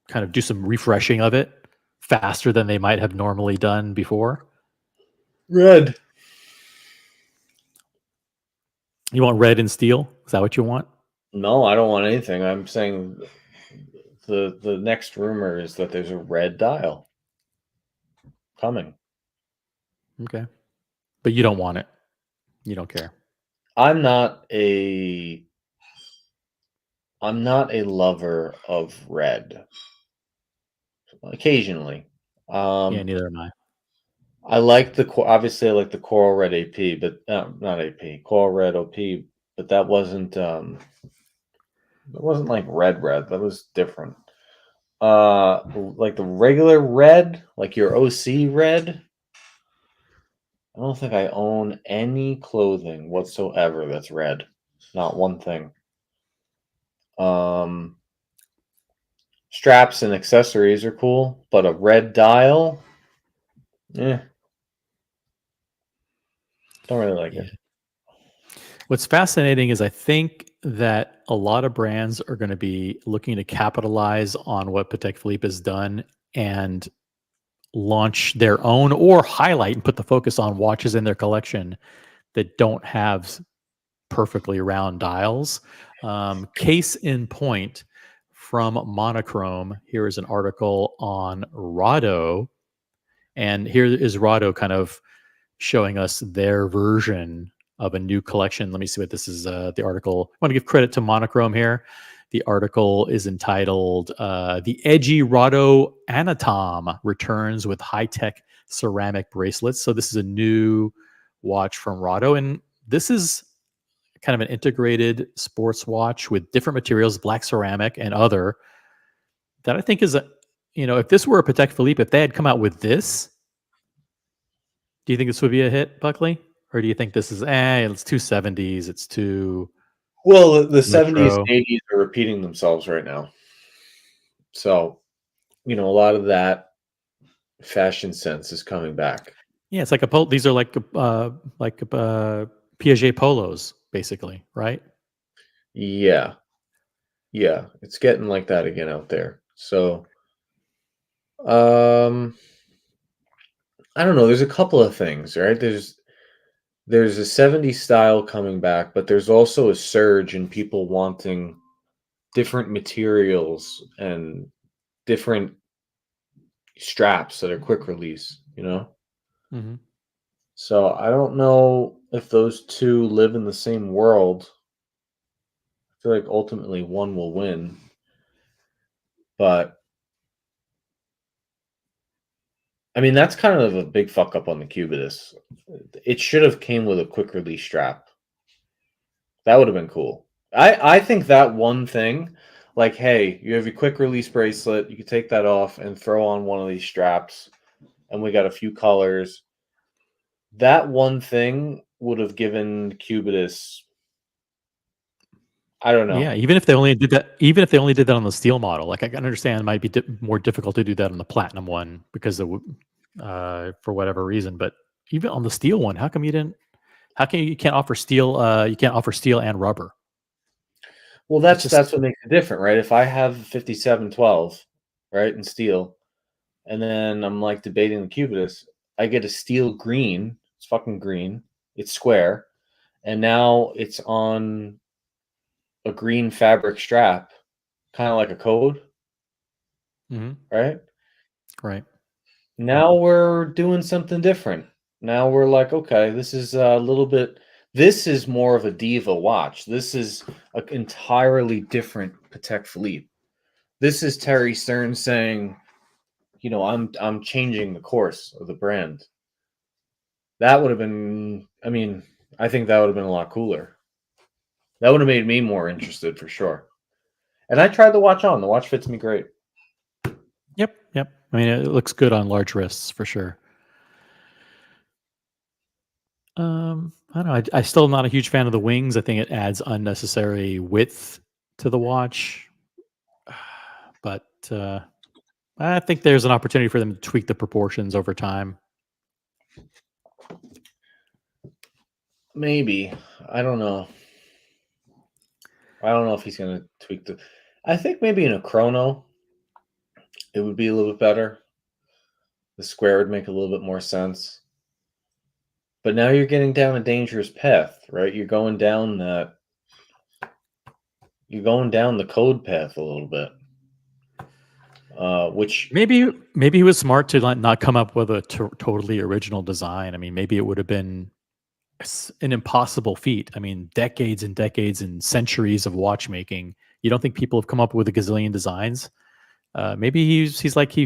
Speaker 1: kind of do some refreshing of it faster than they might have normally done before.
Speaker 6: Red.
Speaker 1: You want red and steel? Is that what you want?
Speaker 6: No, I don't want anything. I'm saying the next rumor is that there's a red dial coming.
Speaker 1: Okay. But you don't want it. You don't care.
Speaker 6: I'm not a lover of red. Occasionally.
Speaker 1: Yeah, neither am I.
Speaker 6: I like obviously I like the coral red AP, but not AP, coral red OP, but that wasn't like red. That was different. Like the regular red, like your OC red. I don't think I own any clothing whatsoever that's red. Not one thing. Straps and accessories are cool, but a red dial, don't really like it.
Speaker 1: What's fascinating is I think that a lot of brands are going to be looking to capitalize on what Patek Philippe has done and launch their own or highlight and put the focus on watches in their collection that don't have perfectly round dials. Case in point, from Monochrome, here is an article on Rado. And here is Rado kind of showing us their version of a new collection. Let me see what this is. The article, I want to give credit to Monochrome here. The article is entitled The Edgy Rado Anatom Returns with High-Tech Ceramic Bracelets. So this is a new watch from Rado. And this is kind of an integrated sports watch with different materials, black ceramic and other, that I think is if this were a Patek Philippe, if they had come out with this, do you think this would be a hit, Buckley? Or do you think this is, it's too 70s, it's too...
Speaker 6: Well, the 70s
Speaker 1: retro.
Speaker 6: and 80s are repeating themselves right now. So, a lot of that fashion sense is coming back.
Speaker 1: Yeah, it's like these are like Piaget polos, basically, right?
Speaker 6: Yeah. Yeah, it's getting like that again out there. So, I don't know. There's a couple of things, right? There's a 70s style coming back, but there's also a surge in people wanting different materials and different straps that are quick release,
Speaker 1: Mm-hmm.
Speaker 6: So I don't know if those two live in the same world. I feel like ultimately one will win, but I mean that's kind of a big fuck up on the Cubitus. It should have came with a quick release strap. That would have been cool. I think that one thing, like, hey, you have your quick release bracelet, you can take that off and throw on one of these straps, and we got a few colors. That one thing would have given Cubitus, I don't know.
Speaker 1: Yeah, even if they only did that on the steel model, like I can understand it might be more difficult to do that on the platinum one because for whatever reason. But even on the steel one, how come you didn't? How come you can't offer steel? You can't offer steel and rubber.
Speaker 6: Well,
Speaker 1: It's just
Speaker 6: that's what makes it different, right? If I have 5712, right, in steel, and then I'm like debating the Cubitus, I get a steel green. It's fucking green. It's square, and now it's on a green fabric strap, kind of like a code,
Speaker 1: Mhm.
Speaker 6: right?
Speaker 1: Right.
Speaker 6: Now we're doing something different. Now we're like, okay, this is a little bit. This is more of a diva watch. This is an entirely different Patek Philippe. This is Terry Stern saying, I'm changing the course of the brand. That would have been. I mean, I think that would have been a lot cooler. That would have made me more interested for sure. And I tried the watch on. The watch fits me great.
Speaker 1: Yep. Yep. I mean, it looks good on large wrists for sure. I don't know. I still am not a huge fan of the wings. I think it adds unnecessary width to the watch. But I think there's an opportunity for them to tweak the proportions over time.
Speaker 6: Maybe. I don't know. I don't know if he's going to tweak the. I think maybe in a chrono, it would be a little bit better. The square would make a little bit more sense. But now you're getting down a dangerous path, right? You're going down the code path a little bit. Which
Speaker 1: Maybe he was smart to not come up with a totally original design. I mean, maybe it would have been an impossible feat. I mean, decades and decades and centuries of watchmaking. You don't think people have come up with a gazillion designs? Maybe he's like he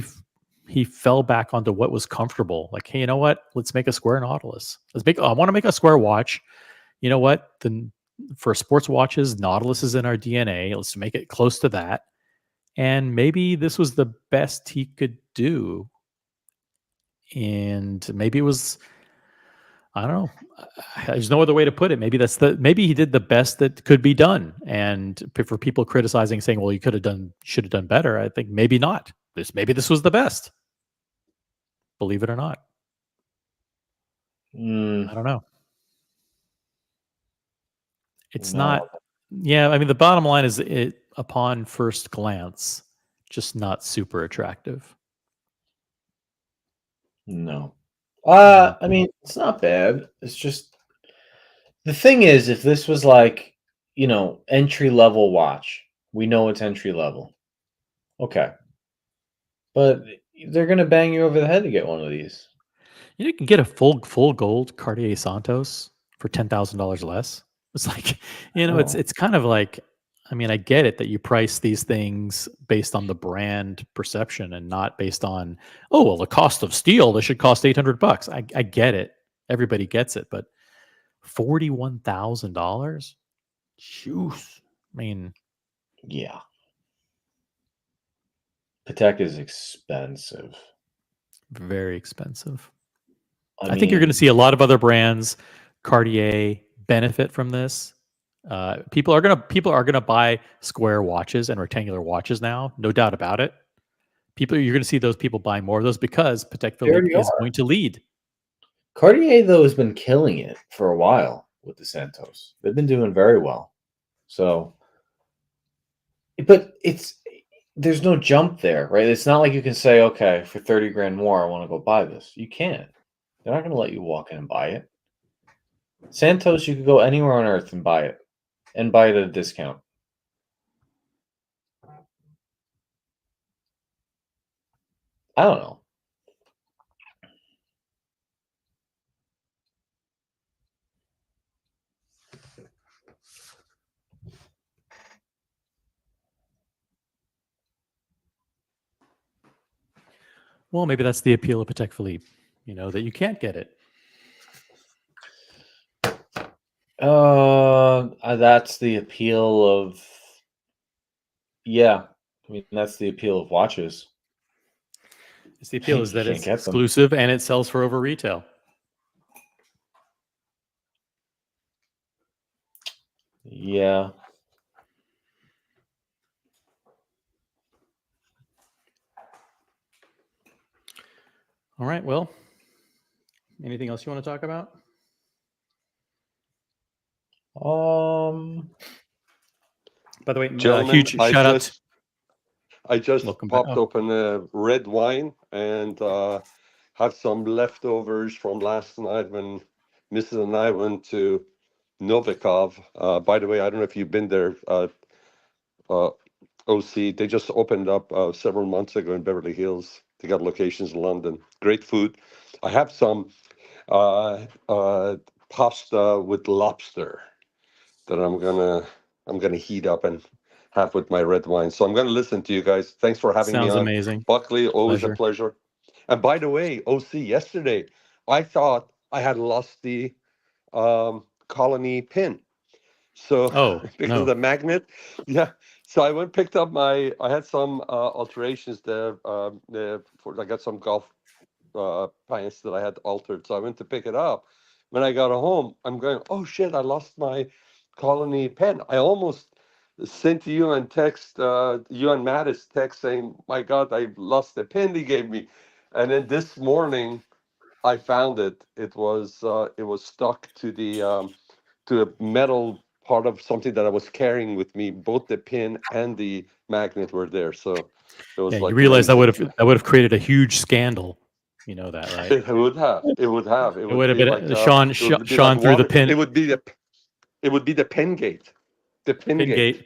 Speaker 1: fell back onto what was comfortable. Like, hey, you know what? Let's make a square Nautilus. I want to make a square watch. You know what? For sports watches, Nautilus is in our DNA. Let's make it close to that. And maybe this was the best he could do. And maybe it was, I don't know. There's no other way to put it. Maybe he did the best that could be done. And for people criticizing, saying, "Well, should have done better," I think maybe not. Maybe this was the best. Believe it or not, I don't know. It's
Speaker 6: no,
Speaker 1: not. Yeah, I mean, the bottom line is it upon first glance, just not super attractive.
Speaker 6: no.
Speaker 1: No.
Speaker 6: I mean, it's not bad. It's just the thing is, if this was like, entry level watch, we know it's entry level. Okay. But they're gonna bang you over the head to get one of these.
Speaker 1: You can get a full gold Cartier Santos for $10,000 less. It's like,
Speaker 6: Oh.
Speaker 1: it's kind of like, I mean, I get it that you price these things based on the brand perception and not based on, oh, well, the cost of steel, they should cost $800. I get it. Everybody gets it, but $41,000? Jeez. I mean,
Speaker 6: Yeah. Patek is expensive.
Speaker 1: very expensive.
Speaker 6: I
Speaker 1: I think you're going to
Speaker 6: mean,
Speaker 1: see a lot of other brands, Cartier, benefit from this. People are gonna buy square watches and rectangular watches now, no doubt about it. You're going to see those people buying more of those because Patek
Speaker 6: they
Speaker 1: Philippe
Speaker 6: already
Speaker 1: is
Speaker 6: are.
Speaker 1: going to lead.
Speaker 6: Cartier though has been killing it for a while with the Santos. They've been doing very well. So, but there's no jump there, right? It's not like you can say, okay, for 30 grand more, I want to go buy this. You can't. They're not going to let you walk in and buy it. Santos, you could go anywhere on earth and buy it at a discount. I don't know.
Speaker 1: Well, maybe that's the appeal of Patek Philippe. That you can't get it.
Speaker 6: That's the appeal of. Yeah, I mean that's the appeal of watches.
Speaker 1: It's the appeal is
Speaker 6: You
Speaker 1: that
Speaker 6: can't
Speaker 1: it's
Speaker 6: get them.
Speaker 1: exclusive and it sells for over retail.
Speaker 6: Yeah.
Speaker 1: All right. Well, anything else you want to talk about? By the way,
Speaker 5: Gentlemen,
Speaker 1: huge shout out.
Speaker 5: I just
Speaker 1: Welcome back.
Speaker 5: popped open a red wine and have some leftovers from last night when Mrs. and I went to Novikov. By the way, I don't know if you've been there, OC. They just opened up several months ago in Beverly Hills. They got locations in London. Great food. I have some pasta with lobster that I'm gonna heat up and have with my red wine. So I'm gonna listen to you guys. Thanks for having me
Speaker 1: Sounds
Speaker 5: on.
Speaker 1: amazing.
Speaker 5: Buckley, always a pleasure. And by the way, OC, yesterday I thought I had lost the colony pin. So because of the magnet, yeah. So I went picked up I had some alterations there. I got some golf pants that I had altered. So I went to pick it up. When I got home, I'm going, oh shit, I lost my colony pen. I almost sent to you and text, you and Mattis text saying, my God, I lost the pen he gave me. And then this morning, I found it. It was stuck to the metal part of something that I was carrying with me. Both the pin and the magnet were there. So it was
Speaker 1: you realize
Speaker 5: amazing.
Speaker 1: that would have created a huge scandal. You know that, right?
Speaker 5: It would have. It would have.
Speaker 1: It would have
Speaker 5: be
Speaker 1: been
Speaker 5: like
Speaker 1: Sean
Speaker 5: it would be
Speaker 1: Sean
Speaker 5: like
Speaker 1: threw the
Speaker 5: water.
Speaker 1: pin.
Speaker 5: It would be the pin gate. The pin gate.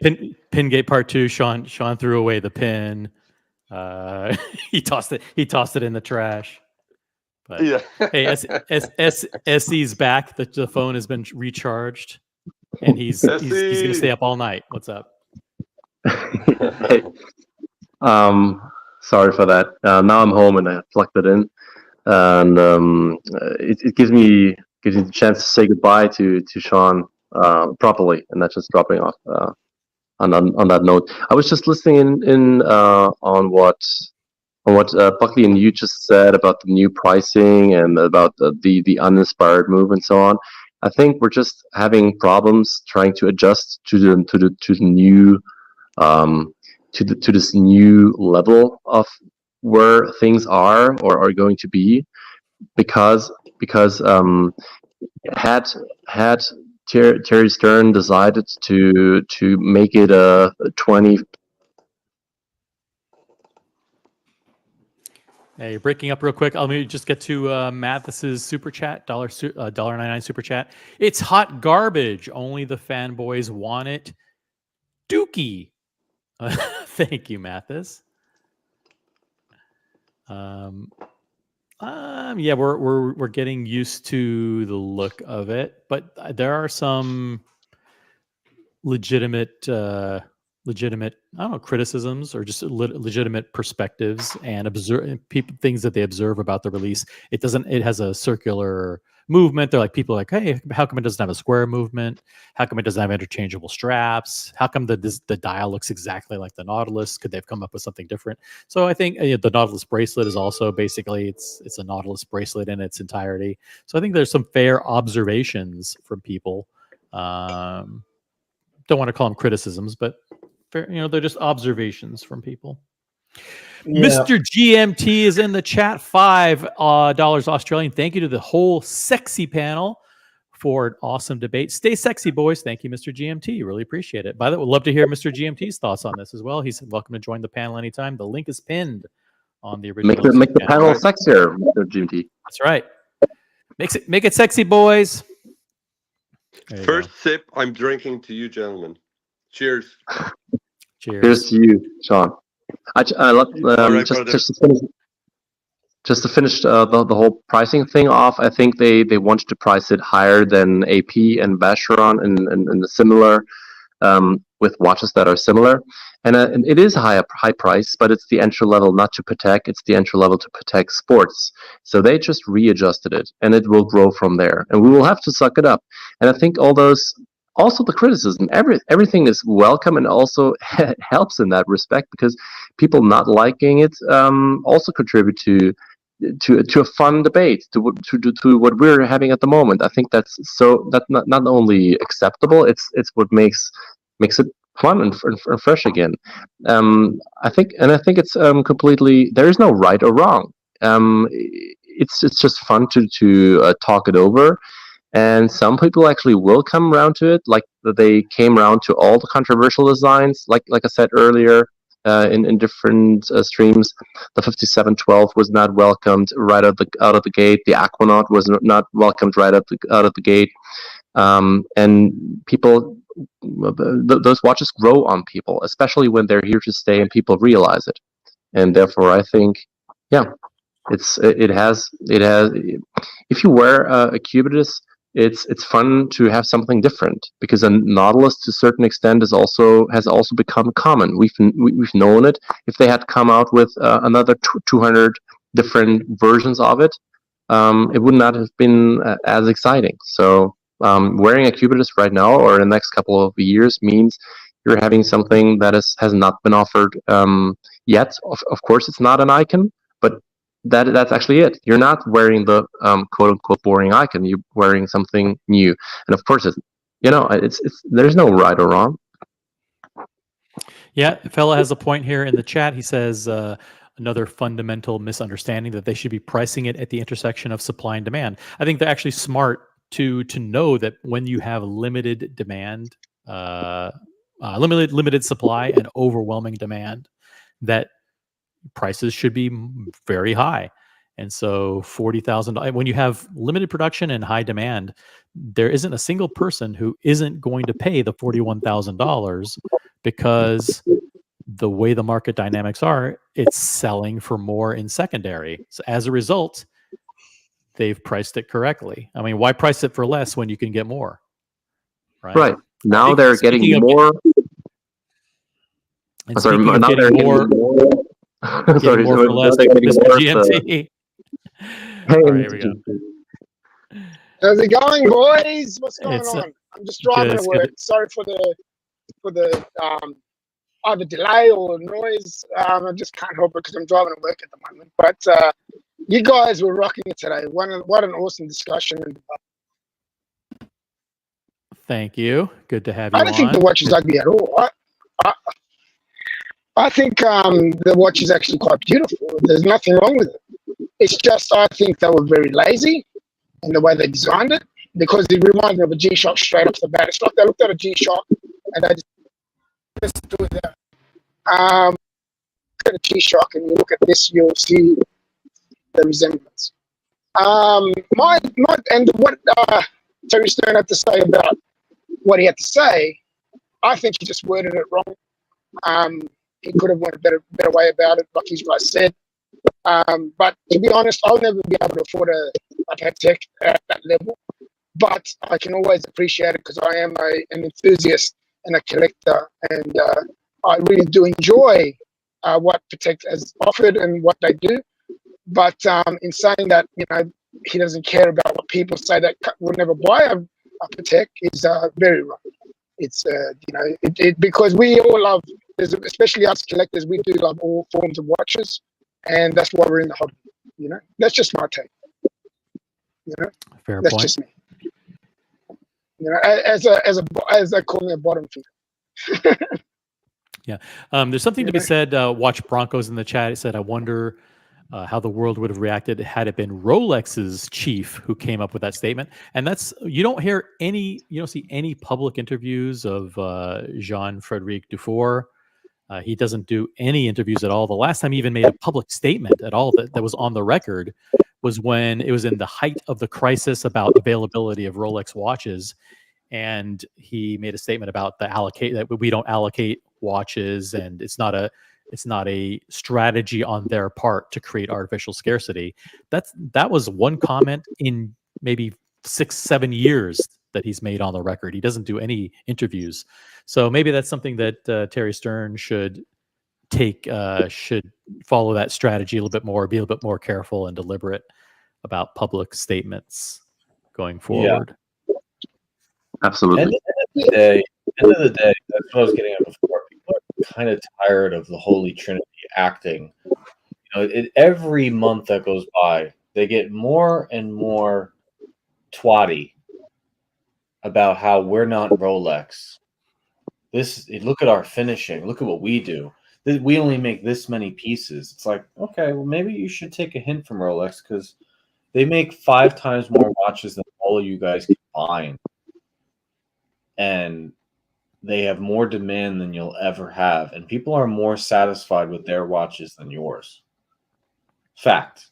Speaker 1: Pin gate part 2. Sean threw away the pin. He tossed it in the trash. But
Speaker 5: Yeah.
Speaker 1: hey, SC's back. The phone has been recharged, and he's gonna stay up all night. What's up?
Speaker 4: Hey, sorry for that. Now I'm home and I plugged it in, and it gives me the chance to say goodbye to Sean properly, and not just dropping off. On that note, I was just listening in on what Buckley and you just said about the new pricing and about the uninspired move and so on. I think we're just having problems trying to adjust to the new to this new level of where things are or are going to be, because had Terry Stern decided to make it a 20.
Speaker 1: Hey, you're breaking up real quick. Let me just get to Mathis's super chat, $1.99 super chat. It's hot garbage. Only the fanboys want it. Dookie. Thank you, Mathis. Yeah, we're getting used to the look of it, but there are some legitimate I don't know, criticisms or just legitimate perspectives and things that they observe about the release. It has a circular movement. They're like, people are like, hey, how come it doesn't have a square movement? How come it doesn't have interchangeable straps? How come the dial looks exactly like the Nautilus? Could they have come up with something different? So I think the Nautilus bracelet is also basically it's a Nautilus bracelet in its entirety. So I think there's some fair observations from people. Don't want to call them criticisms, but they're just observations from people. Yeah. Mr. GMT is in the chat. $5 Australian. Thank you to the whole sexy panel for an awesome debate. Stay sexy, boys. Thank you, Mr. GMT. Really appreciate it. By the way, we'd love to hear Mr. GMT's thoughts on this as well. He's welcome to join the panel anytime. The link is pinned on the original.
Speaker 4: Make the panel sexier, Mr. GMT.
Speaker 1: That's right. Make it sexy, boys.
Speaker 5: First sip I'm drinking to you, gentlemen. Cheers.
Speaker 4: Cheers to you, Sean. Just to finish the whole pricing thing off, I think they wanted to price it higher than AP and Vacheron in a similar with watches that are similar. And it is a high price, but it's the entry level, not to Patek. It's the entry level to Patek Sports. So they just readjusted it, and it will grow from there. And we will have to suck it up. And I think all those, also the criticism, everything is welcome, and also helps in that respect, because people not liking it also contribute to a fun debate, to what we're having at the moment. I think that's not only acceptable, it's what makes it fun and fresh again. I think it's completely, there is no right or wrong. It's just fun to talk it over, and some people actually will come around to it, like they came around to all the controversial designs, like I said earlier. In different streams, the 5712 was not welcomed right out of the gate. The Aquanaut was not welcomed right out of the gate. And people, those watches grow on people, especially when they're here to stay and people realize it. And therefore, I think, yeah, it has. If you wear a Cubitus, it's fun to have something different, because a Nautilus to a certain extent has also become common. We've known it. If they had come out with another 200 different versions of it, it would not have been as exciting. So wearing a Cubitus right now or in the next couple of years means you're having something that has not been offered yet. Of course, it's not an icon, but that's actually it. You're not wearing the quote unquote boring icon. You're wearing something new, and of course, it's there's no right or wrong.
Speaker 1: Yeah, fella has a point here in the chat. He says another fundamental misunderstanding, that they should be pricing it at the intersection of supply and demand. I think they're actually smart to know that when you have limited demand, limited supply and overwhelming demand, that prices should be very high. And so $40,000, when you have limited production and high demand, there isn't a single person who isn't going to pay the $41,000, because the way the market dynamics are, it's selling for more in secondary. So as a result, they've priced it correctly. I mean, why price it for less when you can get more? Right.
Speaker 4: Now they're getting more.
Speaker 1: And speaking of getting more, getting more for less, Mr. GMT. All right, here we go.
Speaker 7: How's it going, boys? What's going on? I'm just driving to work. Sorry for the either delay or noise. I just can't help it because I'm driving to work at the moment. But you guys were rocking it today. What an awesome discussion.
Speaker 1: Thank you. Good to have you on.
Speaker 7: I don't think the watch is ugly at all. I think the watch is actually quite beautiful. There's nothing wrong with it. It's just, I think they were very lazy in the way they designed it, because it reminds me of a G-Shock straight off the bat. It's like they looked at a G-Shock and they just do that. Look at a G-Shock and you look at this, you'll see the resemblance. And what Terry Stern had to say about what he had to say, I think he just worded it wrong. He could have went a better way about it, like you guys said. But to be honest, I'll never be able to afford a Patek at that level. But I can always appreciate it because I am an enthusiast and a collector, and I really do enjoy what Patek has offered and what they do. But in saying that, he doesn't care about what people say that would never buy a Patek is very wrong. It's because we all love, especially us collectors, we do love all forms of watches, and that's why we're in the hobby. That's just my take.
Speaker 1: Fair
Speaker 7: that's
Speaker 1: point.
Speaker 7: Just me. As they call me a bottom feeder.
Speaker 1: Yeah, there's something to be said. Watch Broncos in the chat. It said, "I wonder how the world would have reacted had it been Rolex's chief who came up with that statement." And that's, you don't see any public interviews of Jean-Frédéric Dufour. He doesn't do any interviews at all. The last time he even made a public statement at all that was on the record was when it was in the height of the crisis about availability of Rolex watches. And he made a statement about that we don't allocate watches, and it's not a strategy on their part to create artificial scarcity. That was one comment in maybe 6-7 years that he's made on the record. He doesn't do any interviews. So maybe that's something that Terry Stern should should follow that strategy a little bit more, be a little bit more careful and deliberate about public statements going forward.
Speaker 4: Absolutely.
Speaker 6: End of the day, that's what I was getting at before. People are kind of tired of the Holy Trinity acting. Every month that goes by, they get more and more twatty about how we're not Rolex. Look at our finishing. Look at what we do. We only make this many pieces. It's like, okay, well, maybe you should take a hint from Rolex because they make 5 times more watches than all of you guys combined. And they have more demand than you'll ever have. And people are more satisfied with their watches than yours. Fact.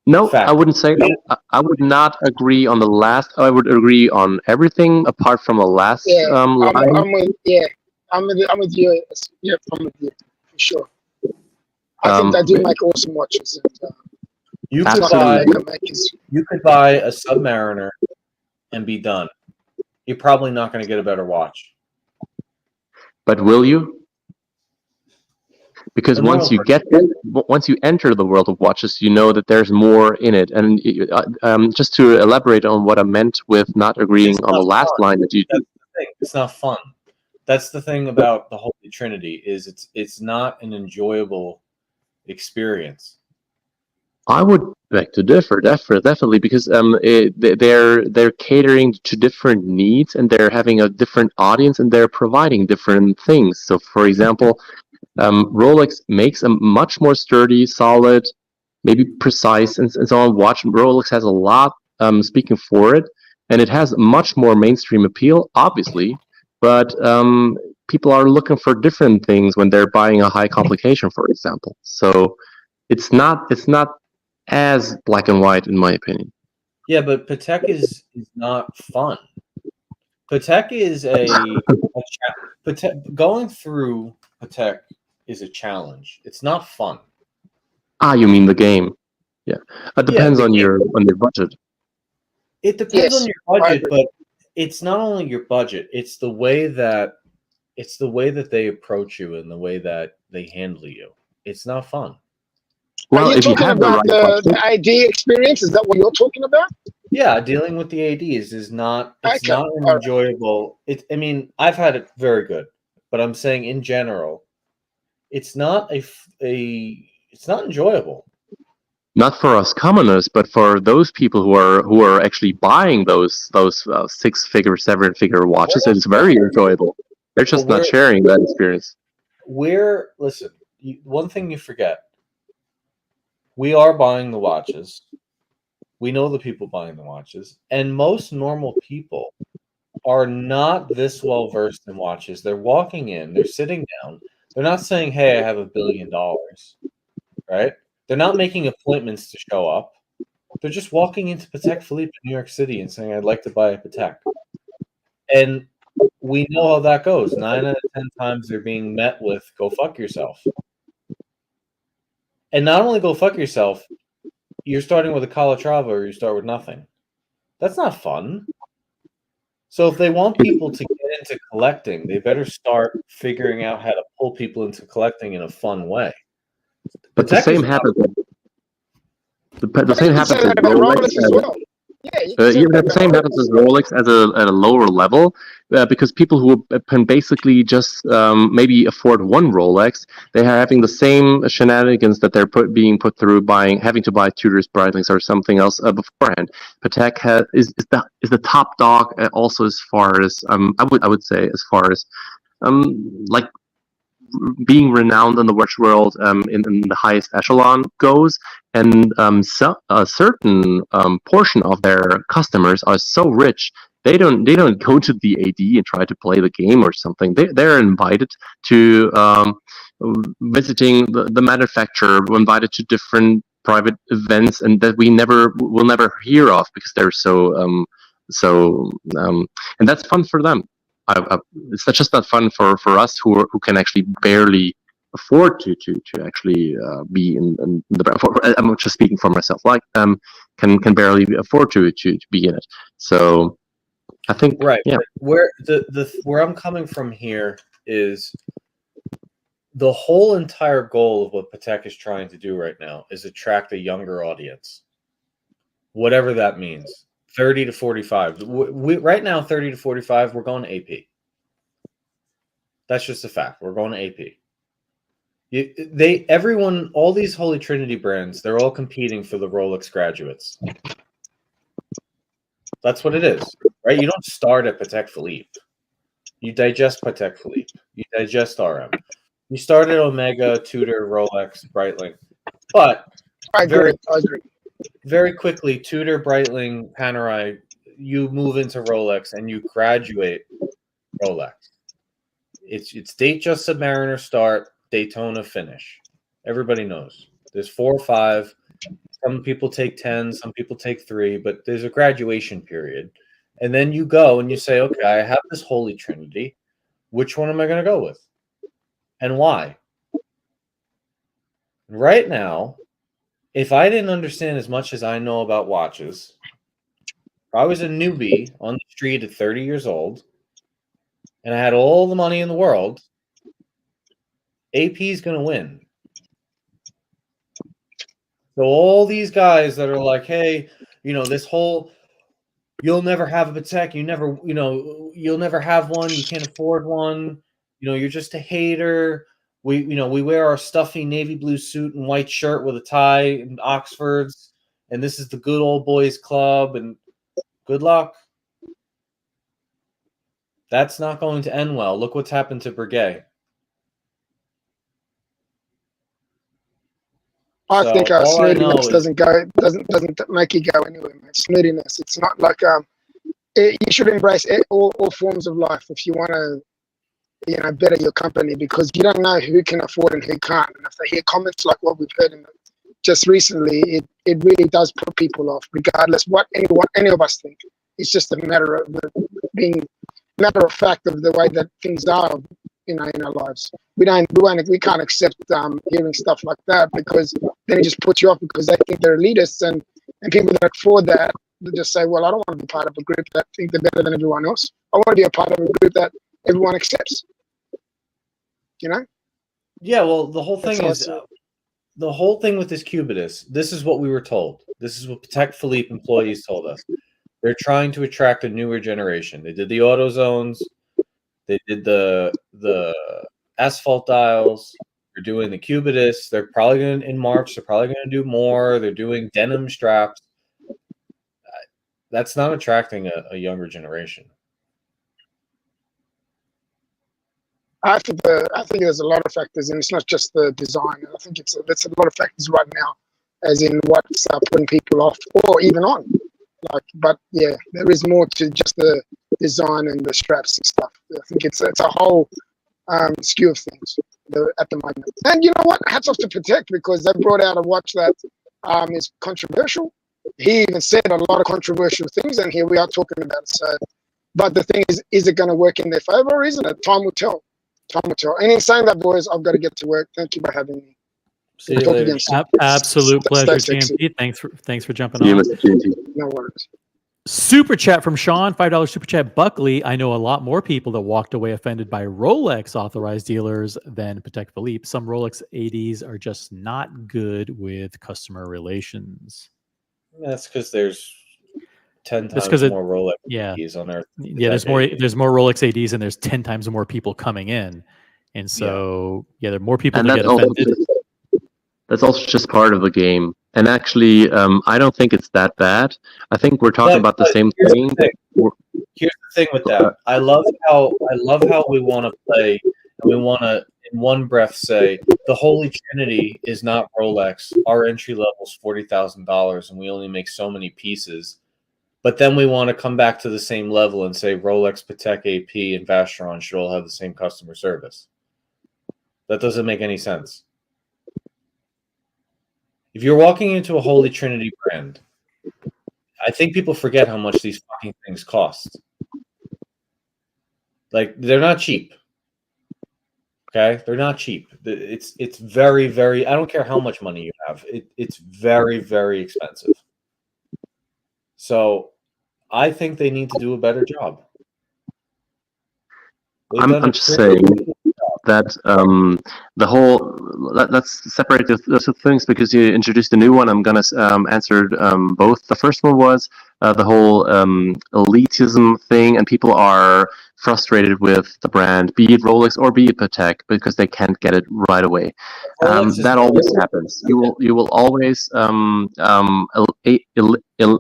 Speaker 4: No, I wouldn't say that. I would not agree on the last. I would agree on everything apart from the last line.
Speaker 7: I'm with you. I'm with you. Yeah, I'm with you for sure. I think they do make awesome watches. And,
Speaker 6: you could buy a Submariner and be done. You're probably not going to get a better watch.
Speaker 4: But will you? Because once you enter the world of watches, you know that there's more in it. And just to elaborate on what I meant with not agreeing on the last line that you
Speaker 6: did. It's not fun. That's the thing about the Holy Trinity is it's not an enjoyable experience.
Speaker 4: I would beg to differ, definitely, because they're catering to different needs, and they're having a different audience, and they're providing different things. So, for example, Rolex makes a much more sturdy, solid, maybe precise, and so on watch. Rolex has a lot speaking for it, and it has much more mainstream appeal, obviously. But people are looking for different things when they're buying a high complication, for example. So it's not as black and white, in my opinion.
Speaker 6: Yeah, but Patek is not fun. Patek is going through Patek is a challenge. It's not fun.
Speaker 4: You mean the game? Yeah, it depends on your budget.
Speaker 6: It depends on your budget, but it's not only your budget. It's the way that they approach you and the way that they handle you. It's not fun.
Speaker 7: Well, are you talking about the AD experience? Is that what you're talking about?
Speaker 6: Yeah, dealing with the ADs is not. It's not an enjoyable. I mean, I've had it very good, but I'm saying in general, it's not it's not enjoyable.
Speaker 4: Not for us commoners, but for those people who are actually buying those 6-figure, 7-figure watches, it's very enjoyable. They're just not sharing that experience.
Speaker 6: Listen, one thing you forget. We are buying the watches. We know the people buying the watches. And most normal people are not this well versed in watches. They're walking in, they're sitting down. They're not saying, hey, I have $1 billion, right? They're not making appointments to show up. They're just walking into Patek Philippe in New York City and saying, I'd like to buy a Patek. And we know how that goes. 9 out of 10 times they're being met with, go fuck yourself. And not only go fuck yourself, you're starting with a Calatrava or you start with nothing. That's not fun. So if they want people to get into collecting, they better start figuring out how to pull people into collecting in a fun way.
Speaker 4: But the same happens. The same happens with Rolex as well. The same happens with Rolex at a lower level, because people who can basically just maybe afford one Rolex, they are having the same shenanigans that they're being put through having to buy Tudors, Breitlings, or something else beforehand. Patek is the top dog, also as far as I would say as far as like being renowned in the watch world in the highest echelon goes, and a certain portion of their customers are so rich they don't go to the AD and try to play the game or something. They're invited to visiting the manufacturer, invited to different private events, and that will never hear of because they're so and that's fun for them. It's just not fun for us who can actually barely afford to actually be in the brand. I'm just speaking for myself. Like can barely afford to be in it. So I think,
Speaker 6: Right.
Speaker 4: yeah.
Speaker 6: But where I'm coming from here is the whole entire goal of what Patek is trying to do right now is attract a younger audience, whatever that means. 30 to 45. Right now, 30 to 45, we're going to AP. That's just a fact. We're going to AP. Everyone, all these Holy Trinity brands, they're all competing for the Rolex graduates. That's what it is, right? You don't start at Patek Philippe. You digest Patek Philippe. You digest RM. You start at Omega, Tudor, Rolex, Breitling. But
Speaker 7: I agree.
Speaker 6: very quickly, Tudor, Breitling, Panerai, you move into Rolex and you graduate Rolex. It's Datejust Submariner start, Daytona finish. Everybody knows. There's 4 or 5. Some people take 10, some people take 3, but there's a graduation period. And then you go and you say, okay, I have this Holy Trinity. Which one am I going to go with? And why? Right now, if I didn't understand as much as I know about watches, if I was a newbie on the street at 30 years old, and I had all the money in the world, AP is going to win. So all these guys that are like, hey, this whole, you'll never have a Patek, you'll never have one, you can't afford one, you're just a hater. We wear our stuffy navy blue suit and white shirt with a tie and Oxfords, and this is the good old boys club, and good luck. That's not going to end well. Look what's happened to Breguet.
Speaker 7: I think snootiness
Speaker 6: is,
Speaker 7: doesn't make you go anywhere, man. Snootiness. It's not like you should embrace all forms of life if you want to, better your company, because you don't know who can afford and who can't. And if they hear comments like what we've heard just recently, it really does put people off, regardless what any of us think. It's just a matter of being matter of fact of the way that things are, in our lives. We can't accept hearing stuff like that, because then it just puts you off, because they think they're elitists, and people that afford that, they just say, well, I don't want to be part of a group that think they're better than everyone else. I want to be a part of a group that everyone accepts.
Speaker 6: Yeah, well, the whole thing is the whole thing with this Cubitus. This is what we were told. This is what Patek Philippe employees told us. They're trying to attract a newer generation. They did the auto zones. They did the asphalt dials. They're doing the Cubitus. They're probably going to, in March, they're probably going to do more. They're doing denim straps. That's not attracting a younger generation.
Speaker 7: I think there's a lot of factors, and it's not just the design. I think that's a lot of factors right now, as in what's putting people off or even on. But yeah, there is more to just the design and the straps and stuff. I think it's a whole skew of things at the moment. And you know what? Hats off to Patek, because they brought out a watch that is controversial. He even said a lot of controversial things, and here we are talking about it. So, but the thing is it going to work in their favor, or isn't it? Time will tell. Time will tell. And in saying that, boys, I've got to get to work. Thank you for having me.
Speaker 6: See you later.
Speaker 1: Absolute pleasure, GMT. Thanks for jumping on.
Speaker 7: No worries.
Speaker 1: Super chat from Sean, $5 super chat. Buckley, I know a lot more people that walked away offended by Rolex authorized dealers than Patek Philippe. Some Rolex ADs are just not good with customer relations.
Speaker 6: That's because there's 10 times more Rolex ADs on Earth.
Speaker 1: Yeah, there's more Rolex ADs, and there's 10 times more people coming in. And so, there are more people that get offended.
Speaker 4: That's also just part of the game. And actually, I don't think it's that bad. I think we're talking about the same thing.
Speaker 6: Here's the thing with that. I love how we want to play, and we want to, in one breath, say the Holy Trinity is not Rolex. Our entry level is $40,000, and we only make so many pieces. But then we want to come back to the same level and say Rolex, Patek, AP, and Vacheron should all have the same customer service. That doesn't make any sense. If you're walking into a Holy Trinity brand, I think people forget how much these fucking things cost. Like, they're not cheap. Okay? They're not cheap. It's very, very, I don't care how much money you have. It's very, very expensive. So I think they need to do a better job. They've
Speaker 4: I'm,
Speaker 6: done
Speaker 4: I'm
Speaker 6: a
Speaker 4: just
Speaker 6: pretty
Speaker 4: saying
Speaker 6: good job.
Speaker 4: that the whole let's separate those two things because you introduced a new one. I'm gonna answer both. The first one was the whole elitism thing, and people are frustrated with the brand, be it Rolex or be it Patek, because they can't get it right away.
Speaker 6: Rolex is
Speaker 4: That always happens. You will always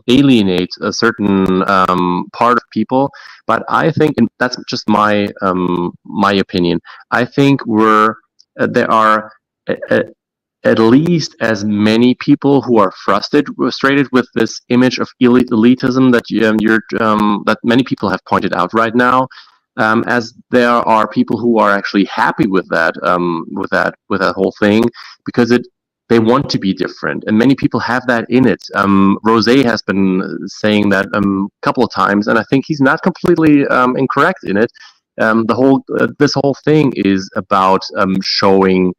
Speaker 4: alienate a certain part of people, but I think, and that's just my opinion. I think there are uh, at least as many people who are frustrated with this image of elitism that that many people have pointed out right now, as there are people who are actually happy with that whole thing, because they want to be different, and many people have that in it. Rosé has been saying that a couple of times, and I think he's not completely incorrect in it. This whole thing is about showing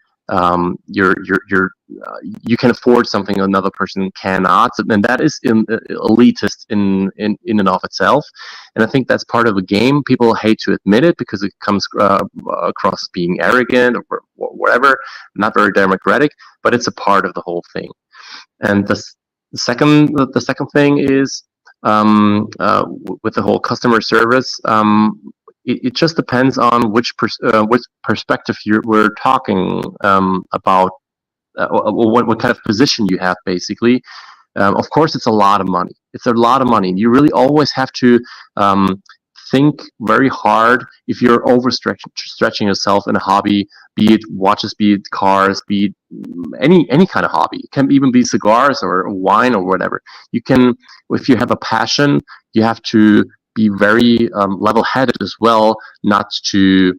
Speaker 4: you can afford something another person cannot, and that is elitist in and of itself. And I think that's part of the game. People hate to admit it because it comes across as being arrogant or whatever, not very democratic, but it's a part of the whole thing. And the second thing is with the whole customer service. It just depends on which perspective we're talking about, what kind of position you have, basically. Of course, it's a lot of money. It's a lot of money. You really always have to think very hard if you're overstretching yourself in a hobby, be it watches, be it cars, be it any kind of hobby. It can even be cigars or wine or whatever. You can, if you have a passion, you have to be very level-headed as well, not to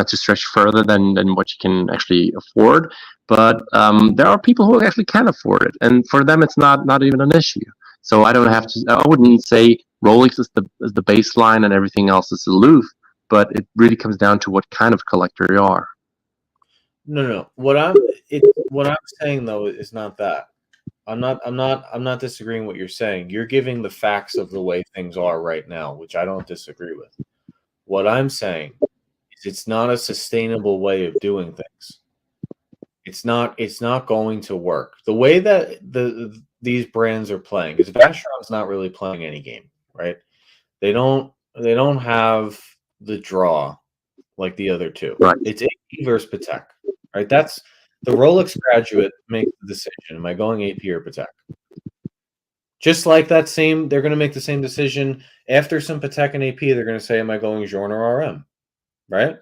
Speaker 4: stretch further than what you can actually afford. But there are people who actually can afford it, and for them it's not even an issue. So I wouldn't say Rolex is the baseline and everything else is aloof, but it really comes down to what kind of collector you are.
Speaker 6: No. What I'm saying though is not that. I'm not disagreeing with what you're saying. You're giving the facts of the way things are right now, which I don't disagree with. What I'm saying is it's not a sustainable way of doing things. It's not going to work. The way that these brands are playing, because Vacheron's not really playing any game, right? They don't have the draw like the other two.
Speaker 4: Right.
Speaker 6: It's AP versus Patek, right? That's the Rolex graduate makes the decision. Am I going AP or Patek? Just like they're going to make the same decision after some Patek and AP. They're going to say, am I going Journe or RM? Right?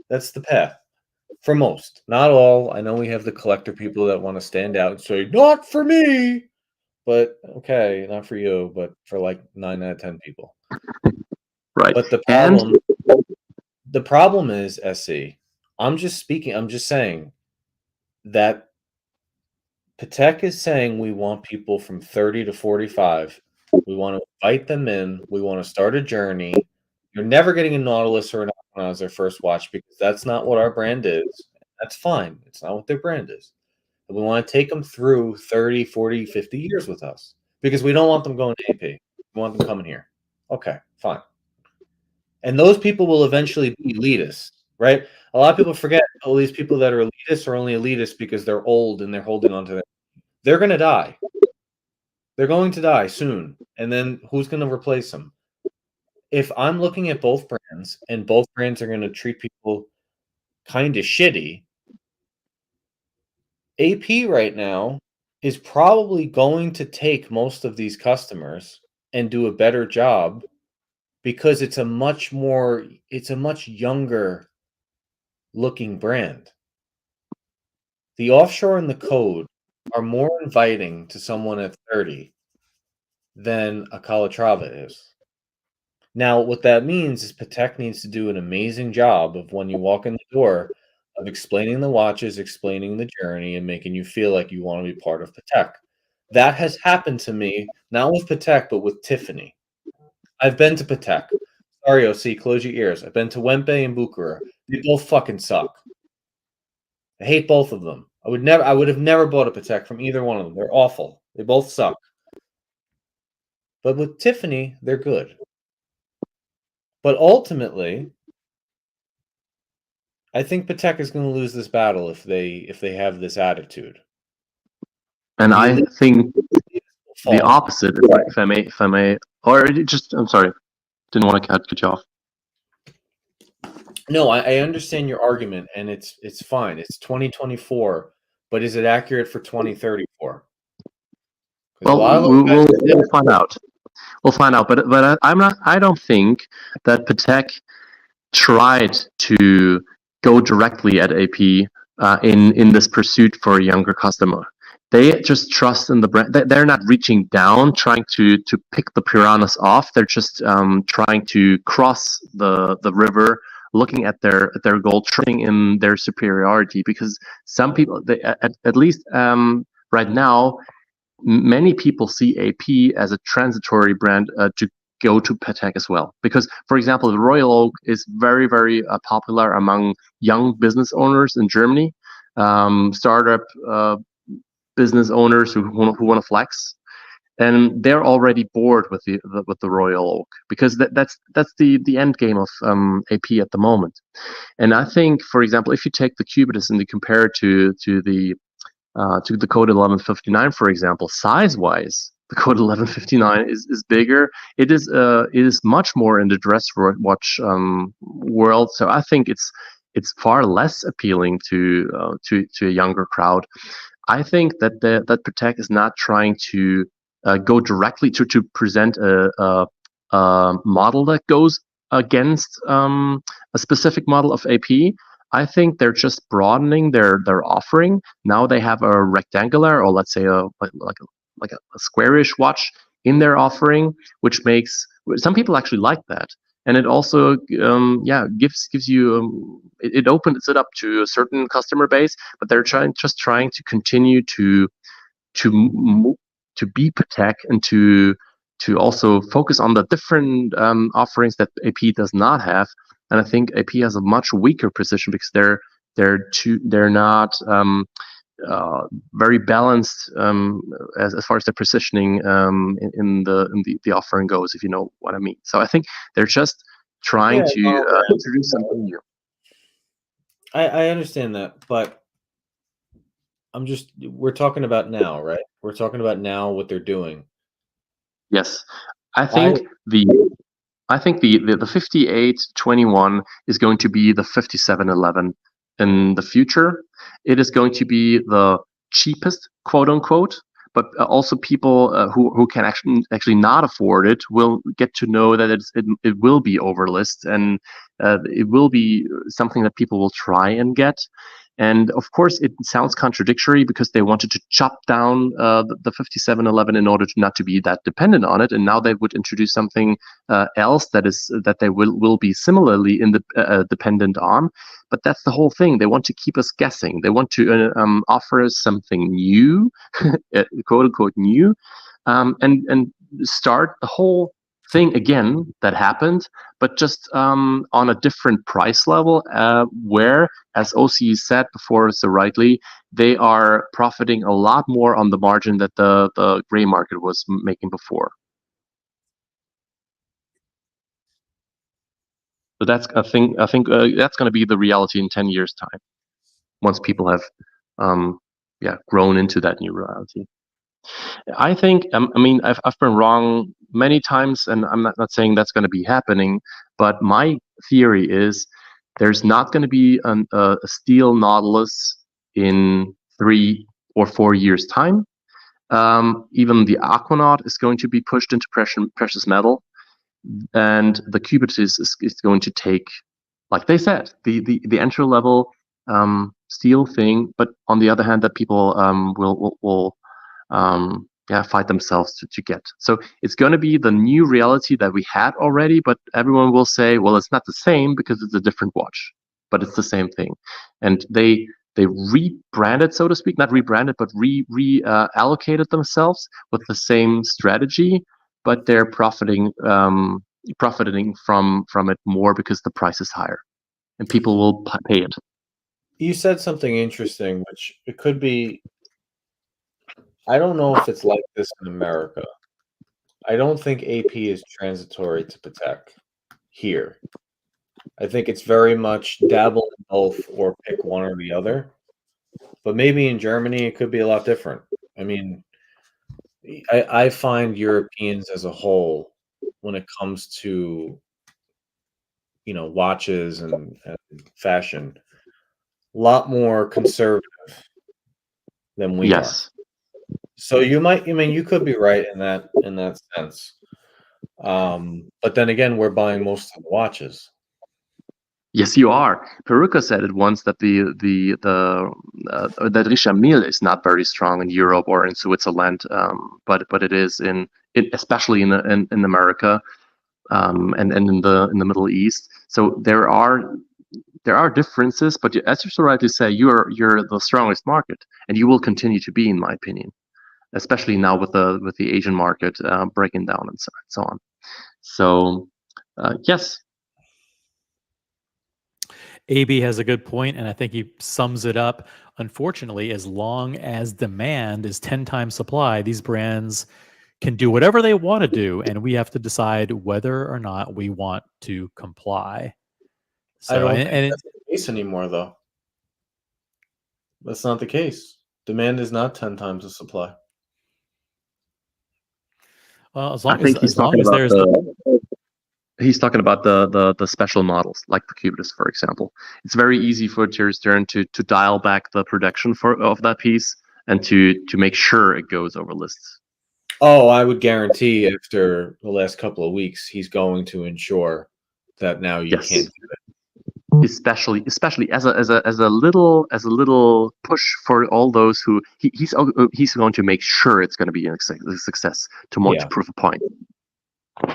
Speaker 6: That's the path for most, not all. I know we have the collector people that want to stand out and say, not for me, but okay, not for you, but for like 9 out of 10 people.
Speaker 4: Right.
Speaker 6: But the problem is, SC, I'm just saying that Patek is saying we want people from 30 to 45. We want to invite them in. We want to start a journey. You're never getting a Nautilus or an Aquanaut as their first watch because that's not what our brand is. That's fine. It's not what their brand is. But we want to take them through 30, 40, 50 years with us because we don't want them going to AP. We want them coming here. Okay, fine. And those people will eventually be elitists, right? A lot of people forget all these people that are elitists are only elitists because they're old and they're holding on to their. They're going to die. They're going to die soon. And then who's going to replace them? If I'm looking at both brands and both brands are going to treat people kind of shitty, AP right now is probably going to take most of these customers and do a better job because it's a much younger looking brand. The offshore and the code are more inviting to someone at 30 than a Calatrava is. Now, what that means is Patek needs to do an amazing job of when you walk in the door of explaining the watches, explaining the journey, and making you feel like you want to be part of Patek. That has happened to me, not with Patek, but with Tiffany. I've been to Patek. Sorry, OC, close your ears. I've been to Wempe and Bucherer. They both fucking suck. I hate both of them. I would have never bought a Patek from either one of them. They're awful. They both suck. But with Tiffany, they're good. But ultimately, I think Patek is going to lose this battle if they have this attitude.
Speaker 4: And I think the
Speaker 6: Fall.
Speaker 4: opposite, if I may, or just, I'm sorry, didn't want to cut you off.
Speaker 6: No, I understand your argument, and it's fine. It's 2024, but is it accurate for 2034?
Speaker 4: Well, we'll find out. We'll find out. But I'm not. I don't think that Patek tried to go directly at AP in this pursuit for a younger customer. They just trust in the brand. They're not reaching down, trying to pick the piranhas off. They're just trying to cross the river, looking at their goal, trusting in their superiority. Because some people, at least right now, many people see AP as a transitory brand to go to Patek as well. Because, for example, the Royal Oak is very, very popular among young business owners in Germany, startup business owners who want to flex, and they're already bored with the Royal Oak, because that's the end game of AP at the moment. And I think, for example, if you take the Cubitus and you compare it to the Code 1159, for example, size-wise, the Code 1159 is bigger. It is much more in the dress watch world. So I think it's far less appealing to a younger crowd. I think that that Patek is not trying to go directly to present a model that goes against a specific model of AP. I think they're just broadening their offering. Now they have a rectangular, or let's say like a squarish watch in their offering, which makes some people actually like that. And it also gives you it opens it up to a certain customer base, but they're trying to continue to be Patek, and to also focus on the different offerings that AP does not have. And I think AP has a much weaker position because they're not very balanced as far as their positioning in the offering goes, if you know what I mean. So I think they're just trying to introduce something new.
Speaker 6: I understand that, but we're talking about now, right? We're talking about now what they're doing.
Speaker 4: Yes, I think the 5821 is going to be the 5711 in the future. It is going to be the cheapest, quote unquote, but also people who can actually not afford it will get to know that it will be overlist, and it will be something that people will try and get. And of course, it sounds contradictory because they wanted to chop down the 5711 in order not to be that dependent on it, and now they would introduce something else that they will be similarly dependent on. But that's the whole thing. They want to keep us guessing. They want to offer us something new, quote unquote new, and start the whole thing again that happened, but just on a different price level, where, as OC said before so rightly, they are profiting a lot more on the margin that the gray market was making before. So that's I think that's going to be the reality in 10 years' time, once people have grown into that new reality. I think, I mean, I've been wrong many times, and I'm not saying that's going to be happening, but my theory is there's not going to be a steel Nautilus in 3 or 4 years' time. Even the Aquanaut is going to be pushed into precious metal, and the Cubitus is going to take, like they said, the entry level steel thing, but on the other hand, that people will fight themselves to get. So it's going to be the new reality that we had already, but everyone will say, well, it's not the same because it's a different watch, but it's the same thing. And they rebranded, so to speak, not rebranded, but reallocated themselves with the same strategy, but they're profiting from it more because the price is higher, and people will pay it.
Speaker 6: You said something interesting, which it could be. I don't know if it's like this in America, I don't think AP is transitory to Patek here. I think it's very much dabble in both or pick one or the other. But maybe in Germany it could be a lot different. I mean, I find Europeans as a whole, when it comes to watches and fashion, a lot more conservative than we are.
Speaker 4: Yes.
Speaker 6: So you could be right in that sense. But then again, we're buying most of the watches.
Speaker 4: Yes, you are. Peruka said it once that that Richamil is not very strong in Europe or in Switzerland, but it is especially in America, and in the Middle East. So there are differences, but as you so rightly say, you're the strongest market, and you will continue to be, in my opinion, especially now with the Asian market breaking down and so on. So yes.
Speaker 1: AB has a good point, and I think he sums it up. Unfortunately, as long as demand is 10 times supply, these brands can do whatever they want to do, and we have to decide whether or not we want to comply. So,
Speaker 6: I don't think that's the case anymore, though. That's not the case. Demand is not 10 times the supply.
Speaker 1: Well, as
Speaker 4: I
Speaker 1: long
Speaker 4: think
Speaker 1: as long as there's
Speaker 4: he's talking about the special models, like the Cubist, for example. It's very easy for Thierry Stern to dial back the production of that piece and to make sure it goes over lists.
Speaker 6: Oh, I would guarantee after the last couple of weeks, he's going to ensure that now you
Speaker 4: Yes.
Speaker 6: can't do it.
Speaker 4: Especially as a little push for all those who he's going to make sure it's going to be a success to prove a point.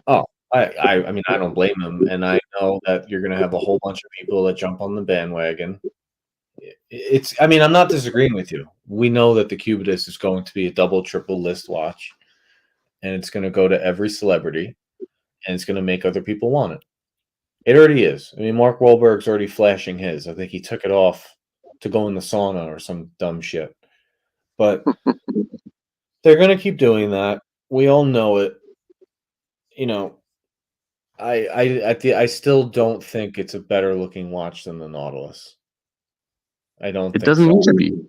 Speaker 6: Oh, I mean, I don't blame him, and I know that you're going to have a whole bunch of people that jump on the bandwagon. I mean, I'm not disagreeing with you. We know that the Cubist is going to be a double, triple list watch, and it's going to go to every celebrity, and it's going to make other people want it. It already is. I mean, Mark Wahlberg's already flashing his. I think he took it off to go in the sauna or some dumb shit. But they're going to keep doing that. We all know it. I still don't think it's a better looking watch than the Nautilus. I don't think
Speaker 4: It doesn't
Speaker 6: so.
Speaker 4: need to be.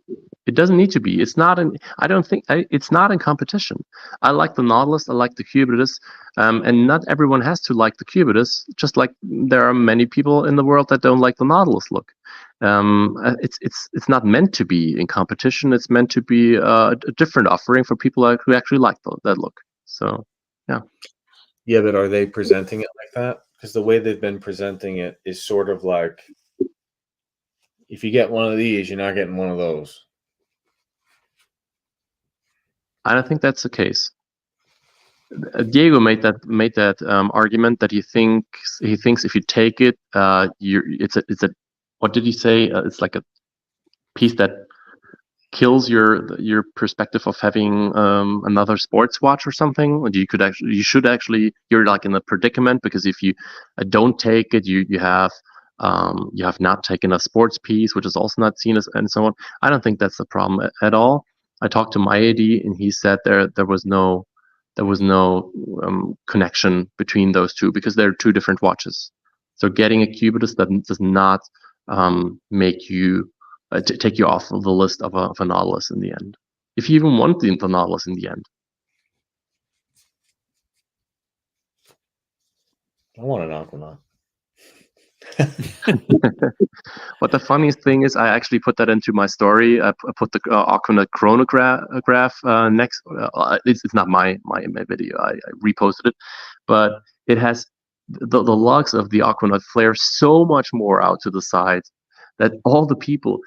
Speaker 4: It doesn't need to be. It's not in. I don't think it's not in competition. I like the Nautilus. I like the Cubist, and not everyone has to like the Cubist. Just like there are many people in the world that don't like the Nautilus look. It's not meant to be in competition. It's meant to be a different offering for people who actually like that look. So, yeah.
Speaker 6: Yeah, but are they presenting it like that? Because the way they've been presenting it is sort of like, if you get one of these, you're not getting one of those.
Speaker 4: I don't think that's the case. Diego made that argument that he thinks if you take it, it's a what did he say? It's like a piece that kills your perspective of having another sports watch or something. You're like in a predicament, because if you don't take it, you have not taken a sports piece, which is also not seen as, and so on. I don't think that's the problem at all. I talked to my AD, and he said there was no connection between those two, because they're two different watches. So getting a Cubist does not make you take you off of the list of a Nautilus in the end, if you even want the Nautilus in the end.
Speaker 6: I want an Aquanaut.
Speaker 4: But the funniest thing is, I actually put that into my story. I put the Aquanaut chronograph next. It's not my video. I reposted it, but it has the lugs of the Aquanaut flare so much more out to the side that all the people.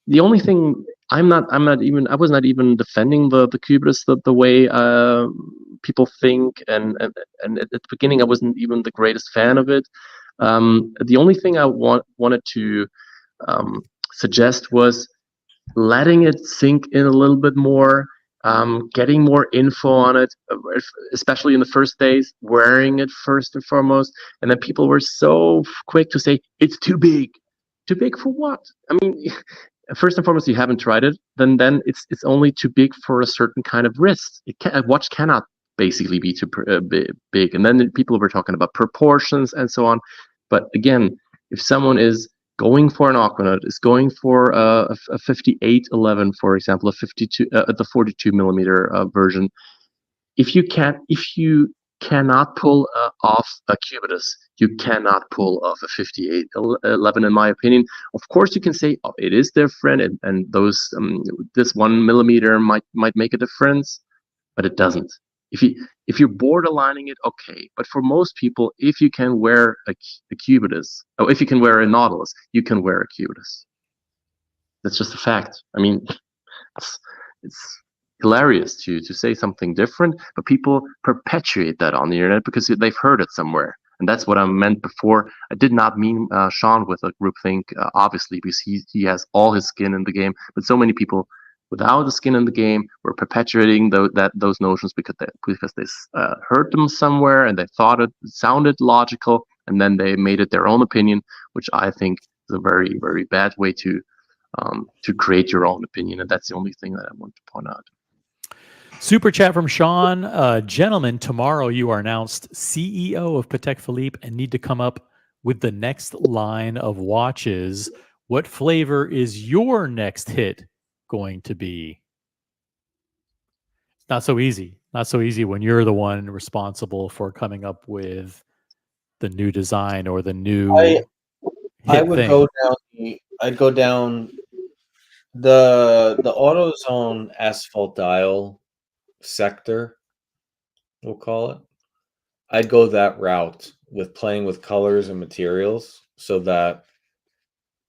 Speaker 4: The only thing I was not even defending the Cubist the way people think, and at the beginning I wasn't even the greatest fan of it. The only thing I wanted to suggest was letting it sink in a little bit more, getting more info on it, especially in the first days, wearing it first and foremost. And then people were so quick to say, it's too big. Too big for what? I mean, first and foremost, you haven't tried it. Then it's only too big for a certain kind of wrist. A watch cannot basically be too big. And then people were talking about proportions and so on. But again, if someone is going for an Aquanaut, is going for a 5811, for example, the 42 millimeter version, if you cannot pull off a cubitus, you cannot pull off a 5811, in my opinion. Of course, you can say, oh, it is different, and those this 1 millimeter might make a difference, but it doesn't. If you're borderlining it, okay. But for most people, if you can wear a cubitus, or if you can wear a Nautilus, you can wear a cubitus. That's just a fact. I mean, it's hilarious to say something different, but people perpetuate that on the internet because they've heard it somewhere. And that's what I meant before. I did not mean Sean with a groupthink, obviously, because he has all his skin in the game. But so many people without the skin in the game were perpetuating those notions because they heard them somewhere and they thought it sounded logical, and then they made it their own opinion, which I think is a very, very bad way to create your own opinion. And that's the only thing that I want to point out.
Speaker 1: Super chat from Sean. Gentlemen, tomorrow you are announced CEO of Patek Philippe and need to come up with the next line of watches. What flavor is your next hit going to be? Not so easy. Not so easy when you're the one responsible for coming up with the new design or the new
Speaker 6: I would
Speaker 1: thing.
Speaker 6: I'd go down the AutoZone asphalt dial sector, we'll call it. I'd go that route with playing with colors and materials so that,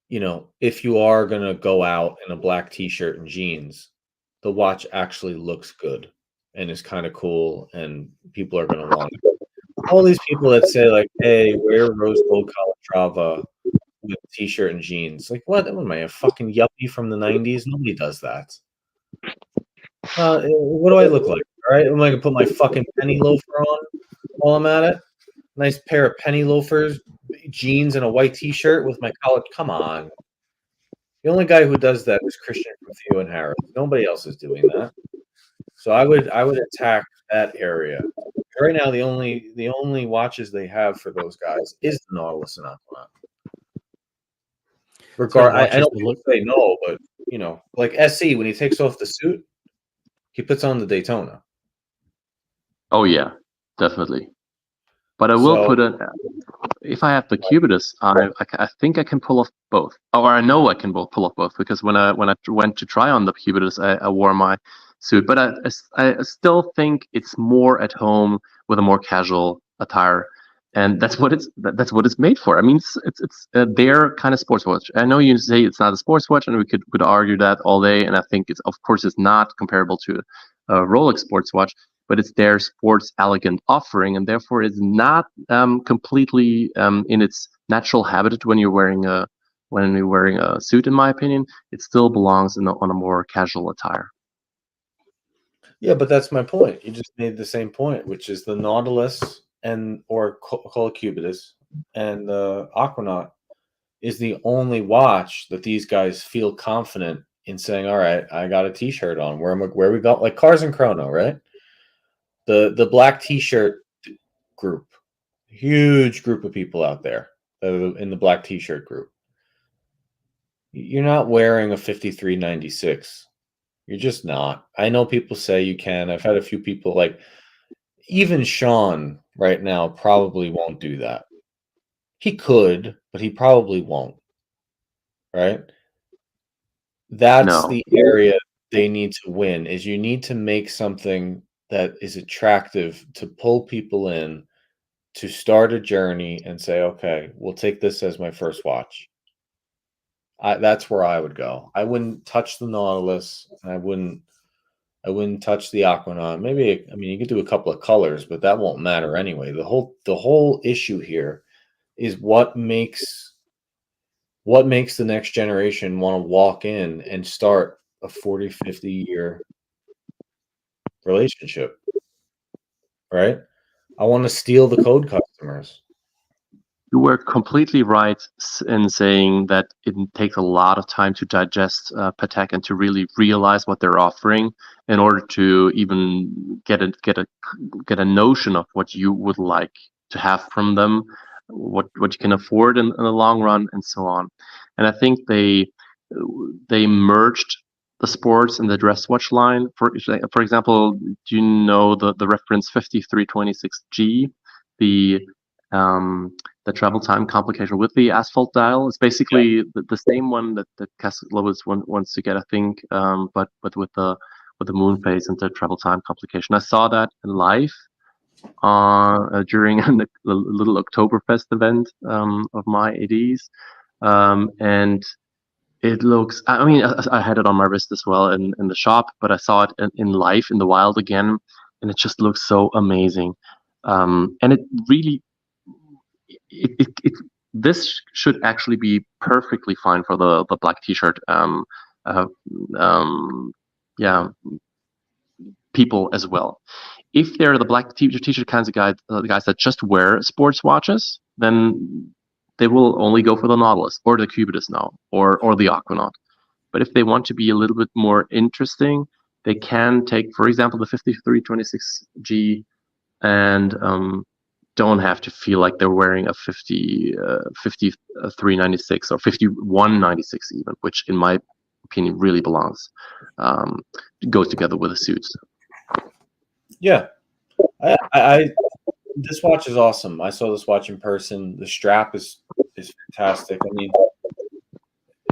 Speaker 6: you know, if you are going to go out in a black t-shirt and jeans, the watch actually looks good and is kind of cool and people are going to want it. All these people that say like, hey, wear rose gold Calatrava with t-shirt and jeans. Like, what am I, a fucking yuppie from the 90s? Nobody does that. What do I look like? All right, am I gonna put my fucking penny loafer on while I'm at it? Nice pair of penny loafers, jeans, and a white t-shirt with my collar. Come on. The only guy who does that is Christian from Theo and Harris. Nobody else is doing that. So I would attack that area. Right now, the only watches they have for those guys is the Nautilus and Aquanaut. I know people say no, but you know, like SC when he takes off the suit, he puts on the Daytona.
Speaker 4: Oh yeah, definitely. But I will put it. If I have the Cubitus, I think I can pull off both, or I know I can pull off both because when I went to try on the Cubitus, I wore my suit. But I still think it's more at home with a more casual attire, and that's what it's made for. I mean, it's their kind of sports watch. I know you say it's not a sports watch, and we could argue that all day. And I think it's not comparable to a Rolex sports watch, but it's their sports elegant offering, and therefore it's not completely in its natural habitat when you're wearing a suit. In my opinion, it still belongs on a more casual attire.
Speaker 6: Yeah, but that's my point. You just made the same point, which is the Nautilus or call it Cubitus and the Aquanaut is the only watch that these guys feel confident in saying, all right, I got a t-shirt on. Where we got like Cars and Chrono, right? The black t-shirt group, huge group of people out there that are in the black t-shirt group. You're not wearing a 5396. You're just not. I know people say you can. I've had a few people like even Sean right now probably won't do that. He could, but he probably won't. Right? That's the area they need to win is you need to make something that is attractive to pull people in to start a journey and say, okay, we'll take this as my first watch. That's where I would go. I wouldn't touch the Nautilus. I wouldn't touch the Aquanaut. Maybe, I mean, you could do a couple of colors, but that won't matter anyway. The whole issue here is what makes the next generation want to walk in and start a 40, 50 year relationship, right? I want to steal the code customers.
Speaker 4: you were completely right in saying that it takes a lot of time to digest Patek and to really realize what they're offering in order to even get a notion of what you would like to have from them, what you can afford in the long run, and so on. And I think they merged the sports and the dress watch line. For example, do you know the reference 5326G, the the travel time complication with the asphalt dial? It's basically the same one that Castle Lewis wants to get, I think, but with the moon phase and the travel time complication. I saw that in live during a little Oktoberfest event of my 80s, and it looks. I mean, I had it on my wrist as well in the shop, but I saw it in live in the wild again, and it just looks so amazing. And it really this should actually be perfectly fine for the black t-shirt uh, yeah people as well. If they're the black t-shirt kinds of guys, the guys that just wear sports watches, then they will only go for the Nautilus or the Cubitus now, or the Aquanaut. But if they want to be a little bit more interesting, they can take, for example, the 5326G and don't have to feel like they're wearing a 5396 or 5196 even, which in my opinion really belongs, goes together with the suits.
Speaker 6: Yeah, I this watch is awesome. I saw this watch in person. The strap is fantastic. I mean,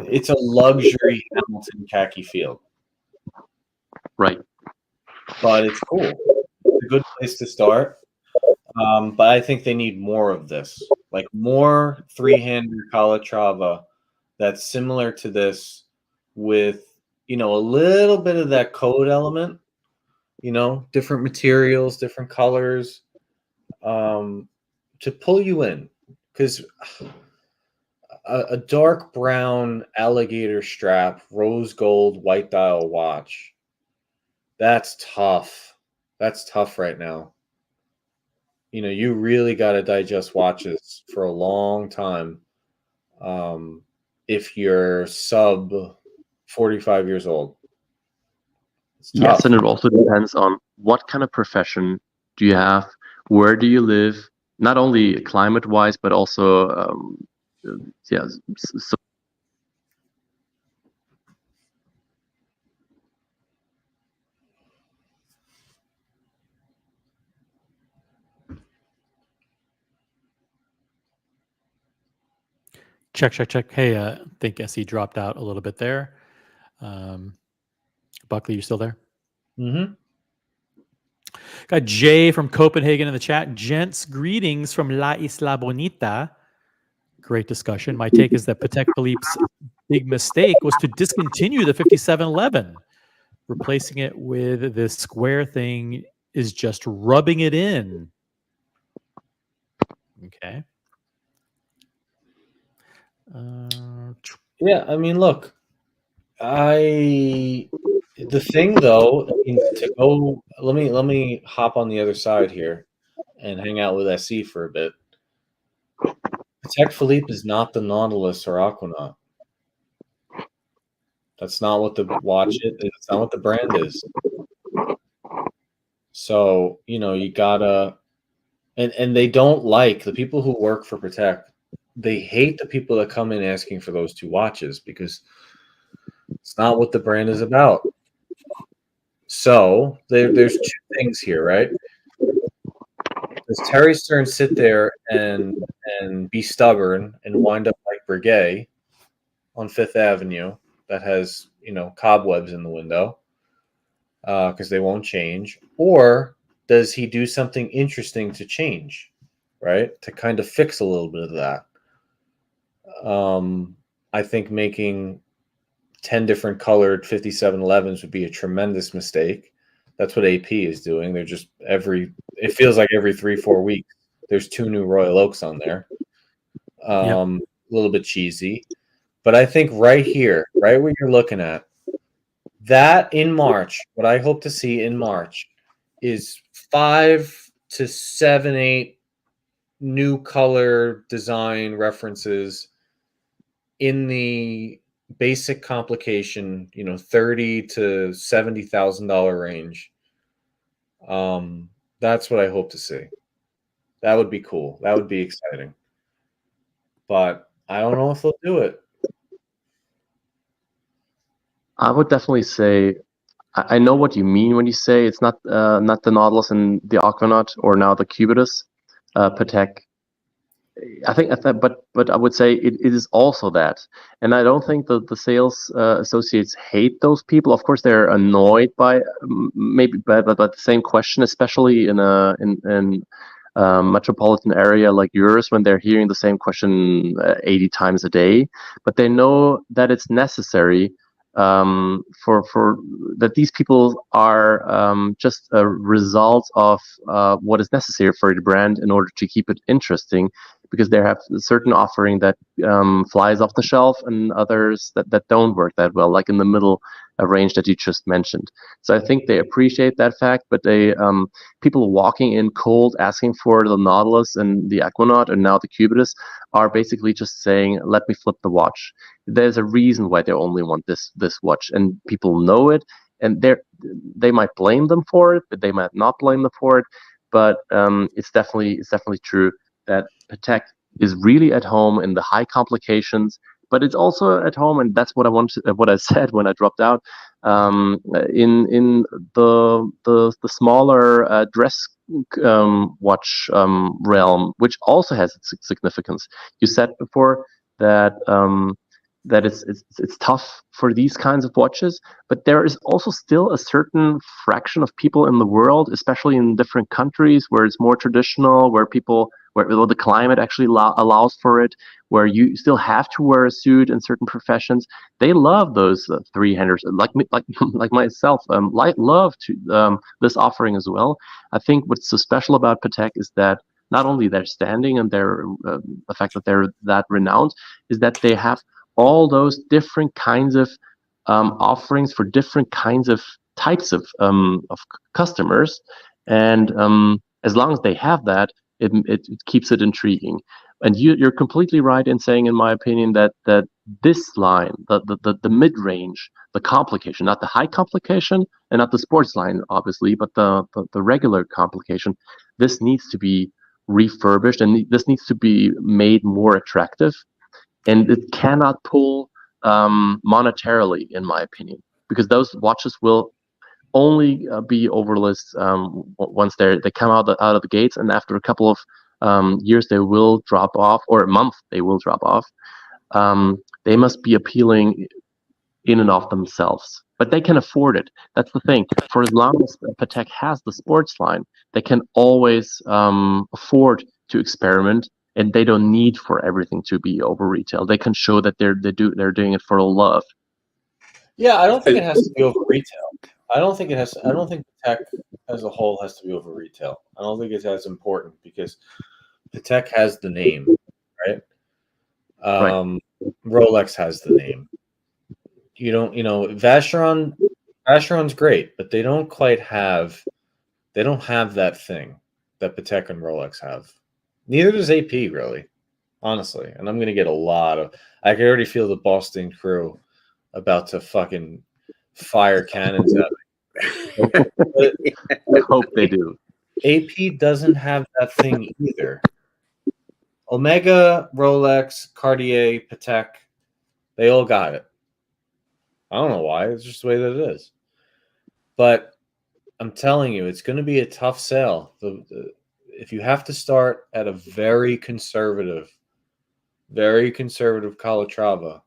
Speaker 6: it's a luxury Hamilton khaki feel,
Speaker 4: Right.
Speaker 6: but it's cool. It's a good place to start. But I think they need more of this, like more three-hander Calatrava that's similar to this, with a little bit of that code element, different materials, different colors, to pull you in, because a dark brown alligator strap, rose gold, white dial watch, that's tough. That's tough right now. You really got to digest watches for a long time if you're sub 45 years old. It's tough.
Speaker 4: Yes, and it also depends on what kind of profession do you have, where do you live, not only climate-wise, but also, yeah, so
Speaker 1: Check. Hey, I think SE dropped out a little bit there. Buckley, you still there?
Speaker 6: Mm-hmm.
Speaker 1: Got Jay from Copenhagen in the chat. Gents, greetings from La Isla Bonita. Great discussion. My take is that Patek Philippe's big mistake was to discontinue the 5711. Replacing it with this square thing is just rubbing it in. Okay.
Speaker 6: Yeah, I mean, look, the thing though, to go, let me hop on the other side here and hang out with SE for a bit. Patek Philippe is not the Nautilus or Aquanaut. That's not what the watch is. It's not what the brand is. So, you gotta, and they don't like the people who work for Patek. They hate the people that come in asking for those two watches because it's not what the brand is about. So there's two things here, right? Does Terry Stern sit there and be stubborn and wind up like Breguet on Fifth Avenue that has cobwebs in the window because they won't change, or does he do something interesting to change, right? To kind of fix a little bit of that. I think making 10 different colored 5711s would be a tremendous mistake. That's what AP is doing. They're just it feels like every 3-4 weeks, there's 2 new Royal Oaks on there. A little bit cheesy. But I think right here, right where you're looking at, that in March, what I hope to see in March is 5 to 7, 8 new color design references in the basic complication, $30,000 to $70,000 range. That's what I hope to see. That would be cool. That would be exciting. But I don't know if they'll do it.
Speaker 4: I would definitely say I know what you mean when you say it's not the Nautilus and the Aquanaut or now the Cubitus, Patek. But I would say it is also that, and I don't think that the sales associates hate those people. Of course, they're annoyed by maybe by the same question, especially in a metropolitan area like yours, when they're hearing the same question 80 times a day. But they know that it's necessary for that these people are just a result of what is necessary for the brand in order to keep it interesting, because they have a certain offering that flies off the shelf and others that don't work that well, like in the middle range that you just mentioned. So I think they appreciate that fact, but they people walking in cold asking for the Nautilus and the Aquanaut and now the Cubitus are basically just saying, let me flip the watch. There's a reason why they only want this watch, and people know it, and they might blame them for it, but they might not blame them for it. But it's definitely true that Patek is really at home in the high complications, but it's also at home, and that's what what I said when I dropped out. In the smaller dress watch realm, which also has its significance. You said before that that it's tough for these kinds of watches, but there is also still a certain fraction of people in the world, especially in different countries where it's more traditional, where the climate actually allows for it, where you still have to wear a suit in certain professions. They love those three-handers, like me, like myself. Love to this offering as well. I think what's so special about Patek is that not only their standing and the fact that they're that renowned, is that they have all those different kinds of offerings for different kinds of types of customers, and as long as they have that, it keeps it intriguing. And you're completely right in saying, in my opinion, that this line, the mid range, the complication, not the high complication and not the sports line, obviously, but the regular complication, this needs to be refurbished and this needs to be made more attractive. And it cannot pull monetarily, in my opinion, because those watches will only be overlist once they come out of the gates, and after a couple of years they will drop off, or a month they will drop off. They must be appealing in and of themselves, but they can afford it. That's the thing. For as long as Patek has the sports line, they can always afford to experiment, and they don't need for everything to be over retail. They can show that they're doing it for love.
Speaker 6: Yeah, I don't think it has to be over retail. I don't think Patek as a whole has to be over retail. I don't think it's as important because Patek has the name, right?
Speaker 4: Right.
Speaker 6: Rolex has the name. Vacheron's great, but they don't have that thing that Patek and Rolex have. Neither does AP, really, honestly. And I'm going to get I can already feel the Boston crew about to fucking fire cannons at me.
Speaker 4: I hope they do.
Speaker 6: AP doesn't have that thing either. Omega, Rolex, Cartier, Patek, they all got it. I don't know why. It's just the way that it is. But I'm telling you, it's going to be a tough sale. If you have to start at a very conservative Calatrava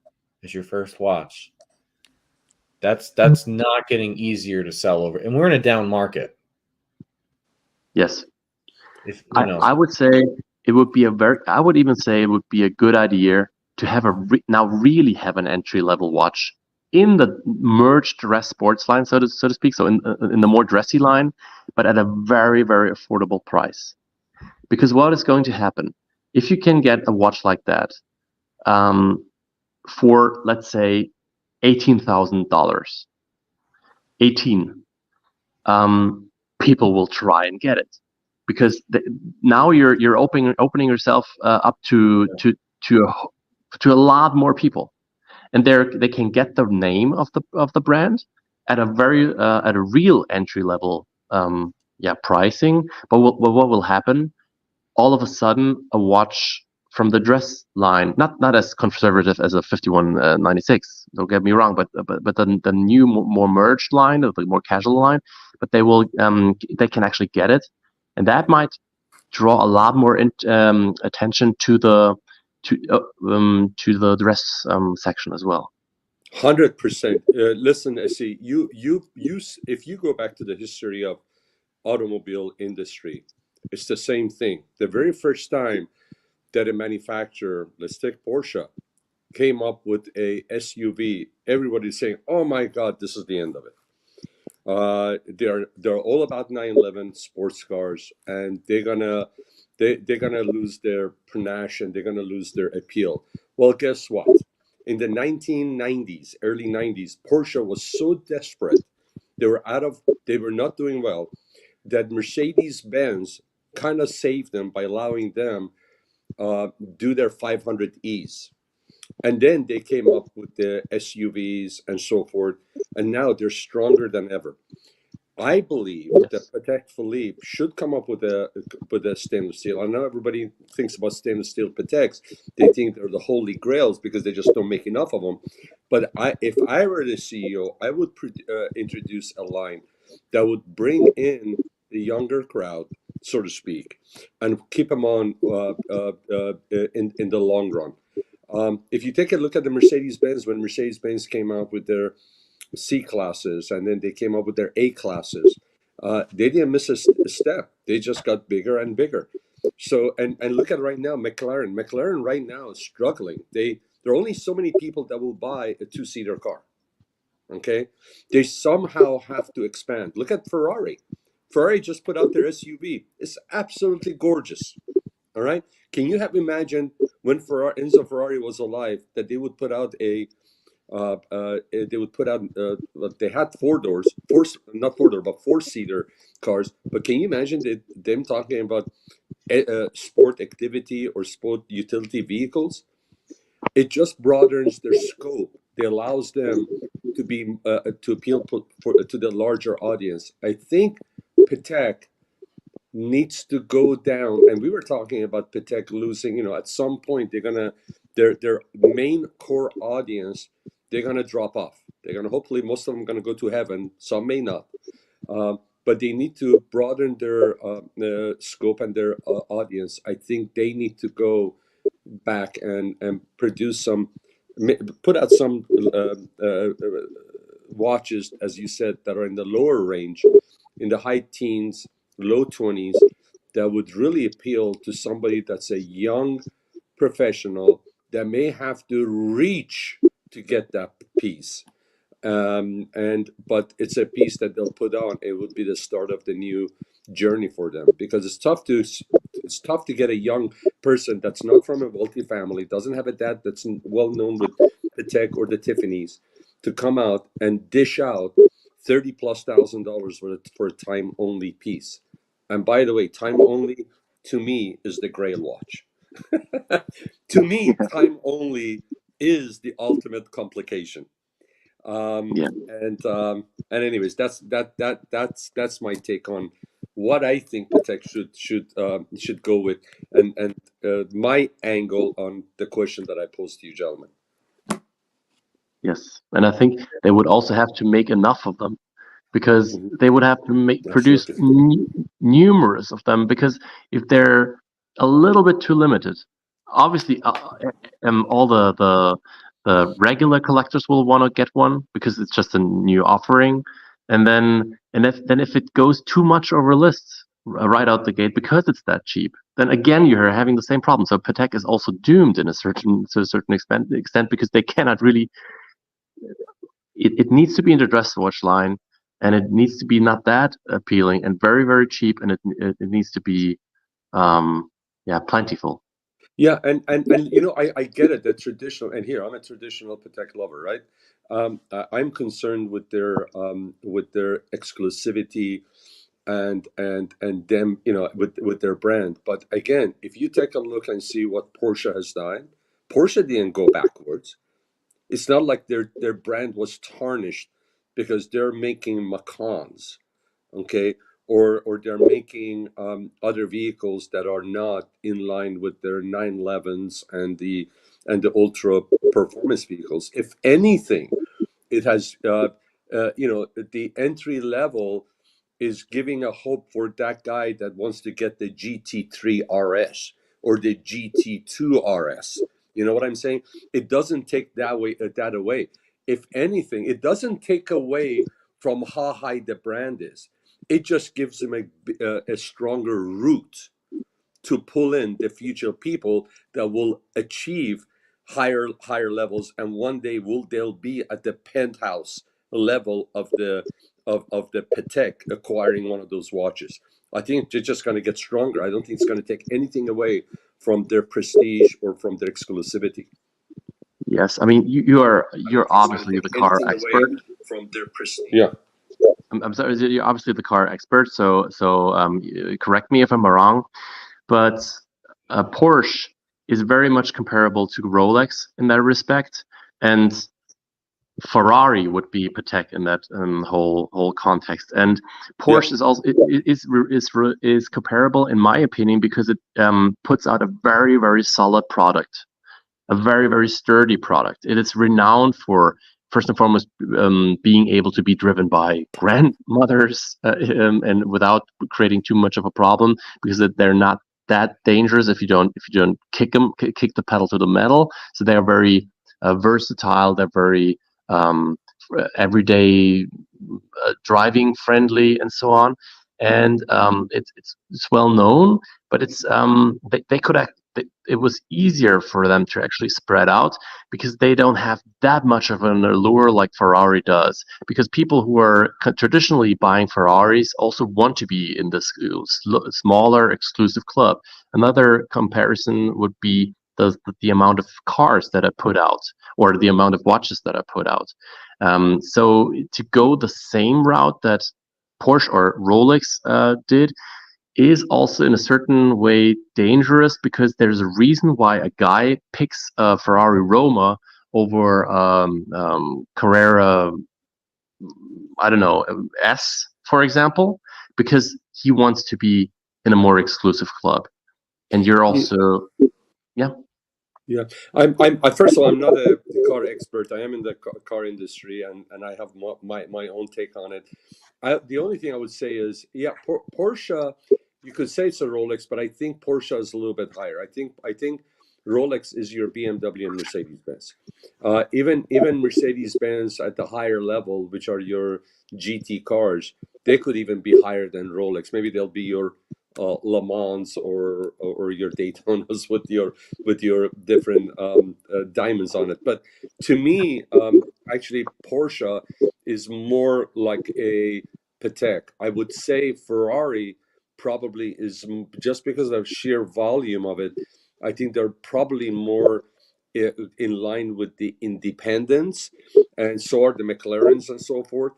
Speaker 6: as your first watch, that's not getting easier to sell over. And we're in a down market.
Speaker 4: Yes.
Speaker 6: I
Speaker 4: would say it would be I would even say it would be a good idea to have now really have an entry level watch in the merged dress sports line, so to speak. So in the more dressy line, but at a very, very affordable price. Because what is going to happen if you can get a watch like that for, let's say, $18,000? 18. People will try and get it because now you're opening yourself up to a lot more people, and they can get the name of the brand at a very at a real entry level pricing. But what will happen? All of a sudden, a watch from the dress line, not as conservative as a 5196. Don't get me wrong, but the new more merged line, the more casual line, but they can actually get it, and that might draw a lot more attention to the dress section as well.
Speaker 5: 100%. Listen, see, if you go back to the history of automobile industry, it's the same thing. The very first time that a manufacturer, let's take Porsche, came up with a SUV, everybody's saying, "Oh my God, this is the end of it." They're all about 911 sports cars, and they're gonna lose their panache, and they're gonna lose their appeal. Well, guess what? In the 1990s, early 90s, Porsche was so desperate, they were not doing well, that Mercedes-Benz kind of saved them by allowing them do their 500Es. And then they came up with the SUVs and so forth, and now they're stronger than ever. I believe that Patek Philippe should come up with a stainless steel. I know everybody thinks about stainless steel Pateks. They think they're the holy grails because they just don't make enough of them. But if I were the CEO, I would introduce a line that would bring in the younger crowd, so to speak, and keep them on in the long run. If you take a look at the Mercedes-Benz, when Mercedes-Benz came out with their C classes, and then they came up with their A classes, they didn't miss a step. They just got bigger and bigger. So, and look at right now, McLaren. McLaren right now is struggling. There are only so many people that will buy a two-seater car. Okay, they somehow have to expand. Look at Ferrari. Ferrari just put out their SUV. It's absolutely gorgeous. All right. Can you have imagined when Enzo Ferrari was alive that they would put out they had not 4-door, but 4-seater cars. But can you imagine them talking about sport activity or sport utility vehicles? It just broadens their scope. It allows them to be to appeal to the larger audience. I think Patek needs to go down, and we were talking about Patek losing. At some point they're gonna their main core audience, they're gonna drop off. They're gonna, hopefully most of them gonna go to heaven. Some may not, but they need to broaden their scope and their audience. I think they need to go back and produce put out some watches, as you said, that are in the lower range, in the high teens, low 20s, that would really appeal to somebody that's a young professional that may have to reach to get that piece. But it's a piece that they'll put on. It would be the start of the new journey for them, because it's tough to get a young person that's not from a wealthy family, doesn't have a dad that's well known with Patek or the Tiffany's, to come out and dish out $30,000+ for a time only piece. And by the way, time only to me is the Grail watch. To me, time only is the ultimate complication. And anyways, that's my take on what I think Patek should go with, and my angle on the question that I posed to you, gentlemen.
Speaker 4: Yes, and I think they would also have to make enough of them, because they would have to produce numerous of them, because if they're a little bit too limited, obviously all the regular collectors will want to get one because it's just a new offering, and if it goes too much over lists right out the gate because it's that cheap, then again you're having the same problem. So Patek is also doomed to a certain extent, because they cannot really. It needs to be in the dress watch line, and it needs to be not that appealing and very, very cheap, and it needs to be plentiful.
Speaker 5: Yeah, and I get it, the traditional, and here I'm a traditional Patek lover, right? I'm concerned with their exclusivity and them, with their brand. But again, if you take a look and see what Porsche has done, Porsche didn't go backwards. It's not like their brand was tarnished because they're making Macans, okay, or they're making other vehicles that are not in line with their 911s and the ultra performance vehicles. If anything, it has the entry level is giving a hope for that guy that wants to get the GT3 RS or the GT2 RS. You know what I'm saying? It doesn't take that away. If anything, it doesn't take away from how high the brand is. It just gives them a stronger root to pull in the future people that will achieve higher levels, and one day they'll be at the penthouse level of the Patek acquiring one of those watches. I think they're just going to get stronger. I don't think it's going to take anything away from their prestige or from their exclusivity.
Speaker 4: Yes, I mean you're obviously the car expert.
Speaker 5: From their prestige. Yeah.
Speaker 4: I'm sorry, you're obviously the car expert. So correct me if I'm wrong, but Porsche is very much comparable to Rolex in that respect, and Ferrari would be Patek in that whole context. And Porsche is also is comparable in my opinion because it puts out a very, very solid product, a very, very sturdy product. It is renowned for, first and foremost, being able to be driven by grandmothers and without creating too much of a problem, because they're not that dangerous if you don't kick the pedal to the metal. So they are very versatile. They're very everyday driving friendly and so on. And it's well known, but it's they could act. It was easier for them to actually spread out because they don't have that much of an allure like Ferrari does. Because people who are traditionally buying Ferraris also want to be in this smaller exclusive club. Another comparison would be the amount of cars that I put out or the amount of watches that I put out. So to go the same route that Porsche or Rolex did is also in a certain way dangerous, because there's a reason why a guy picks a Ferrari Roma over Carrera, I don't know, S, for example, because he wants to be in a more exclusive club. And you're also, yeah.
Speaker 5: Yeah, I'm first of all, I'm not a car expert. I am in the car industry, and I have my own take on it. The only thing I would say is, yeah, Porsche, you could say it's a Rolex, but I think Porsche is a little bit higher. I think Rolex is your BMW and Mercedes-Benz. Even Mercedes-Benz at the higher level, which are your GT cars, they could even be higher than Rolex. Maybe they'll be your Le Mans or your Daytonas with your different diamonds on it. But to me, actually, Porsche is more like a Patek. I would say Ferrari probably is, just because of sheer volume of it. I think they're probably more in line with the independents, and so are the McLarens and so forth.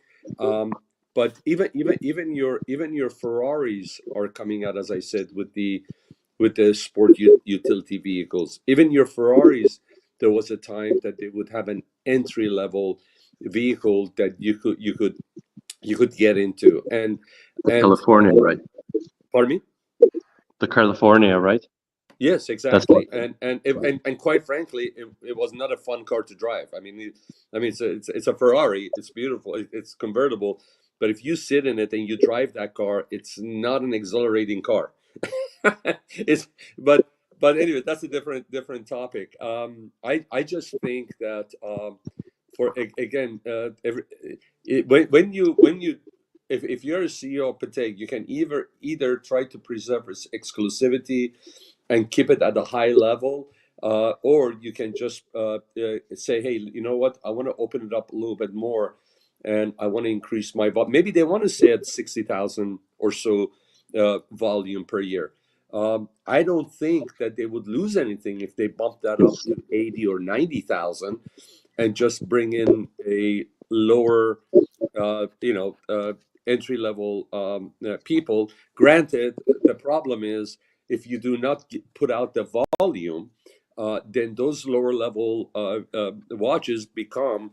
Speaker 5: But even your Ferraris are coming out, as I said, with the sport utility vehicles. Even your Ferraris, there was a time that they would have an entry level vehicle that you could get into. And
Speaker 4: California, right?
Speaker 5: Pardon me?
Speaker 4: The California, right?
Speaker 5: Yes, exactly. And quite frankly, it was not a fun car to drive. I mean, it's a Ferrari. It's beautiful. It's convertible. But if you sit in it and you drive that car, it's not an exhilarating car. But anyway, that's a different topic. I just think that for again, when you if you're a CEO of Patek, you can either try to preserve its exclusivity and keep it at a high level, or you can just say, hey, you know what? I want to open it up a little bit more, and I want to increase my volume. Maybe they want to say at 60,000 or so volume per year. I don't think that they would lose anything if they bump that up to 80 or 90,000 and just bring in a lower, entry level people. Granted, the problem is if you do not put out the volume, then those lower level watches become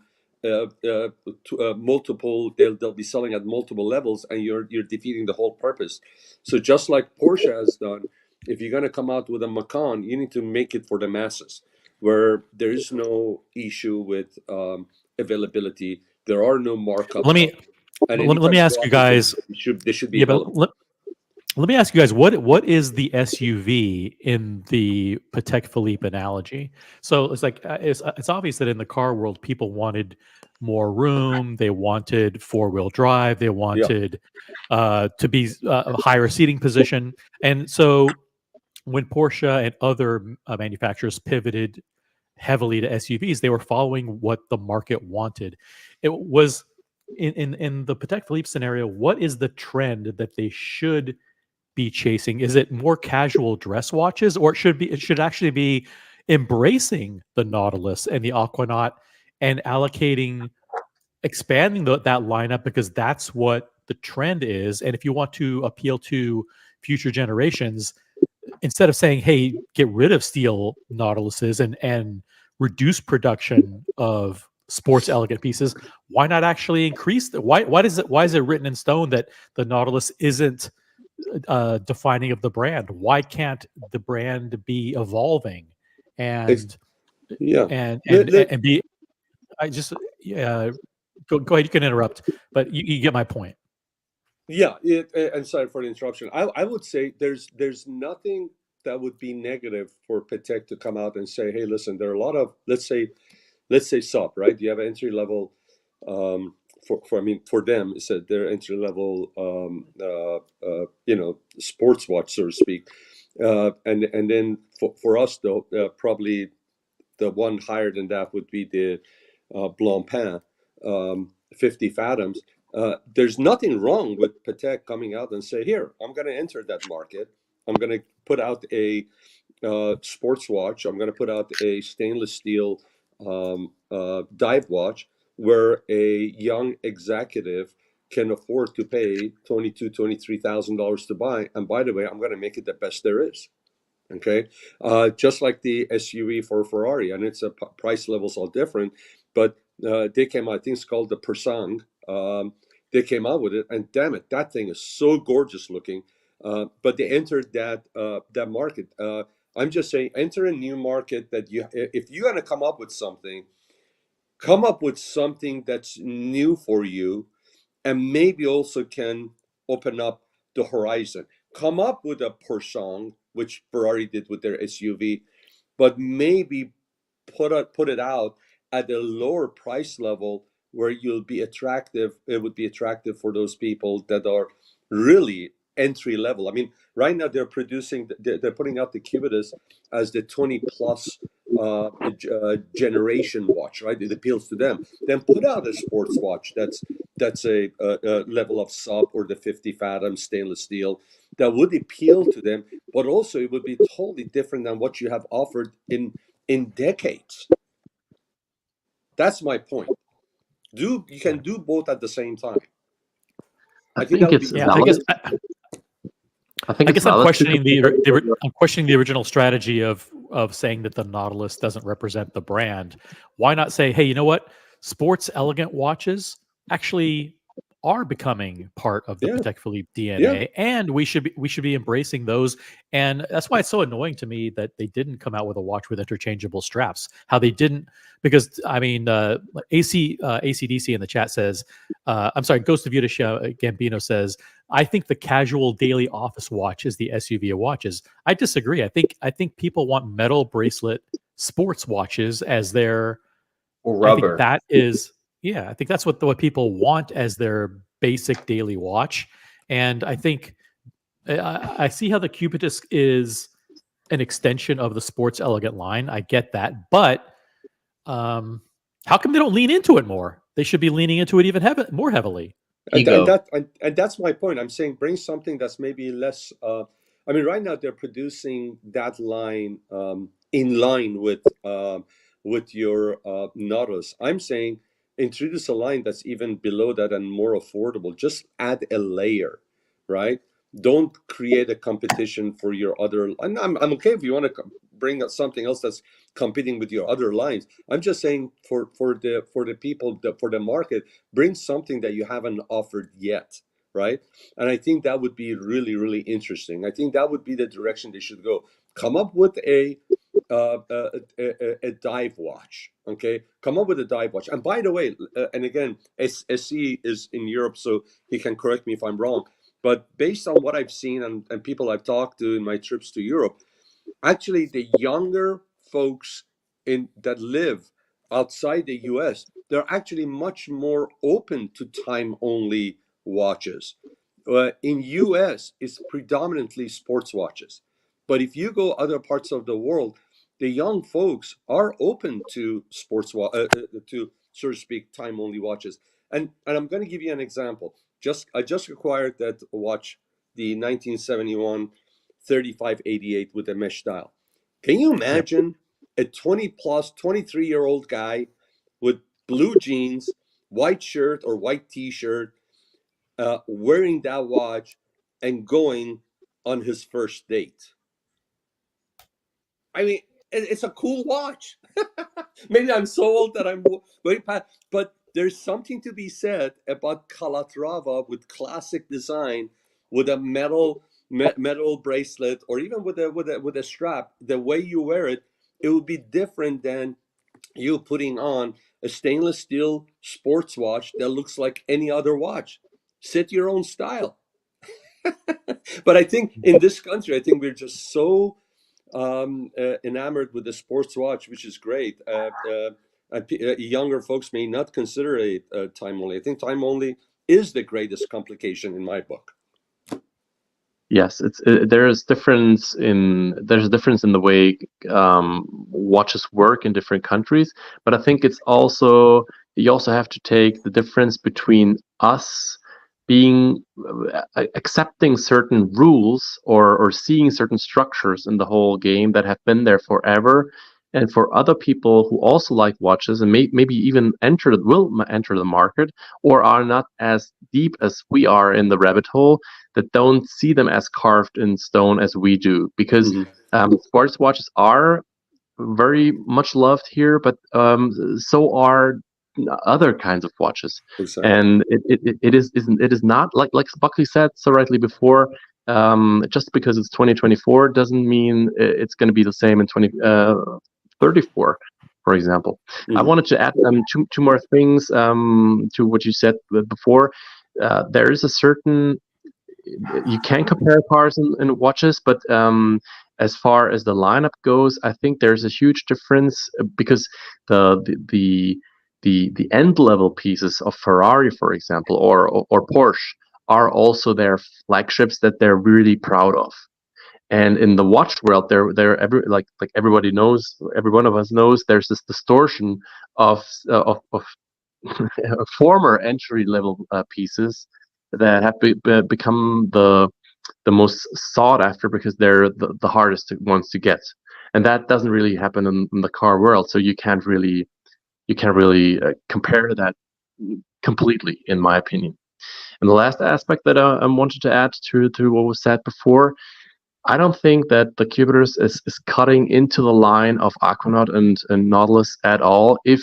Speaker 5: multiple. They'll be selling at multiple levels, and you're defeating the whole purpose. So just like Porsche has done, if you're going to come out with a Macan, you need to make it for the masses, where there is no issue with availability. There are no markups.
Speaker 1: Let me
Speaker 5: And
Speaker 1: let me ask you guys.
Speaker 5: they should be
Speaker 1: Yeah, but
Speaker 5: available.
Speaker 1: let me ask you guys, what is the SUV in the Patek Philippe analogy? So it's like it's obvious that in the car world, people wanted more room, they wanted four-wheel drive, they wanted to be a higher seating position, and so when Porsche and other manufacturers pivoted heavily to SUVs, they were following what the market wanted. It was in the Patek Philippe scenario. What is the trend that they should be chasing? Is it more casual dress watches, or it should actually be embracing the Nautilus and the Aquanaut and expanding that lineup, because that's what the trend is. And if you want to appeal to future generations, instead of saying, "Hey, get rid of steel Nautiluses and reduce production of sports elegant pieces," why not actually increase the why is it written in stone that the Nautilus isn't defining of the brand? Why can't the brand be evolving and
Speaker 5: Yeah.
Speaker 1: and be? I just go ahead. You can interrupt, but you get my point.
Speaker 5: Yeah, and sorry for the interruption. I would say there's nothing that would be negative for Patek to come out and say, hey, listen, there are a lot of let's say sub, right? You have entry level for I mean for them it's their entry level sports watch, so to speak. And then for us though, probably the one higher than that would be the Blancpain 50 Fathoms. There's nothing wrong with Patek coming out and say, here, I'm going to enter that market. I'm going to put out a sports watch. I'm going to put out a stainless steel dive watch where a young executive can afford to pay $23,000 to buy. And by the way, I'm going to make it the best there is. Okay, just like the SUV for Ferrari, and its price levels are different, but they came out. I think it's called the Persang. They came out with it, and damn it, that thing is so gorgeous looking. But they entered that market. I'm just saying, enter a new market that if you're going to come up with something that's new for you, and maybe also can open up the horizon. Come up with a Persang, which Ferrari did with their SUV, but maybe put it out at a lower price level where you'll be attractive. It would be attractive for those people that are really entry level. I mean, right now they're putting out the Cubitus as the 20 plus generation watch, right? It appeals to them. Then put out a sports watch that's a level of sub, or the 50 Fathom stainless steel that would appeal to them, but also it would be totally different than what you have offered in decades. That's my point. You can do both at the same time.
Speaker 4: I
Speaker 5: think
Speaker 4: think
Speaker 5: that would
Speaker 4: it's
Speaker 5: be
Speaker 4: valid. I think
Speaker 1: I
Speaker 4: it's
Speaker 1: guess I'm
Speaker 4: valid to
Speaker 1: questioning
Speaker 4: compare-
Speaker 1: I'm questioning the original strategy of saying that the Nautilus doesn't represent the brand. Why not say, hey, you know what? Sports elegant watches actually are becoming part of the
Speaker 5: Yeah.
Speaker 1: Patek Philippe DNA, and we should be embracing those. And that's why it's so annoying to me that they didn't come out with a watch with interchangeable straps. How they didn't, because I mean, ACDC in the chat says, I'm sorry, Ghost of Yudish Gambino says, I think the casual daily office watch is the SUV of watches. I disagree. I think people want metal bracelet sports watches as their.
Speaker 6: Or
Speaker 1: I think
Speaker 6: rubber.
Speaker 1: that is, yeah. I think that's what people want as their basic daily watch, and I think I see how the Cubitus is an extension of the sports elegant line. I get that, but how come they don't lean into it more? They should be leaning into it even more heavily.
Speaker 6: Ego.
Speaker 5: And that's my point. I'm saying bring something that's maybe less. I mean, right now they're producing that line in line with your Nautilus. I'm saying introduce a line that's even below that and more affordable. Just add a layer, right? Don't create a competition for your other. And I'm okay if you want to bring up something else that's competing with your other lines. I'm just saying for the people, for the market, bring something that you haven't offered yet, right? And I think that would be really, really interesting. I think that would be the direction they should go. Come up with a dive watch. Okay, come up with a dive watch. And by the way, and again, SE is in Europe, so he can correct me if I'm wrong. But based on what I've seen and people I've talked to in my trips to Europe, actually the younger folks in that live outside the US, they're actually much more open to time only watches. In US, it's predominantly sports watches. But if you go other parts of the world, the young folks are open to to, so to speak, time only watches. And I'm going to give you an example. I just acquired that watch, the 1971 3588 with a mesh dial. Can you imagine a 20 plus 23-year-old guy with blue jeans, white shirt or white t-shirt, wearing that watch and going on his first date? I mean, it's a cool watch. Maybe I'm so old that I'm way past, but there's something to be said about Calatrava with classic design, with a metal bracelet, or even with a strap. The way you wear it, it would be different than you putting on a stainless steel sports watch that looks like any other watch. Set your own style. But I think in this country, I think we're just so enamored with the sports watch, which is great. Younger folks may not consider it time only. I think time only is the greatest complication in my book.
Speaker 4: Yes, there's a difference in the way watches work in different countries, but I think it's also you also have to take the difference between us being accepting certain rules or seeing certain structures in the whole game that have been there forever, and for other people who also like watches and maybe even will enter the market or are not as deep as we are in the rabbit hole, that don't see them as carved in stone as we do, because sports watches are very much loved here, but so are other kinds of watches.
Speaker 5: Exactly.
Speaker 4: And it is not like Buckley said so rightly before. Just because it's 2024 doesn't mean it's going to be the same in 2034, for example. I wanted to add two more things to what you said before. There is a certain, you can compare cars and watches, but as far as the lineup goes, I think there's a huge difference because the end level pieces of Ferrari, for example, or Porsche are also their flagships that they're really proud of. And in the watch world, like everybody knows, every one of us knows, there's this distortion of former entry level pieces that have become the most sought after because they're the hardest ones to get, and that doesn't really happen in the car world. So you can't really compare that completely, in my opinion. And the last aspect that I wanted to add to what was said before, I don't think that the Cubitus is cutting into the line of Aquanaut and Nautilus at all. If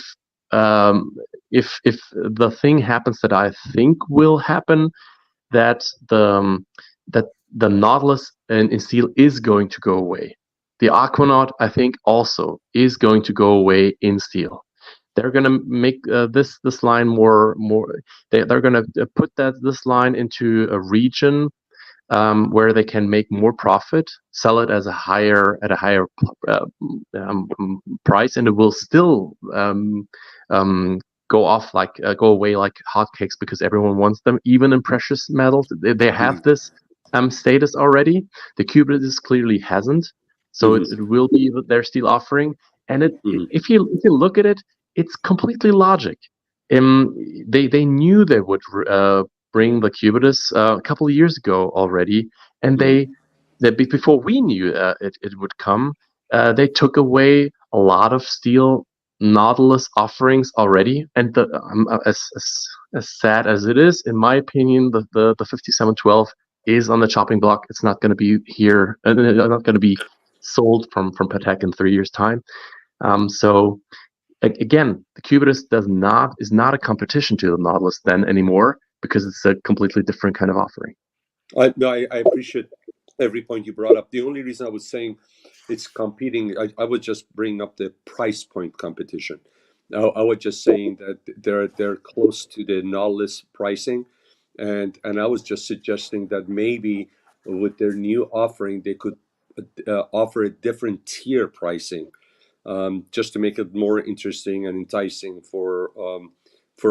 Speaker 4: the thing happens that I think will happen, that the Nautilus in steel is going to go away. The Aquanaut, I think, also is going to go away in steel. They're going to make this line more. They're going to put this line into a region where they can make more profit, sell it at a higher price, and it will still go away like hotcakes because everyone wants them, even in precious metals. They have this status already. The Cubitus clearly hasn't, so it will be their steel offering. And if you look at it, it's completely logic. They knew they would bring the Cubitus a couple of years ago already, and before we knew it would come, they took away a lot of steel Nautilus offerings already, and as sad as it is, in my opinion, the 5712 is on the chopping block. It's not going to be here, not going to be sold from Patek in 3 years' time. So again, the Cubitus is not a competition to the Nautilus then anymore, because it's a completely different kind of offering.
Speaker 5: I appreciate every point you brought up. The only reason I was saying it's competing, I would just bring up the price point competition. I was just saying that they're close to the Nautilus pricing, and I was just suggesting that maybe with their new offering they could offer a different tier pricing, just to make it more interesting and enticing for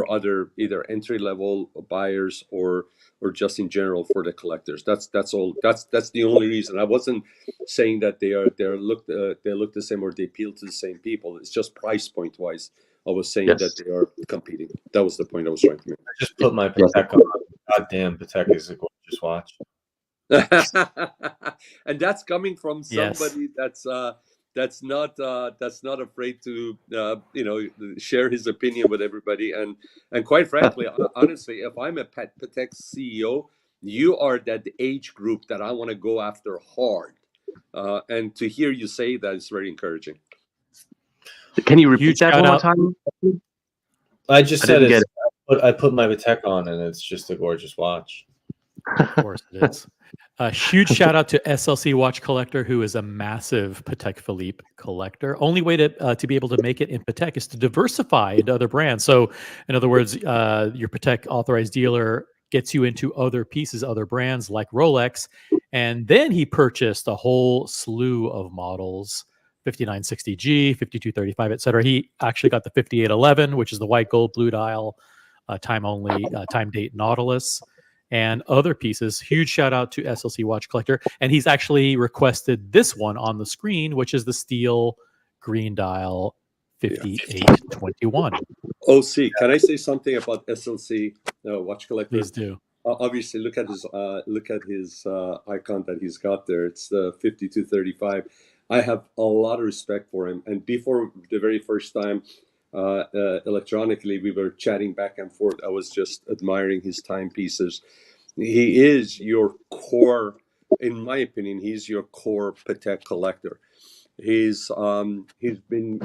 Speaker 5: other either entry level buyers or just in general for the collectors. That's all. That's the only reason. I wasn't saying that they look the same or they appeal to the same people. It's just price point wise. I was saying
Speaker 4: Yes.
Speaker 5: that they are competing. That was the point I was trying to make.
Speaker 6: I just put my
Speaker 4: Yes.
Speaker 6: Patek on. God damn, Patek is a gorgeous watch.
Speaker 5: And that's coming from
Speaker 1: Yes.
Speaker 5: somebody that's not afraid to share his opinion with everybody. And quite frankly, honestly, if I'm a Patek CEO, you are that age group that I want to go after hard. And to hear you say that is very encouraging.
Speaker 4: Can you repeat
Speaker 1: Huge
Speaker 4: that
Speaker 1: shout
Speaker 4: one more
Speaker 1: out.
Speaker 4: time?
Speaker 6: I just
Speaker 4: I
Speaker 6: said
Speaker 4: didn't get
Speaker 6: I put my Patek on, and it's just a gorgeous watch.
Speaker 1: Of course it is. A huge shout out to SLC Watch Collector, who is a massive Patek Philippe collector. Only way to be able to make it in Patek is to diversify into other brands. So, in other words, your Patek authorized dealer gets you into other pieces, other brands like Rolex, and then he purchased a whole slew of models. 5960G, 5235, etc. He actually got the 5811, which is the white gold blue dial, time only, time date Nautilus, and other pieces. Huge shout out to SLC Watch Collector. And he's actually requested this one on the screen, which is the steel green dial 5821.
Speaker 5: OC, can I say something about SLC Watch Collector?
Speaker 1: Please do.
Speaker 5: Obviously, look at his icon that he's got there. It's the 5235. I have a lot of respect for him. And before the very first time, electronically, we were chatting back and forth. I was just admiring his timepieces. He is your core, in my opinion, he's your core Patek collector. He's been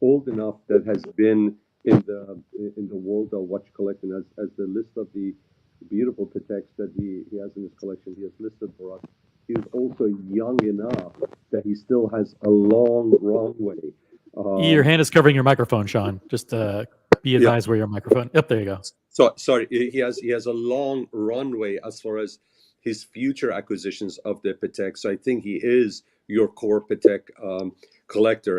Speaker 5: old enough that has been in the world of watch collecting as the list of the beautiful Pateks that he has in his collection he has listed for us. He's also young enough that he still has a long runway.
Speaker 1: Your hand is covering your microphone, Sean. Just be advised where your microphone. Yep, there you go.
Speaker 5: So sorry, he has a long runway as far as his future acquisitions of the Patek. So I think he is your core Patek collector,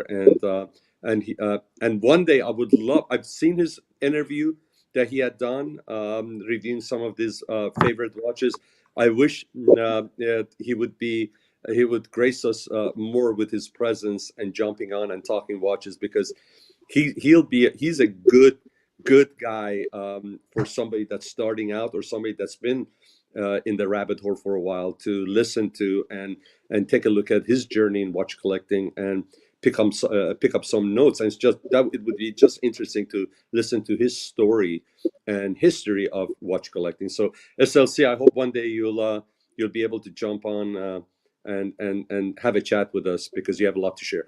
Speaker 5: and one day I would love. I've seen his interview that he had done reviewing some of his favorite watches. I wish he would grace us more with his presence and jumping on and talking watches, because he's a good guy for somebody that's starting out or somebody that's been in the rabbit hole for a while to listen to and take a look at his journey in watch collecting and pick up some notes. And it's just that it would be just interesting to listen to his story and history of watch collecting. So SLC, I hope one day you'll be able to jump on and have a chat with us, because you have a lot to share.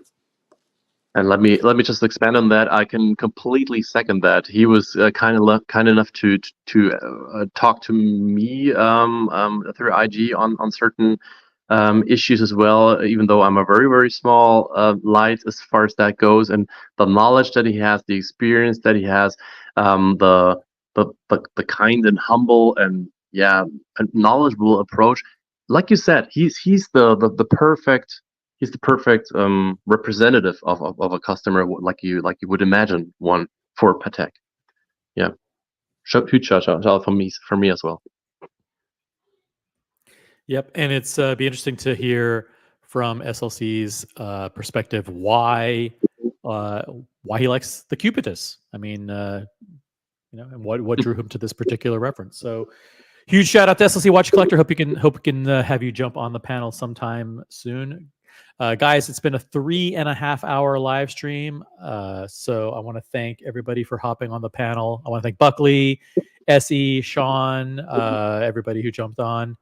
Speaker 4: And let me just expand on that. I can completely second that. He was kind enough to talk to me through IG on certain issues as well. Even though I'm a very, very small light as far as that goes, and the knowledge that he has, the experience that he has, the kind and humble and knowledgeable approach. Like you said, he's the perfect. He's the perfect representative of a customer, like you would imagine one for Patek. Yeah, huge shout out from me as well.
Speaker 1: Yep, and it's be interesting to hear from SLC's perspective why he likes the Cubitus. I mean, and what drew him to this particular reference. So, huge shout out to SLC Watch Collector. Hope we can have you jump on the panel sometime soon. Guys, it's been a 3.5 hour live stream. So I want to thank everybody for hopping on the panel. I want to thank Buckley, SE, Sean, everybody who jumped on.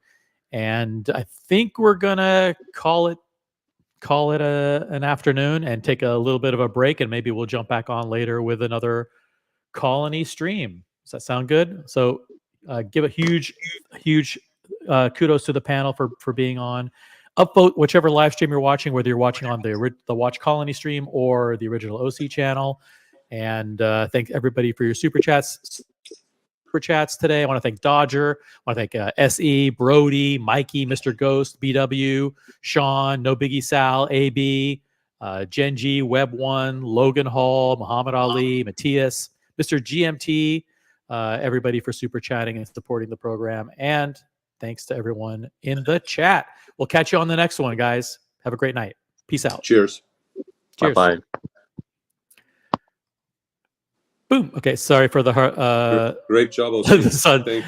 Speaker 1: And I think we're gonna call it an afternoon and take a little bit of a break, and maybe we'll jump back on later with another Colony stream. Does that sound good? So give a huge kudos to the panel for being on. Upvote whichever live stream you're watching, whether you're watching on the Watch Colony stream or the original OC channel. And thank everybody for your super chats today. I want to thank Dodger. I want to thank SE, Brody, Mikey, Mr. Ghost, BW, Sean, No Biggie Sal, AB, Genji, Web1, Logan Hall, Muhammad Ali, Matthias, Mr. GMT, everybody for super chatting and supporting the program. And thanks to everyone in the chat. We'll catch you on the next one, guys. Have a great night. Peace out.
Speaker 8: Cheers.
Speaker 1: Cheers.
Speaker 4: Bye.
Speaker 1: Boom. Okay, sorry for the
Speaker 8: Great job, OC.
Speaker 1: sun.
Speaker 8: Thank